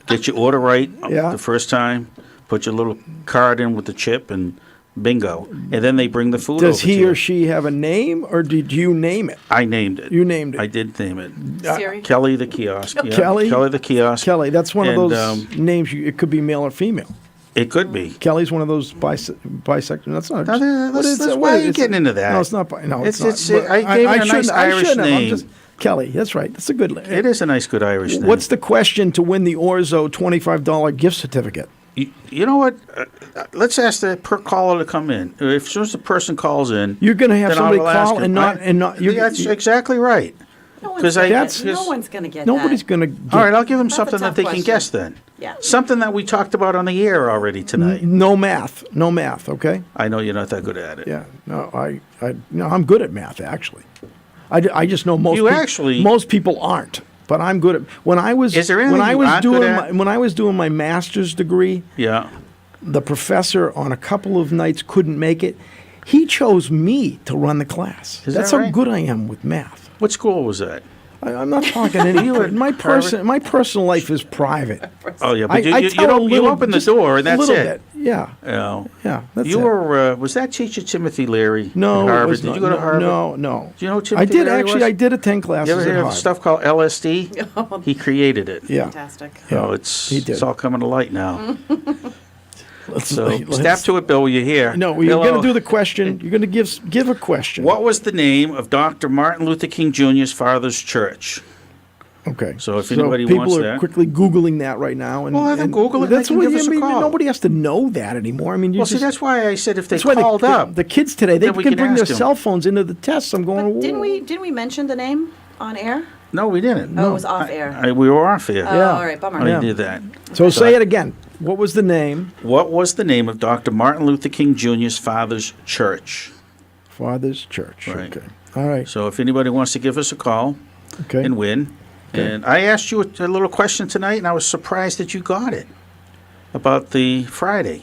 Speaker 3: Get your order right
Speaker 2: Yeah.
Speaker 3: the first time. Put your little card in with the chip and bingo. And then they bring the food over
Speaker 2: Does he
Speaker 3: to you.
Speaker 2: or she have a name, or did you name it?
Speaker 3: I named it.
Speaker 2: You named it.
Speaker 3: I did name it.
Speaker 4: Siri?
Speaker 3: Kelly the kiosk. Yeah.
Speaker 2: Kelly?
Speaker 3: Kelly the kiosk.
Speaker 2: Kelly. That's one of
Speaker 3: And,
Speaker 2: those names. It could be male or female.
Speaker 3: It could be.
Speaker 2: Kelly's one of those bisexual. That's not.
Speaker 3: Why are you getting into that?
Speaker 2: No, it's not. No, it's
Speaker 3: It's-
Speaker 2: not.
Speaker 3: it's- I gave it a nice Irish
Speaker 2: shouldn't have. I'm
Speaker 3: name.
Speaker 2: just- Kelly. That's right. That's a good.
Speaker 3: It is a nice, good Irish name.
Speaker 2: What's the question to win the Orzo $25 gift certificate?
Speaker 3: You know what? Let's ask the per caller to come in. If as soon as the person calls in,
Speaker 2: You're going to have
Speaker 3: then
Speaker 2: somebody
Speaker 3: I will ask
Speaker 2: call
Speaker 3: him.
Speaker 2: and not.
Speaker 3: That's exactly right.
Speaker 4: No
Speaker 3: Because
Speaker 4: one's going to get
Speaker 2: Nobody's
Speaker 4: that.
Speaker 2: going to.
Speaker 3: All right, I'll give them
Speaker 4: That's a
Speaker 3: something that
Speaker 4: tough
Speaker 3: they can
Speaker 4: question.
Speaker 3: guess then.
Speaker 4: Yeah.
Speaker 3: Something that we talked about on the air already tonight.
Speaker 2: No math. No math. Okay.
Speaker 3: I know you're not that good at it.
Speaker 2: Yeah. No. No. I'm good at math actually. I just know most. Most people aren't. But I'm good at. When I was.
Speaker 3: Is there anything
Speaker 2: when I
Speaker 3: you
Speaker 2: was
Speaker 3: aren't
Speaker 2: doing
Speaker 3: good at?
Speaker 2: when I was doing my master's degree,
Speaker 3: Yeah.
Speaker 2: the professor on a couple of nights couldn't make it. He chose me to run the class.
Speaker 3: Is
Speaker 2: That's
Speaker 3: that
Speaker 2: how
Speaker 3: right?
Speaker 2: good I am with math.
Speaker 3: What school was that?
Speaker 2: I'm not talking any.
Speaker 3: You at
Speaker 2: my
Speaker 3: Harvard?
Speaker 2: my personal life is private.
Speaker 3: Oh yeah, but you
Speaker 2: tell a
Speaker 3: don't.
Speaker 2: little-
Speaker 3: You open the
Speaker 2: just
Speaker 3: door and
Speaker 2: a
Speaker 3: that's
Speaker 2: little
Speaker 3: it.
Speaker 2: bit. Yeah.
Speaker 3: Oh.
Speaker 2: Yeah. That's
Speaker 3: You
Speaker 2: it.
Speaker 3: were. Was that teacher Timothy Leary?
Speaker 2: No,
Speaker 3: at
Speaker 2: it
Speaker 3: Harvard?
Speaker 2: was
Speaker 3: Did
Speaker 2: not.
Speaker 3: you go to
Speaker 2: No,
Speaker 3: Harvard?
Speaker 2: No.
Speaker 3: Do you know who
Speaker 2: I
Speaker 3: Timothy
Speaker 2: did
Speaker 3: Leary
Speaker 2: actually.
Speaker 3: was?
Speaker 2: I did attend classes
Speaker 3: You ever
Speaker 2: at
Speaker 3: hear of
Speaker 2: Harvard.
Speaker 3: stuff called LSD? He created it.
Speaker 2: Yeah.
Speaker 4: Fantastic.
Speaker 3: Oh,
Speaker 2: Yeah,
Speaker 3: it's
Speaker 2: he did.
Speaker 3: it's all coming to light now. So
Speaker 2: let's-
Speaker 3: step to it, Bill. You're here.
Speaker 2: No, you're
Speaker 3: Bill,
Speaker 2: going to do the question. You're going to give a question.
Speaker 3: What was the name of Dr. Martin Luther King Jr.'s father's church?
Speaker 2: Okay.
Speaker 3: So if anybody
Speaker 2: people
Speaker 3: wants
Speaker 2: are
Speaker 3: that.
Speaker 2: quickly Googling that right now. And,
Speaker 3: Well, have them
Speaker 2: and
Speaker 3: Google it and
Speaker 2: That's
Speaker 3: they can
Speaker 2: what
Speaker 3: give us a call.
Speaker 2: Nobody has to know that anymore. I mean, you
Speaker 3: Well, see,
Speaker 2: just,
Speaker 3: that's why I said if they
Speaker 2: that's why
Speaker 3: called up.
Speaker 2: the kids today, they
Speaker 3: then we
Speaker 2: can
Speaker 3: can
Speaker 2: bring their
Speaker 3: ask 'em.
Speaker 2: cell phones into the tests. I'm going.
Speaker 4: Didn't
Speaker 2: "Whoa."
Speaker 4: we mention the name on air?
Speaker 3: No, we didn't.
Speaker 4: Oh, it was off air.
Speaker 3: We were off air.
Speaker 4: Oh, all right, bummer.
Speaker 3: I
Speaker 2: Yeah.
Speaker 3: did that.
Speaker 2: So say it again. What was the name?
Speaker 3: What was the name of Dr. Martin Luther King Jr.'s father's church?
Speaker 2: Father's Church.
Speaker 3: Right.
Speaker 2: Okay. All right.
Speaker 3: So if anybody wants to give us a call
Speaker 2: Okay.
Speaker 3: and win. And I asked you a little question tonight, and I was surprised that you got it about the Friday.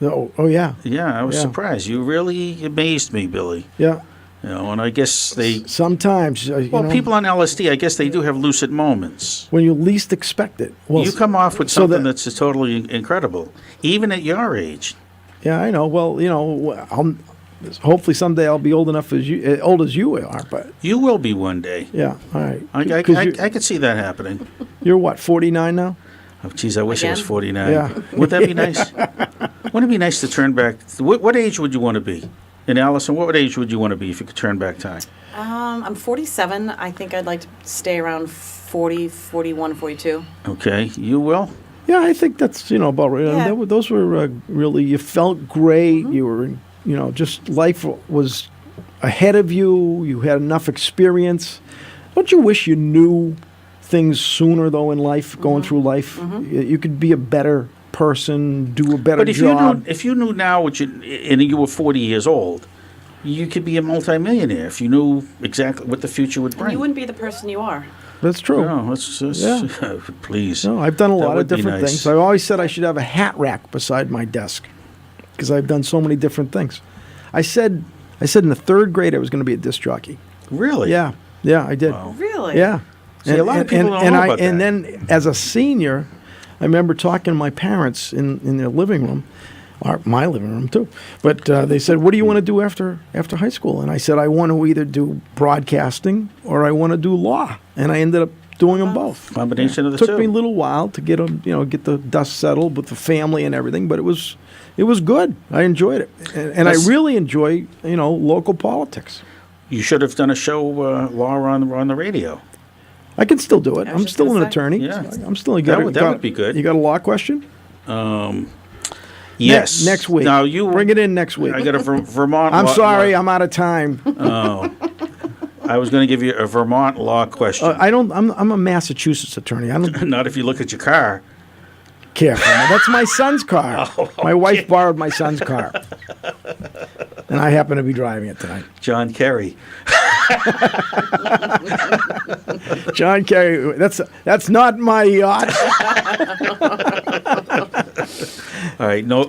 Speaker 2: Oh yeah.
Speaker 3: Yeah, I was
Speaker 2: Yeah.
Speaker 3: surprised. You really amazed me, Billy.
Speaker 2: Yeah.
Speaker 3: You know, and I guess they.
Speaker 2: Sometimes. You
Speaker 3: Well,
Speaker 2: know,
Speaker 3: people on LSD, I guess they do have lucid moments.
Speaker 2: when you least expect it. Well,
Speaker 3: You come off with
Speaker 2: so
Speaker 3: something
Speaker 2: that-
Speaker 3: that's just totally incredible, even at your age.
Speaker 2: Yeah, I know. Well, hopefully somedayLl be old enough old as you are. But
Speaker 3: You will be one day.
Speaker 2: yeah. All right.
Speaker 3: I could see that happening.
Speaker 2: You're what? 49 now.
Speaker 3: Oh, geez, I wish I was
Speaker 4: Again?
Speaker 3: 49.
Speaker 2: Yeah.
Speaker 3: Would that be nice? Wouldn't it be nice to turn back? What age would you want to be? And Allison, what age would you want to be if you could turn back time?
Speaker 4: I'm 47. I think I'd like to stay around 40, 41, 42.
Speaker 3: Okay, you will?
Speaker 2: Yeah, I think that's about right.
Speaker 4: Yeah.
Speaker 2: Those were really. You felt great. You were just life was ahead of you. You had enough experience. Don't you wish you knew things sooner though in life? Going through life, you could be a better person, do a better
Speaker 3: But if
Speaker 2: job.
Speaker 3: if you knew now and you were 40 years old, you could be a multimillionaire if you knew exactly what the future would
Speaker 4: And
Speaker 3: bring.
Speaker 4: you wouldn't be the person you are.
Speaker 2: That's true.
Speaker 3: No,
Speaker 2: Yeah.
Speaker 3: please.
Speaker 2: No, I've done a
Speaker 3: That
Speaker 2: lot
Speaker 3: would
Speaker 2: of
Speaker 3: be
Speaker 2: different
Speaker 3: nice.
Speaker 2: things. I always said I should have a hat rack beside my desk because I've done so many different things. I said in the third grade I was going to be a disc jockey.
Speaker 3: Really?
Speaker 2: Yeah, I did.
Speaker 4: Really?
Speaker 2: Yeah.
Speaker 3: See, a lot of people don't know about
Speaker 2: and
Speaker 3: that.
Speaker 2: then as a senior, I remember talking to my parents in their living room, or my living room too. But they said, "What do you want to do after high school?" And I said, "I want to either do broadcasting or I want to do law." And I ended up doing them both.
Speaker 3: Combination of the
Speaker 2: Took
Speaker 3: two.
Speaker 2: me a little while to get get the dust settled with the family and everything, but it was good. I enjoyed it, and I
Speaker 3: That's-
Speaker 2: really enjoy local politics.
Speaker 3: You should have done a show law on the radio.
Speaker 2: I can still do it. I'm still an
Speaker 4: gonna say.
Speaker 2: attorney.
Speaker 3: Yeah.
Speaker 2: I'm still.
Speaker 3: That would be good.
Speaker 2: You got a law question?
Speaker 3: Yes.
Speaker 2: Next week.
Speaker 3: Now you
Speaker 2: bring it in next week.
Speaker 3: I got a Vermont.
Speaker 2: I'm
Speaker 3: law-
Speaker 2: sorry, I'm out of time.
Speaker 3: Oh. I was going to give you a Vermont law question.
Speaker 2: I don't. I'm a Massachusetts attorney. I don't
Speaker 3: Not if you look at your car.
Speaker 2: care. That's my son's car. My wife borrowed my son's car, and I happen to be driving it tonight.
Speaker 3: John Kerry.
Speaker 2: John Kerry. That's not my yacht.
Speaker 3: All right, no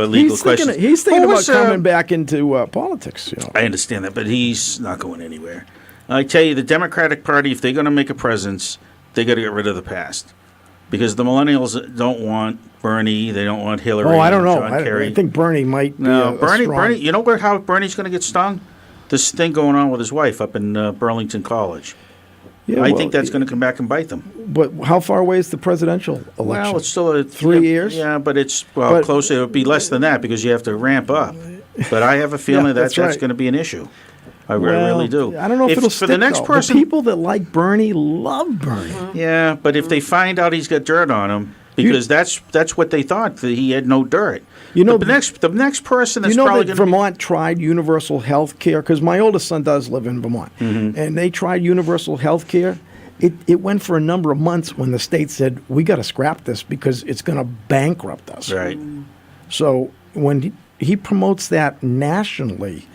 Speaker 3: legal questions.
Speaker 2: He's thinking
Speaker 3: Who
Speaker 2: about
Speaker 3: was,
Speaker 2: coming back into politics. You know.
Speaker 3: I understand that, but he's not going anywhere. I tell you, the Democratic Party, if they're going to make a presence, they got to get rid of the past. Because the millennials don't want Bernie, they don't want Hillary.
Speaker 2: Oh, I don't know.
Speaker 3: John
Speaker 2: I
Speaker 3: Kerry.
Speaker 2: think Bernie might.
Speaker 3: No,
Speaker 2: be
Speaker 3: Bernie. You know how Bernie's going to get stung? This thing going on with his wife up in Burlington College.
Speaker 2: Yeah,
Speaker 3: I
Speaker 2: well,
Speaker 3: think that's going to come back and bite them.
Speaker 2: But how far away is the presidential election?
Speaker 3: Well, it's still
Speaker 2: 3 years.
Speaker 3: Yeah, but it's closer. It would be less than that because you have to ramp up. But I have a feeling
Speaker 2: that's right.
Speaker 3: going to be an issue. I really do.
Speaker 2: I don't know if it'll stick,
Speaker 3: for the next
Speaker 2: though.
Speaker 3: person.
Speaker 2: The people that like Bernie love Bernie.
Speaker 3: Yeah, but if they find out he's got dirt on him, because that's what they thought, that he had no dirt.
Speaker 2: You know,
Speaker 3: the next person that's
Speaker 2: you know
Speaker 3: probably
Speaker 2: that
Speaker 3: going to
Speaker 2: Vermont tried universal health care? Because my oldest son does live in Vermont. And they tried universal health care. It went for a number of months when the state said, we got to scrap this because it's going to bankrupt us.
Speaker 3: Right.
Speaker 2: So when he promotes that nationally...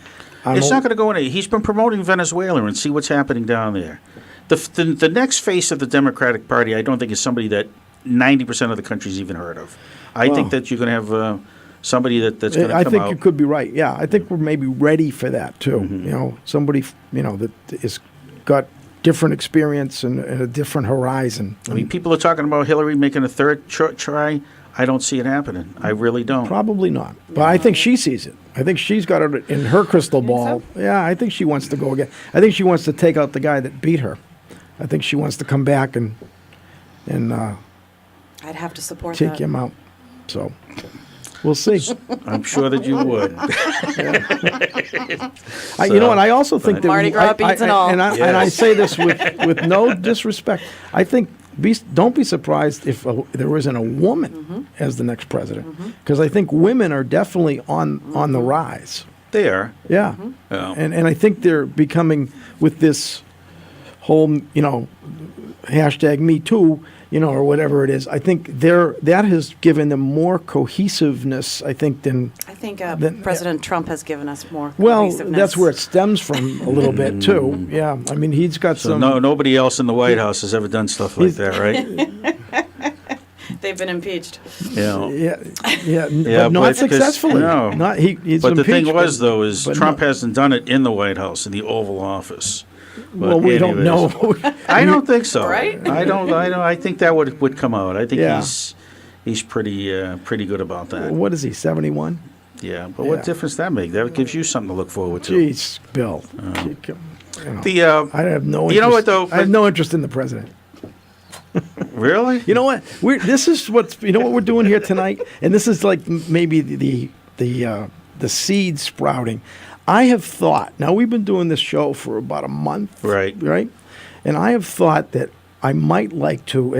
Speaker 3: It's not going to go in. He's been promoting Venezuela and see what's happening down there. The next face of the Democratic Party, I don't think is somebody that 90% of the country's even heard of. I think that you're going to have somebody that's going to come out.
Speaker 2: I think you could be right. Yeah, I think we're maybe ready for that too. You know, somebody that is got different experience and a different horizon.
Speaker 3: I mean, people are talking about Hillary making a third try. I don't see it happening. I really don't.
Speaker 2: Probably not. But I think she sees it. I think she's got it in her crystal ball. So? Yeah, I think she wants to go again. I think she wants to take out the guy that beat her. I think she wants to come back and
Speaker 4: I'd have to support
Speaker 2: take
Speaker 4: that.
Speaker 2: him out. So we'll see.
Speaker 3: I'm sure that you would.
Speaker 2: You know what? I also think that
Speaker 4: Mardi Gras beads and all.
Speaker 2: And I say this with no disrespect. I think don't be surprised if there isn't a woman as the next president, because I think women are definitely on the rise.
Speaker 3: They are.
Speaker 2: Yeah.
Speaker 3: Oh.
Speaker 2: And I think they're becoming, with this whole hashtag Me Too, or whatever it is. I think that has given them more cohesiveness. I think than
Speaker 4: President Trump has given us more.
Speaker 2: Well,
Speaker 4: cohesiveness.
Speaker 2: that's where it stems from a little bit too. Yeah, I mean he's got some.
Speaker 3: Nobody else in the White House has ever done stuff like that, right?
Speaker 4: They've been impeached.
Speaker 2: Yeah, but not successfully.
Speaker 3: No,
Speaker 2: he's
Speaker 3: but the thing
Speaker 2: impeached,
Speaker 3: was, though, is Trump hasn't done it in the White House, in the Oval Office.
Speaker 2: Well, we don't know.
Speaker 3: I don't think so.
Speaker 4: Right?
Speaker 3: I don't. I think that would come out. I think he's pretty good about that.
Speaker 2: What is he? 71.
Speaker 3: Yeah, but what difference does that make? That gives you something to look forward to.
Speaker 2: Jeez, Bill. I have no. Interest,
Speaker 3: you know what though?
Speaker 2: I have no interest in the president.
Speaker 3: Really?
Speaker 2: You know what? This is what we're doing here tonight, and this is like maybe the seed sprouting. I have thought. Now we've been doing this show for about a month,
Speaker 3: right?
Speaker 2: And I have thought that I might like to.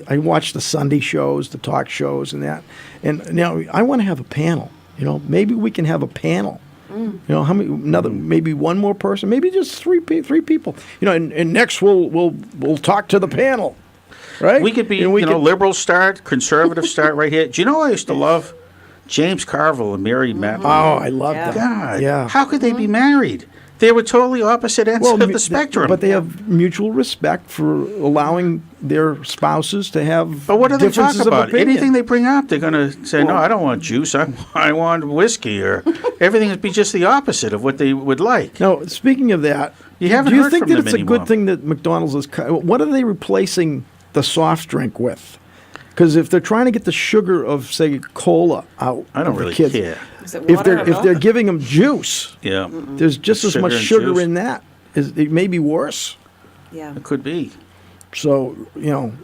Speaker 2: I watch the Sunday shows, the talk shows, and that. And now I want to have a panel. Maybe we can have a panel. How many? Maybe one more person. Maybe just three people. And next we'll talk to the panel. Right?
Speaker 3: We could be, liberal start, conservative start right here. Do you know I used to love James Carville and Mary Matlin?
Speaker 2: Oh, I love that.
Speaker 3: God,
Speaker 2: yeah.
Speaker 3: How could they be married? They were totally opposite ends of the spectrum.
Speaker 2: But they have mutual respect for allowing their spouses to have.
Speaker 3: But what do they talk
Speaker 2: differences
Speaker 3: about?
Speaker 2: of opinion.
Speaker 3: Anything they bring up, they're going to say, no, I don't want juice. I want whiskey, or everything would be just the opposite of what they would like.
Speaker 2: Now, speaking of that,
Speaker 3: you haven't
Speaker 2: do you
Speaker 3: heard
Speaker 2: think
Speaker 3: from
Speaker 2: that
Speaker 3: them
Speaker 2: it's
Speaker 3: anymore.
Speaker 2: a good thing that McDonald's is? What are they replacing the soft drink with? Because if they're trying to get the sugar of, say, cola out,
Speaker 3: I don't
Speaker 2: of the
Speaker 3: really
Speaker 2: kids,
Speaker 3: care.
Speaker 2: If they're giving them juice,
Speaker 3: Yeah.
Speaker 2: there's just as much
Speaker 3: and
Speaker 2: sugar
Speaker 3: juice.
Speaker 2: in that. It may be worse.
Speaker 4: Yeah.
Speaker 3: It could be.
Speaker 2: So,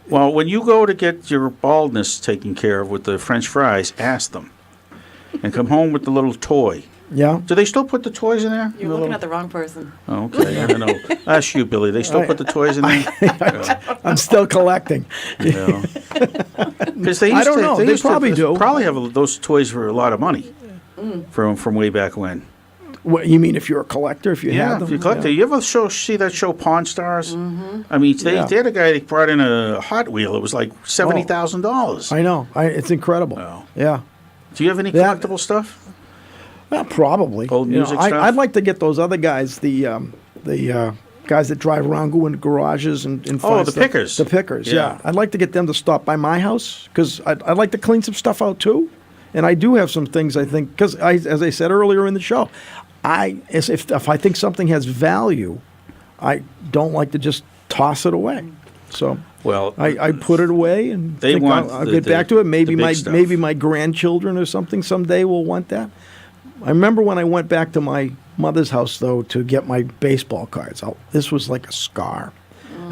Speaker 3: Well, when you go to get your baldness taken care of with the French fries, ask them. And come home with the little toy.
Speaker 2: Yeah.
Speaker 3: Do they still put the toys in there?
Speaker 4: You're looking at the wrong person.
Speaker 3: Oh, okay, I don't know. Ask you, Billy. They still put the toys in there?
Speaker 2: I'm still collecting.
Speaker 3: Because they
Speaker 2: I
Speaker 3: used
Speaker 2: don't
Speaker 3: to,
Speaker 2: know.
Speaker 3: They,
Speaker 2: They
Speaker 3: used
Speaker 2: probably
Speaker 3: to
Speaker 2: do.
Speaker 3: probably have those toys for a lot of money
Speaker 4: Mm.
Speaker 3: from way back when.
Speaker 2: What, you mean if you're a collector, if you
Speaker 3: Yeah,
Speaker 2: had them?
Speaker 3: if you collect it. You ever see that show Pawn Stars?
Speaker 4: Mm-hmm.
Speaker 3: I mean, they
Speaker 2: Yeah.
Speaker 3: had a guy that brought in a Hot Wheel. It was like $70,000.
Speaker 2: I know. It's incredible. Yeah.
Speaker 3: Do you have any collectible stuff?
Speaker 2: Probably.
Speaker 3: Old
Speaker 2: You know,
Speaker 3: music stuff?
Speaker 2: I'd like to get those other guys, the guys that drive around, go into garages and find
Speaker 3: the
Speaker 2: stuff.
Speaker 3: pickers.
Speaker 2: The pickers,
Speaker 3: Yeah.
Speaker 2: yeah. I'd like to get them to stop by my house because I'd like to clean some stuff out too. And I do have some things I think, because as I said earlier in the show, if I think something has value, I don't like to just toss it away. So
Speaker 3: well,
Speaker 2: I put it away and
Speaker 3: they
Speaker 2: think
Speaker 3: want
Speaker 2: I'll
Speaker 3: the-
Speaker 2: get back to it. Maybe
Speaker 3: the big stuff.
Speaker 2: maybe my grandchildren or something someday will want that. I remember when I went back to my mother's house though to get my baseball cards. This was like a scar.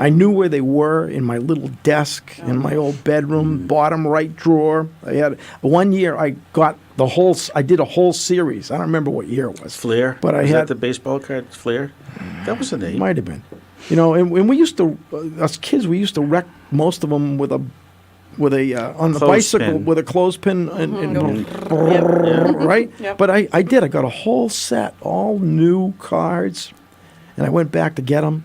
Speaker 2: I knew where they were in my little desk in my old bedroom, bottom right drawer. I had 1 year I got I did a whole series. I don't remember what year it was.
Speaker 3: Flair?
Speaker 2: But I
Speaker 3: Was
Speaker 2: had
Speaker 3: that the baseball card, Flair? That was the name.
Speaker 2: Might have been. You know, and we used to, us kids, we used to wreck most of them with a on the bicycle
Speaker 3: Clothespin.
Speaker 2: with a clothespin and
Speaker 3: Yep.
Speaker 2: right.
Speaker 4: Yep.
Speaker 2: But I did. I got a whole set, all new cards, and I went back to get them.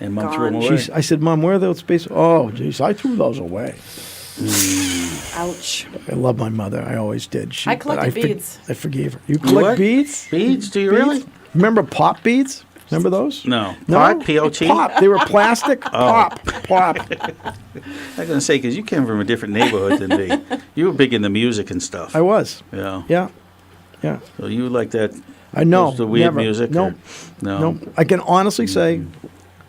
Speaker 3: And Mom threw them away.
Speaker 2: I said, Mom, where are those space? Oh, geez, I threw those away.
Speaker 4: Ouch.
Speaker 2: I love my mother. I always did.
Speaker 4: I collected
Speaker 2: but
Speaker 4: beads.
Speaker 2: I forgave her. You collect
Speaker 3: what?
Speaker 2: beads?
Speaker 3: Beads? Do you really?
Speaker 2: Remember pop beads? Remember those?
Speaker 3: No.
Speaker 2: No?
Speaker 3: Pot? P-O-T?
Speaker 2: Pop. They were plastic. Pop. Pop.
Speaker 3: I was going to say, because you came from a different neighborhood than me. You were big into music and stuff.
Speaker 2: I was.
Speaker 3: Yeah.
Speaker 2: Yeah. Yeah.
Speaker 3: So you like that?
Speaker 2: I know.
Speaker 3: The weird
Speaker 2: Never.
Speaker 3: music?
Speaker 2: Nope.
Speaker 3: or- No.
Speaker 2: Nope. I can honestly say,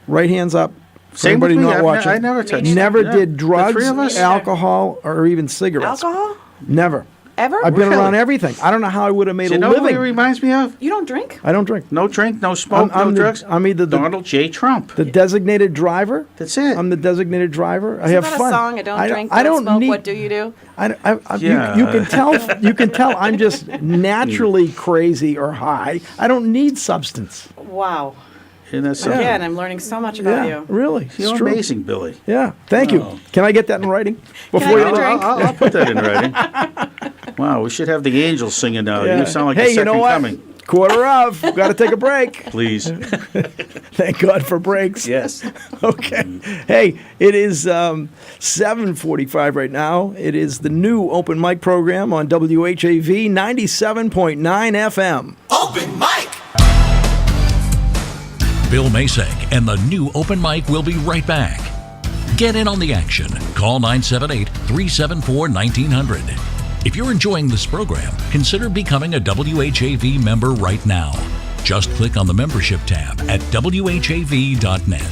Speaker 2: right hands up. For
Speaker 3: Same with
Speaker 2: anybody
Speaker 3: me.
Speaker 2: not watching.
Speaker 3: I never touched.
Speaker 2: Never
Speaker 3: yeah.
Speaker 2: did
Speaker 3: The
Speaker 2: drugs,
Speaker 3: three of us?
Speaker 2: alcohol, or even cigarettes.
Speaker 4: Alcohol?
Speaker 2: Never.
Speaker 4: Ever?
Speaker 2: I've been
Speaker 3: Really?
Speaker 2: around everything. I don't know how I would have made
Speaker 3: Do you
Speaker 2: a
Speaker 3: know
Speaker 2: living.
Speaker 3: who he reminds me of?
Speaker 4: You don't drink?
Speaker 2: I don't drink.
Speaker 3: No drink, no smoke,
Speaker 2: I'm
Speaker 3: no drugs.
Speaker 2: I'm either
Speaker 3: Donald J. Trump.
Speaker 2: the designated driver.
Speaker 3: That's it.
Speaker 2: I'm the designated driver. I
Speaker 4: Isn't
Speaker 2: have
Speaker 4: that
Speaker 2: fun.
Speaker 4: a song? I don't drink,
Speaker 2: I
Speaker 4: don't smoke,
Speaker 2: need,
Speaker 4: what do you do?
Speaker 3: Yeah.
Speaker 2: you can tell. You can tell I'm just naturally crazy or high. I don't need substance.
Speaker 4: Wow.
Speaker 3: Isn't that something?
Speaker 4: Again, I'm learning so much about
Speaker 2: Yeah,
Speaker 4: you.
Speaker 2: really.
Speaker 3: You're
Speaker 2: It's true.
Speaker 3: amazing, Billy.
Speaker 2: Yeah, thank you. Can I get that in writing?
Speaker 4: I get a
Speaker 2: you
Speaker 4: drink?
Speaker 3: I'll put that in writing. Wow, we should have the angels singing now.
Speaker 2: Yeah.
Speaker 3: You sound like
Speaker 2: Hey,
Speaker 3: the
Speaker 2: you
Speaker 3: second
Speaker 2: know what?
Speaker 3: coming.
Speaker 2: Quarter of. Got to take a break.
Speaker 3: Please.
Speaker 2: Thank God for breaks.
Speaker 3: Yes.
Speaker 2: Okay. Hey, it is 7:45 right now. It is the new open mic program on WHAV 97.9 FM.
Speaker 8: Open mic.
Speaker 1: Bill Macek and the new Open Mic will be right back. Get in on the action. Call 978-374-1900. If you're enjoying this program, consider becoming a WHAV member right now. Just click on the membership tab at WHAV.net.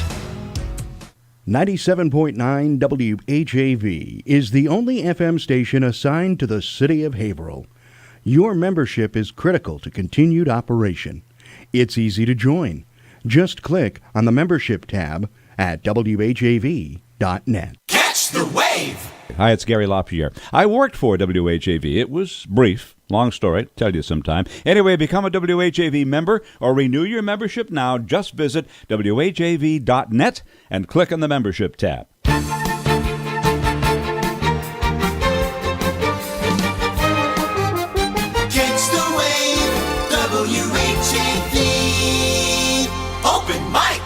Speaker 5: 97.9 WHAV is the only FM station assigned to the city of Haverhill. Your membership is critical to continued operation. It's easy to join. Just click on the membership tab at WHAV.net.
Speaker 8: Catch the wave.
Speaker 19: Hi, it's Gary LaPierre. I worked for WHAV. It was brief. Long story. Tell you sometime. Anyway, become a WHAV member or renew your membership now. Just visit WHAV.net and click on the membership tab.
Speaker 8: Catch the wave. WHAV. Open mic.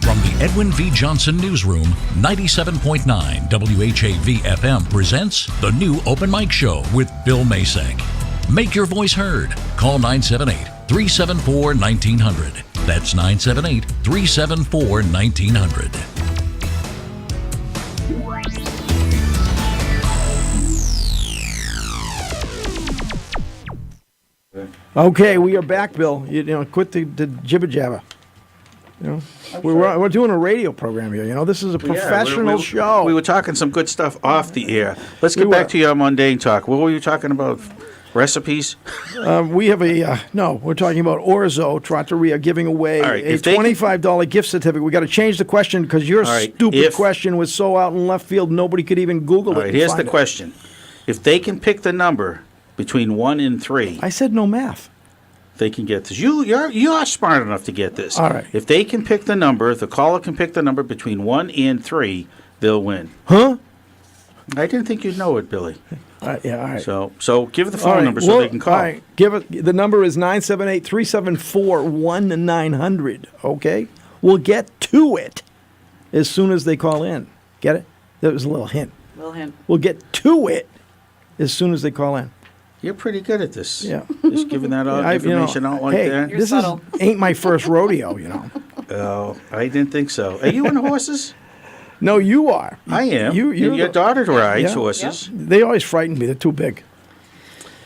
Speaker 1: From the Edwin V. Johnson Newsroom, 97.9 WHAV FM presents the new Open Mic Show with Bill Macek. Make your voice heard. Call 978-374-1900. That's 978-374-1900.
Speaker 2: Okay, we are back, Bill. You know, quit the jibber jabber. You know, we're doing a radio program here. You know, this is a professional show.
Speaker 3: We were talking some good stuff off the air. Let's
Speaker 2: We
Speaker 3: get back
Speaker 2: were.
Speaker 3: to your mundane talk. What were you talking about? Recipes?
Speaker 2: We have we're talking about Orzo Trattoria giving away
Speaker 3: All right,
Speaker 2: a
Speaker 3: if they can-
Speaker 2: $25 gift certificate. We got to change the question because your
Speaker 3: All right,
Speaker 2: stupid
Speaker 3: if-
Speaker 2: question was so out in left field nobody could even Google
Speaker 3: All
Speaker 2: it.
Speaker 3: right,
Speaker 2: and
Speaker 3: here's
Speaker 2: find
Speaker 3: the
Speaker 2: it.
Speaker 3: question. If they can pick the number between 1 and 3.
Speaker 2: I said no math.
Speaker 3: They can get this. You are smart enough to get this.
Speaker 2: All right.
Speaker 3: If they can pick the number, if the caller can pick the number between 1 and 3, they'll win.
Speaker 2: Huh?
Speaker 3: I didn't think you'd know it, Billy.
Speaker 2: Yeah, all right.
Speaker 3: So give the phone number so they can call.
Speaker 2: All right. The number is 978-374-1900, okay? We'll get to it as soon as they call in. Get it? That was a little hint.
Speaker 4: Little hint.
Speaker 2: We'll get to it as soon as they call in.
Speaker 3: You're pretty good at this.
Speaker 2: Yeah.
Speaker 3: Just giving that out information out like that.
Speaker 2: This ain't my first rodeo, you know.
Speaker 3: Oh, I didn't think so. Are you into horses?
Speaker 2: No, you are.
Speaker 3: I am.
Speaker 2: You're
Speaker 3: and your daughter rides
Speaker 2: Yeah.
Speaker 3: horses.
Speaker 2: They always frighten me. They're too big.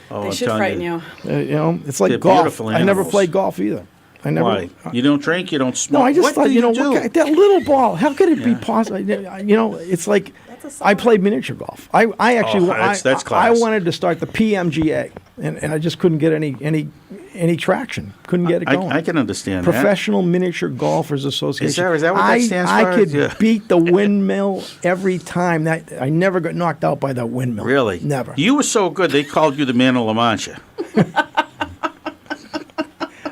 Speaker 3: Oh,
Speaker 4: They
Speaker 3: I'm
Speaker 4: should
Speaker 3: telling
Speaker 4: frighten you.
Speaker 2: You know, it's like
Speaker 3: They're
Speaker 2: golf.
Speaker 3: beautiful
Speaker 2: I never
Speaker 3: animals.
Speaker 2: played golf either. I never.
Speaker 3: Why? You don't drink, you don't smoke.
Speaker 2: No, I just
Speaker 3: what
Speaker 2: thought,
Speaker 3: do
Speaker 2: you know,
Speaker 3: do?
Speaker 2: what that little ball, how could it be possible? You know, it's like I played miniature golf. I actually,
Speaker 3: that's
Speaker 2: I
Speaker 3: class.
Speaker 2: wanted to start the PMGA, and I just couldn't get any traction. Couldn't get it going.
Speaker 3: I can understand
Speaker 2: Professional Miniature Golfers Association.
Speaker 3: Is that what that stands for?
Speaker 2: I could
Speaker 3: Yeah.
Speaker 2: beat the windmill every time. That I never got knocked out by that windmill.
Speaker 3: Really?
Speaker 2: Never.
Speaker 3: You were so good, they called you the Man of La Mancha.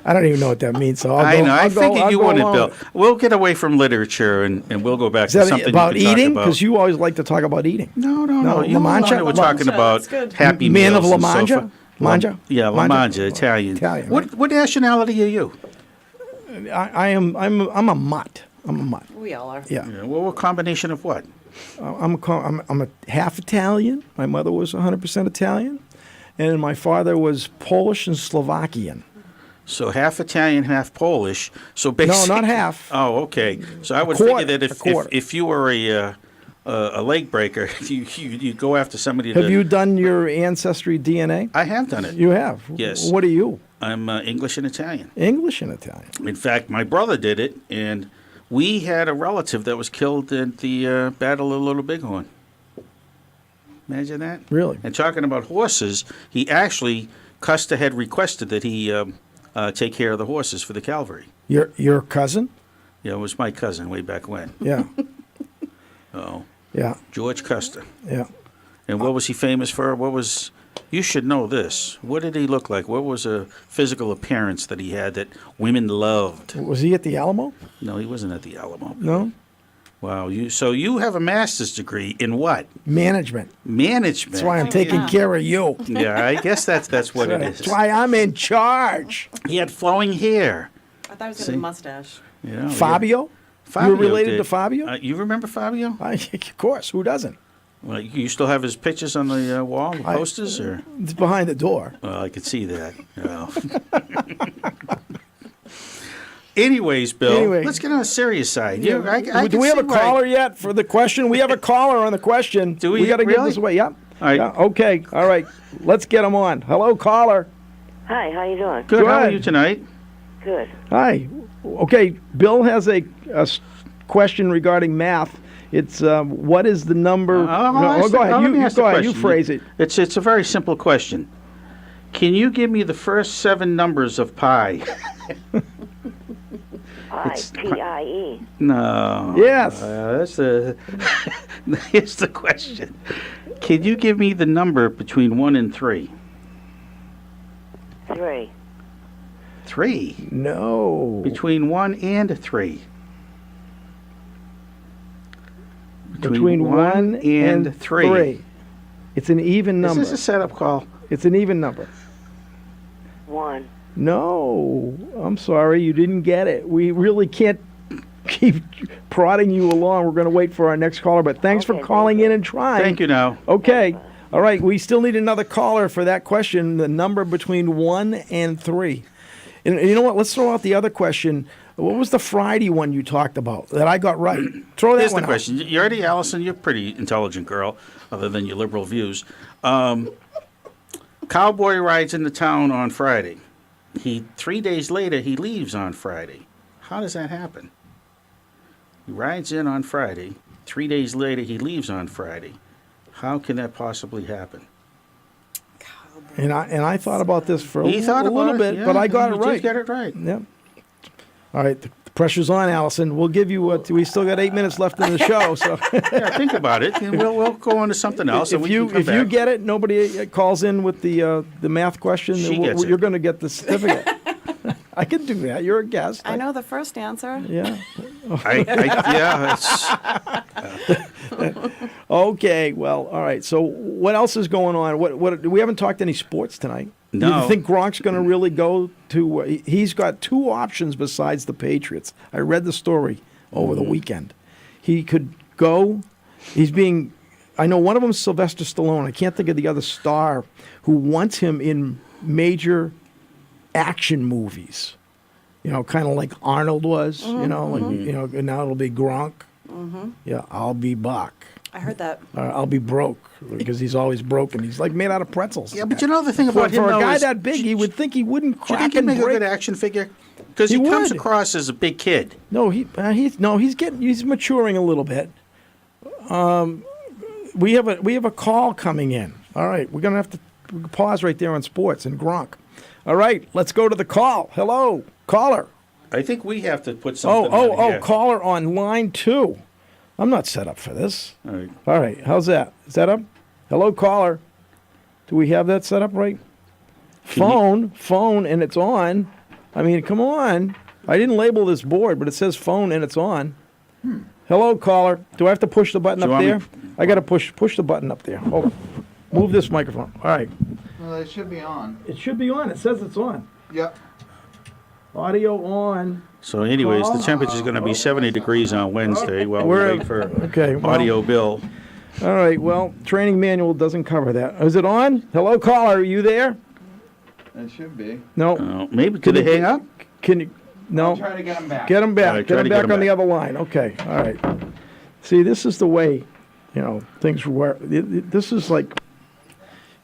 Speaker 2: I don't even know what that means. So
Speaker 3: I know. I figured you wanted
Speaker 2: along.
Speaker 3: Bill. We'll get away from literature and we'll go back
Speaker 2: Is
Speaker 3: to
Speaker 2: that
Speaker 3: something
Speaker 2: about
Speaker 3: you can
Speaker 2: eating?
Speaker 3: talk
Speaker 2: Because
Speaker 3: about.
Speaker 2: you always like to talk about eating.
Speaker 3: No.
Speaker 2: La
Speaker 3: You
Speaker 2: Mancha?
Speaker 3: we're talking about Happy
Speaker 2: Man of
Speaker 3: Meals
Speaker 2: La
Speaker 3: and so
Speaker 2: Mancha?
Speaker 3: forth.
Speaker 2: Manja?
Speaker 3: Yeah, La Manja, Italian.
Speaker 2: Italian,
Speaker 3: What nationality are you?
Speaker 2: I'm a mutt. I'm a mutt.
Speaker 4: We all are.
Speaker 2: Yeah.
Speaker 3: Well, what combination of what?
Speaker 2: I'm a half Italian. My mother was 100% Italian, and my father was Polish and Slovakian.
Speaker 3: So half Italian, half Polish. So basically,
Speaker 2: No, not half.
Speaker 3: Oh, okay. So I would
Speaker 2: Quarter,
Speaker 3: figure that
Speaker 2: a quarter.
Speaker 3: if you were a leg breaker, you go after somebody.
Speaker 2: Have you done your ancestry DNA?
Speaker 3: I have done it.
Speaker 2: You have?
Speaker 3: Yes.
Speaker 2: What are you?
Speaker 3: I'm English and Italian.
Speaker 2: English and Italian.
Speaker 3: In fact, my brother did it, and we had a relative that was killed at the Battle of Little Bighorn. Imagine that.
Speaker 2: Really?
Speaker 3: And talking about horses, he actually, Custer had requested that he take care of the horses for the cavalry.
Speaker 2: Your cousin?
Speaker 3: Yeah, it was my cousin way back when.
Speaker 2: Yeah.
Speaker 3: Oh.
Speaker 2: Yeah.
Speaker 3: George Custer.
Speaker 2: Yeah.
Speaker 3: And what was he famous for? You should know this. What did he look like? What was a physical appearance that he had that women loved?
Speaker 2: Was he at the Alamo?
Speaker 3: No, he wasn't at the Alamo.
Speaker 2: No.
Speaker 3: Wow. So you have a master's degree in what?
Speaker 2: Management.
Speaker 3: Management.
Speaker 2: That's why I'm taking care of you.
Speaker 3: Yeah, I guess that's what it is.
Speaker 2: That's why I'm in charge.
Speaker 3: He had flowing hair.
Speaker 4: I thought it was
Speaker 3: See?
Speaker 4: a mustache.
Speaker 3: Yeah,
Speaker 2: Fabio?
Speaker 3: Fabio
Speaker 2: You were related
Speaker 3: did.
Speaker 2: to Fabio?
Speaker 3: You remember Fabio?
Speaker 2: Of course. Who doesn't?
Speaker 3: Well, you still have his pictures on the wall, the posters, or?
Speaker 2: It's behind the door.
Speaker 3: Well, I could see that. Yeah. Anyways, Bill, let's get on a serious side.
Speaker 2: Yeah.
Speaker 3: I
Speaker 2: Do we have a caller yet for the question? We have a caller on the question.
Speaker 3: Do we?
Speaker 2: We got to give
Speaker 3: Really?
Speaker 2: this away. Yep.
Speaker 3: All right.
Speaker 2: Yeah, okay. All right. Let's get him on. Hello, caller.
Speaker 15: Hi, how you doing?
Speaker 3: Good. How are you tonight?
Speaker 15: Good.
Speaker 2: Hi. Okay. Bill has a question regarding math. It's what is the number?
Speaker 3: Let
Speaker 2: go ahead.
Speaker 3: me
Speaker 2: You
Speaker 3: ask the
Speaker 2: go ahead. You
Speaker 3: question.
Speaker 2: phrase it.
Speaker 3: It's a very simple question. Can you give me the first 7 numbers of pi?
Speaker 15: P-I-E.
Speaker 3: No.
Speaker 2: Yes.
Speaker 3: That's the. Here's the question. Can you give me the number between 1 and 3?
Speaker 15: 3.
Speaker 3: 3.
Speaker 2: No.
Speaker 3: Between 1 and 3.
Speaker 2: Between 1 and 3. It's an even number.
Speaker 3: Is this a setup call?
Speaker 2: It's an even number.
Speaker 15: 1.
Speaker 2: No, I'm sorry, you didn't get it. We really can't keep prodding you along. We're going to wait for our next caller, but thanks for calling in and trying.
Speaker 3: Thank you now.
Speaker 2: Okay. All right, we still need another caller for that question, the number between 1 and 3. And you know what? Let's throw out the other question. What was the Friday one you talked about that I got right? Throw that
Speaker 3: Here's
Speaker 2: one
Speaker 3: the
Speaker 2: out.
Speaker 3: question. You already, Allison, you're a pretty intelligent girl, other than your liberal views. Cowboy rides into town on Friday. 3 days later, he leaves on Friday. How does that happen? He rides in on Friday. 3 days later, he leaves on Friday. How can that possibly happen?
Speaker 2: And I thought about this for a
Speaker 3: He thought
Speaker 2: little
Speaker 3: about it,
Speaker 2: bit,
Speaker 3: yeah,
Speaker 2: but I got it
Speaker 3: you did
Speaker 2: right.
Speaker 3: get it right.
Speaker 2: Yep. All right, the Pressure's on, Allison. We'll give you we still got 8 minutes left in the show. So
Speaker 3: Yeah, think about it, and we'll go on to something else.
Speaker 2: if you get it, nobody calls in with the math question.
Speaker 3: She
Speaker 2: then
Speaker 3: gets it.
Speaker 2: You're going to get the certificate. I can do that. You're a guest.
Speaker 4: I know the first answer.
Speaker 2: Yeah.
Speaker 3: Yeah.
Speaker 2: Okay. Well, all right. So what else is going on? What we haven't talked any sports tonight.
Speaker 3: No.
Speaker 2: Do you think Gronk's going to really go to? He's got two options besides the Patriots. I read the story over the weekend. He could go. I know one of them is Sylvester Stallone. I can't think of the other star who wants him in major action movies. Kind of like Arnold was. And now it'll be Gronk. Yeah, I'll be Buck.
Speaker 4: I heard that.
Speaker 2: I'll be broke because he's always broken. He's like made out of pretzels.
Speaker 3: Yeah, but the thing about him,
Speaker 2: for a
Speaker 3: though,
Speaker 2: guy
Speaker 3: is,
Speaker 2: that big, you would think he wouldn't
Speaker 3: do you think
Speaker 2: crack
Speaker 3: he'd
Speaker 2: and
Speaker 3: make a
Speaker 2: break.
Speaker 3: good action figure? Because he comes across as a big kid.
Speaker 2: No, he's maturing a little bit. We have a call coming in. All right, we're gonna have to pause right there on sports and Gronk. All right, let's go to the call. Hello, caller.
Speaker 3: I think we have to put something on here.
Speaker 2: Caller on line 2. I'm not set up for this. All right, how's that? Is that up? Hello, caller. Do we have that set up right? Phone, and it's on. I mean, come on. I didn't label this board, but it says phone and it's on. Hello, caller. Do I have to push the button up there? I got to push the button up there. Hold on. Move this microphone. All right.
Speaker 20: Well, it should be on.
Speaker 2: It should be on. It says it's on.
Speaker 20: Yep.
Speaker 2: Audio on.
Speaker 3: So anyways, the temperature is going to be 70 degrees on Wednesday while we wait for
Speaker 2: well,
Speaker 3: audio Bill.
Speaker 2: All right, well, training manual doesn't cover that. Is it on? Hello, caller, are you there?
Speaker 20: It should be.
Speaker 2: No.
Speaker 3: Maybe. Could they hang up?
Speaker 2: Can you? No.
Speaker 20: I'll try to get them back.
Speaker 2: Get them back.
Speaker 3: All right,
Speaker 2: Get
Speaker 3: try
Speaker 2: them
Speaker 3: to get
Speaker 2: back
Speaker 3: 'em
Speaker 2: on the
Speaker 3: back.
Speaker 2: other line. Okay, all right. See, this is the way, things work. This is like,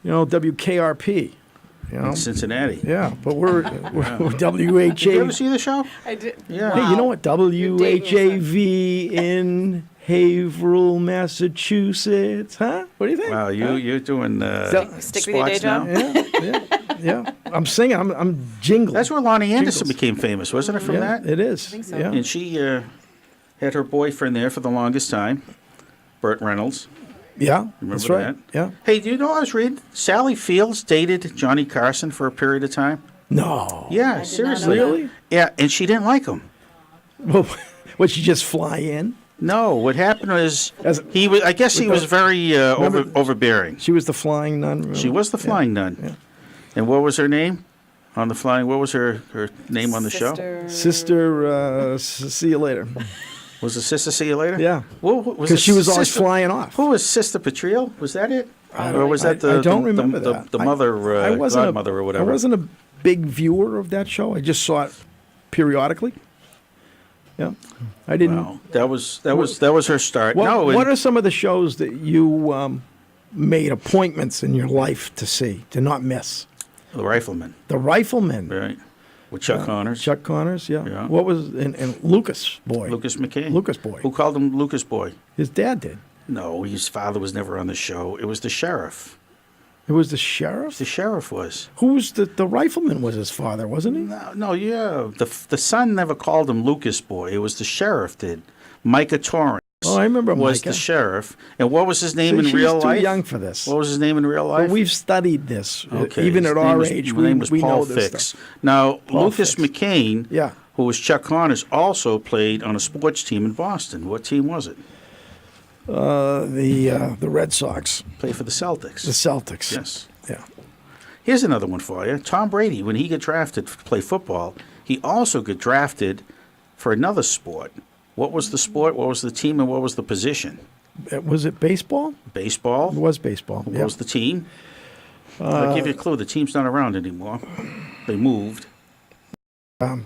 Speaker 2: WKRP.
Speaker 3: In Cincinnati.
Speaker 2: Yeah, but we're WHA.
Speaker 3: Did you ever see the show?
Speaker 4: I did.
Speaker 3: Yeah.
Speaker 2: Hey, you know what? WHAV in Haverhill, Massachusetts. Huh? What do you think?
Speaker 3: Wow, you're doing
Speaker 4: Stick with your day
Speaker 3: spots now?
Speaker 4: job.
Speaker 2: Yeah. I'm singing. I'm jingling.
Speaker 3: That's where Lonnie Anderson
Speaker 2: Jingles.
Speaker 3: became famous, wasn't it? From
Speaker 2: Yeah,
Speaker 3: that.
Speaker 2: it is.
Speaker 4: I think so.
Speaker 2: Yeah.
Speaker 3: And she had her boyfriend there for the longest time, Burt Reynolds.
Speaker 2: Yeah,
Speaker 3: Remember
Speaker 2: that's right.
Speaker 3: that?
Speaker 2: Yeah.
Speaker 3: Hey, do you know I was reading? Sally Fields dated Johnny Carson for a period of time.
Speaker 2: No.
Speaker 3: Yeah, seriously.
Speaker 2: Really?
Speaker 3: Yeah, and she didn't like him.
Speaker 2: Well, would she just fly in?
Speaker 3: No, what happened was he was. I guess he was very overbearing.
Speaker 2: She was the flying nun. Really?
Speaker 3: She was the flying nun.
Speaker 2: Yeah.
Speaker 3: And what was her name on the flying? What was her name on the show?
Speaker 2: Sister. See you later.
Speaker 3: Was it Sister See You Later?
Speaker 2: Yeah.
Speaker 3: Because
Speaker 2: she was always flying off.
Speaker 3: Who was Sister Patriel? Was that it? Or was that
Speaker 2: I don't remember that.
Speaker 3: the mother,
Speaker 2: I wasn't
Speaker 3: godmother or whatever?
Speaker 2: I wasn't a big viewer of that show. I just saw it periodically. Yeah, I didn't.
Speaker 3: Wow. That was her start.
Speaker 2: What are some of the shows that you made appointments in your life to see, to not miss?
Speaker 3: The Rifleman.
Speaker 2: The Rifleman.
Speaker 3: Right. With Chuck Connors.
Speaker 2: Chuck Connors, yeah. What was and Lucas Boy?
Speaker 3: Lucas McCain.
Speaker 2: Lucas Boy.
Speaker 3: Who called him Lucas Boy?
Speaker 2: His dad did.
Speaker 3: No, his father was never on the show. It was the sheriff.
Speaker 2: It was the sheriff?
Speaker 3: The sheriff was.
Speaker 2: Who's the Rifleman was his father, wasn't he?
Speaker 3: No, yeah. The son never called him Lucas Boy. It was the sheriff did. Micah Torrance.
Speaker 2: Oh, I remember
Speaker 3: was
Speaker 2: Micah.
Speaker 3: the sheriff. And what was his name in
Speaker 2: She's
Speaker 3: real life?
Speaker 2: too young for this.
Speaker 3: What was his name in real life?
Speaker 2: But we've studied this.
Speaker 3: Okay.
Speaker 2: Even
Speaker 3: His
Speaker 2: at
Speaker 3: name
Speaker 2: our
Speaker 3: was-
Speaker 2: age,
Speaker 3: his
Speaker 2: we
Speaker 3: name was
Speaker 2: we
Speaker 3: Paul
Speaker 2: know this
Speaker 3: Fix.
Speaker 2: stuff.
Speaker 3: Now,
Speaker 2: Paul
Speaker 3: Lucas
Speaker 2: Fix.
Speaker 3: McCain, who was Chuck Connors, also played on a sports team in Boston. What team was it?
Speaker 2: The Red Sox.
Speaker 3: Played for the Celtics.
Speaker 2: The Celtics.
Speaker 3: Yes.
Speaker 2: Yeah.
Speaker 3: Here's another one for you. Tom Brady, when he got drafted to play football, he also got drafted for another sport. What was the sport? What was the team? And what was the position?
Speaker 2: Was it baseball?
Speaker 3: Baseball.
Speaker 2: It was baseball.
Speaker 3: What
Speaker 2: yeah.
Speaker 3: was the team? I'll give you a clue. The team's not around anymore. They moved.
Speaker 2: I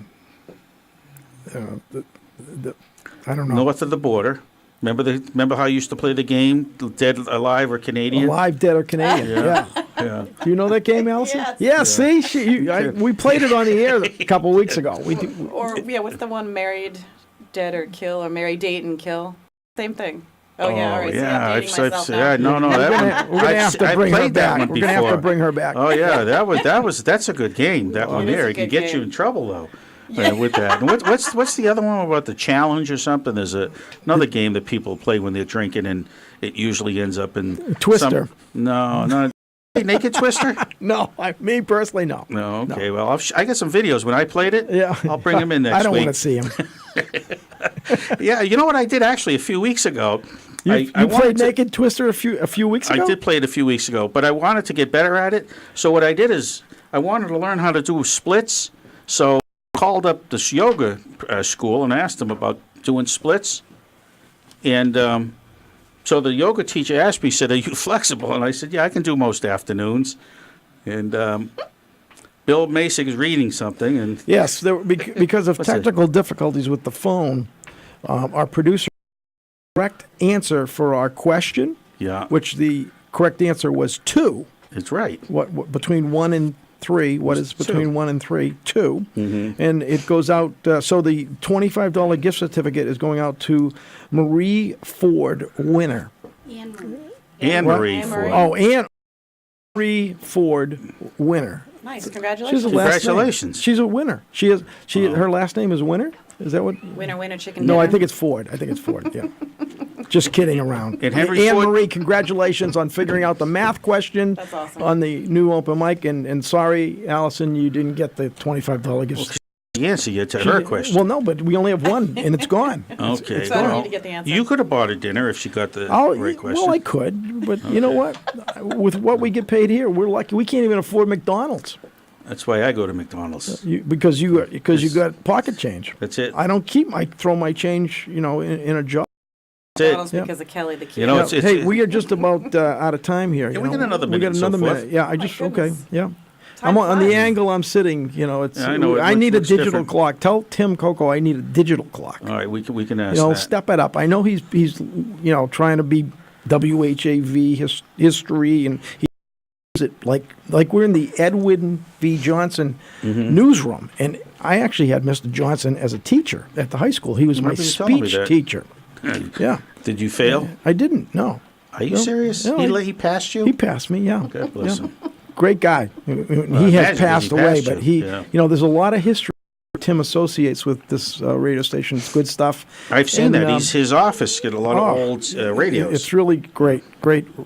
Speaker 2: don't know.
Speaker 3: North of the border. Remember how you used to play the game, Dead, Alive, or Canadian?
Speaker 2: Alive, Dead, or Canadian.
Speaker 3: Yeah.
Speaker 2: Yeah. Do you know that game, Allison?
Speaker 4: Yes.
Speaker 2: Yeah. See, we played it on the air a couple of weeks ago.
Speaker 4: Or what's the one? Married, Dead, or Kill, or Marry, Date, and Kill? Same thing. Oh yeah, all right.
Speaker 3: Yeah,
Speaker 4: I'm dating myself now.
Speaker 3: no, that
Speaker 2: We're gonna have to bring her back. We're gonna have to bring her back.
Speaker 3: Oh yeah, that's a good game. That one
Speaker 4: It is
Speaker 3: there,
Speaker 4: a
Speaker 3: it can
Speaker 4: good
Speaker 3: get you
Speaker 4: game.
Speaker 3: in trouble though. with that. And what's the other one about the challenge or something? There's another game that people play when they're drinking, and it usually ends up in
Speaker 2: Twister.
Speaker 3: No. Naked Twister?
Speaker 2: No, me personally, no.
Speaker 3: No, okay. Well, I got some videos when I played it.
Speaker 2: Yeah.
Speaker 3: I'll bring them in next week.
Speaker 2: I don't want to see them.
Speaker 3: Yeah, you know what I did actually a few weeks ago?
Speaker 2: You played Naked Twister a few weeks ago?
Speaker 3: I did play it a few weeks ago, but I wanted to get better at it. So what I did is I wanted to learn how to do splits. So I called up this yoga school and asked them about doing splits. And so the yoga teacher asked me, said, "Are you flexible?" And I said, "Yeah, I can do most afternoons." And Bill Macek is reading something. And
Speaker 2: yes, because of technical difficulties with the phone, our producer correct answer for our question, which the correct answer was 2.
Speaker 3: It's right.
Speaker 2: What between 1 and 3? What is between
Speaker 3: 2.
Speaker 2: 1 and 3? 2.
Speaker 3: Mm-hmm.
Speaker 2: And it goes out. So the $25 gift certificate is going out to Marie Ford, winner.
Speaker 3: Anne Marie Ford.
Speaker 2: Oh, Anne Marie Ford, winner.
Speaker 4: Nice, congratulations.
Speaker 3: Congratulations.
Speaker 2: She's a winner. Her last name is Winner? Is that what?
Speaker 4: Winner, chicken
Speaker 2: No,
Speaker 4: dinner.
Speaker 2: I think it's Ford. Yeah. Just kidding around.
Speaker 3: And Henry
Speaker 2: Anne
Speaker 3: Ford?
Speaker 2: Marie, congratulations on figuring out the math question on the new open mic. And sorry, Allison, you didn't get the $25 gift certificate.
Speaker 3: The answer yet to her question.
Speaker 2: Well, no, but we only have one, and it's gone.
Speaker 3: Okay.
Speaker 2: It's
Speaker 4: So I don't
Speaker 2: gone.
Speaker 4: need to get the answer.
Speaker 3: You could have bought a dinner if she got the right question.
Speaker 2: Well, I could, but you know what? With what we get paid here, we're lucky. We can't even afford McDonald's.
Speaker 3: That's why I go to McDonald's.
Speaker 2: Because you got pocket change.
Speaker 3: That's it.
Speaker 2: I don't throw my change, in a jar.
Speaker 3: That's it.
Speaker 4: Because of Kelly the kid.
Speaker 3: You know, it's
Speaker 2: we are just about out of time here.
Speaker 3: Yeah, we got another
Speaker 2: We
Speaker 3: minute
Speaker 2: got another
Speaker 3: and so forth.
Speaker 2: minute. Yeah, okay. Yeah. I'm on the angle I'm sitting. It's.
Speaker 3: Yeah, I know,
Speaker 2: I need a
Speaker 3: looks
Speaker 2: digital
Speaker 3: different.
Speaker 2: clock. Tell Tim Coco I need a digital clock.
Speaker 3: All right, we can ask that.
Speaker 2: Step it up. I know he's trying to be WHAV history, and he uses it like we're in the Edwin V. Johnson newsroom. And I actually had Mr. Johnson as a teacher at the high school. He was my
Speaker 3: Remember you telling me
Speaker 2: speech
Speaker 3: that.
Speaker 2: teacher. Yeah.
Speaker 3: Did you fail?
Speaker 2: I didn't. No.
Speaker 3: Are you serious?
Speaker 2: No,
Speaker 3: He passed you?
Speaker 2: He passed me. Yeah.
Speaker 3: Okay, bless him.
Speaker 2: Great guy. He
Speaker 3: imagine
Speaker 2: has passed
Speaker 3: he
Speaker 2: away,
Speaker 3: passed
Speaker 2: but
Speaker 3: you.
Speaker 2: he, there's a lot of history Tim associates with this radio station. It's good stuff.
Speaker 3: I've seen that. His office get a lot of old radios.
Speaker 2: It's really great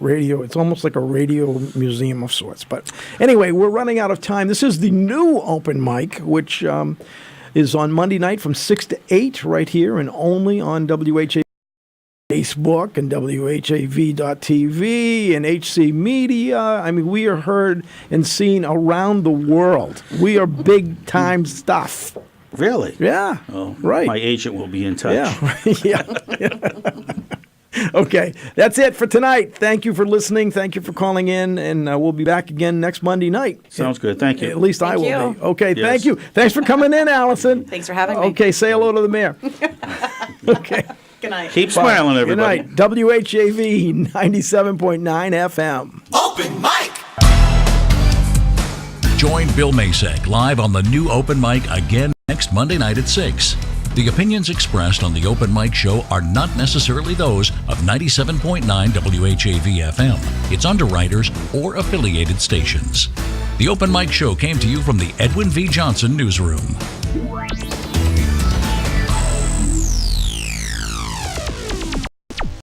Speaker 2: radio. It's almost like a radio museum of sorts. But anyway, we're running out of time. This is the new open mic, which is on Monday night from 6 to 8 right here and only on WHA Facebook and WHAV.TV and HC Media. I mean, we are heard and seen around the world. We are big time stuff.
Speaker 3: Really?
Speaker 2: Yeah.
Speaker 3: Oh,
Speaker 2: right.
Speaker 3: My agent will be in touch.
Speaker 2: Yeah. Okay, that's it for tonight. Thank you for listening. Thank you for calling in, and we'll be back again next Monday night.
Speaker 3: Sounds good. Thank you.
Speaker 2: At least I
Speaker 4: Thank
Speaker 2: will
Speaker 4: you.
Speaker 2: be. Okay,
Speaker 3: Yes.
Speaker 2: Thank you. Thanks for coming in, Allison.
Speaker 4: Thanks for having me.
Speaker 2: Okay, say hello to the mayor. Okay.
Speaker 4: Good night.
Speaker 3: Keep smiling, everybody.
Speaker 2: Good night. WHAV 97.9 FM.
Speaker 8: Open mic.
Speaker 1: Join Bill Macek live on the new Open Mic again next Monday night at 6. The opinions expressed on the Open Mic Show are not necessarily those of 97.9 WHAV FM, its underwriters, or affiliated stations. The Open Mic Show came to you from the Edwin V. Johnson Newsroom.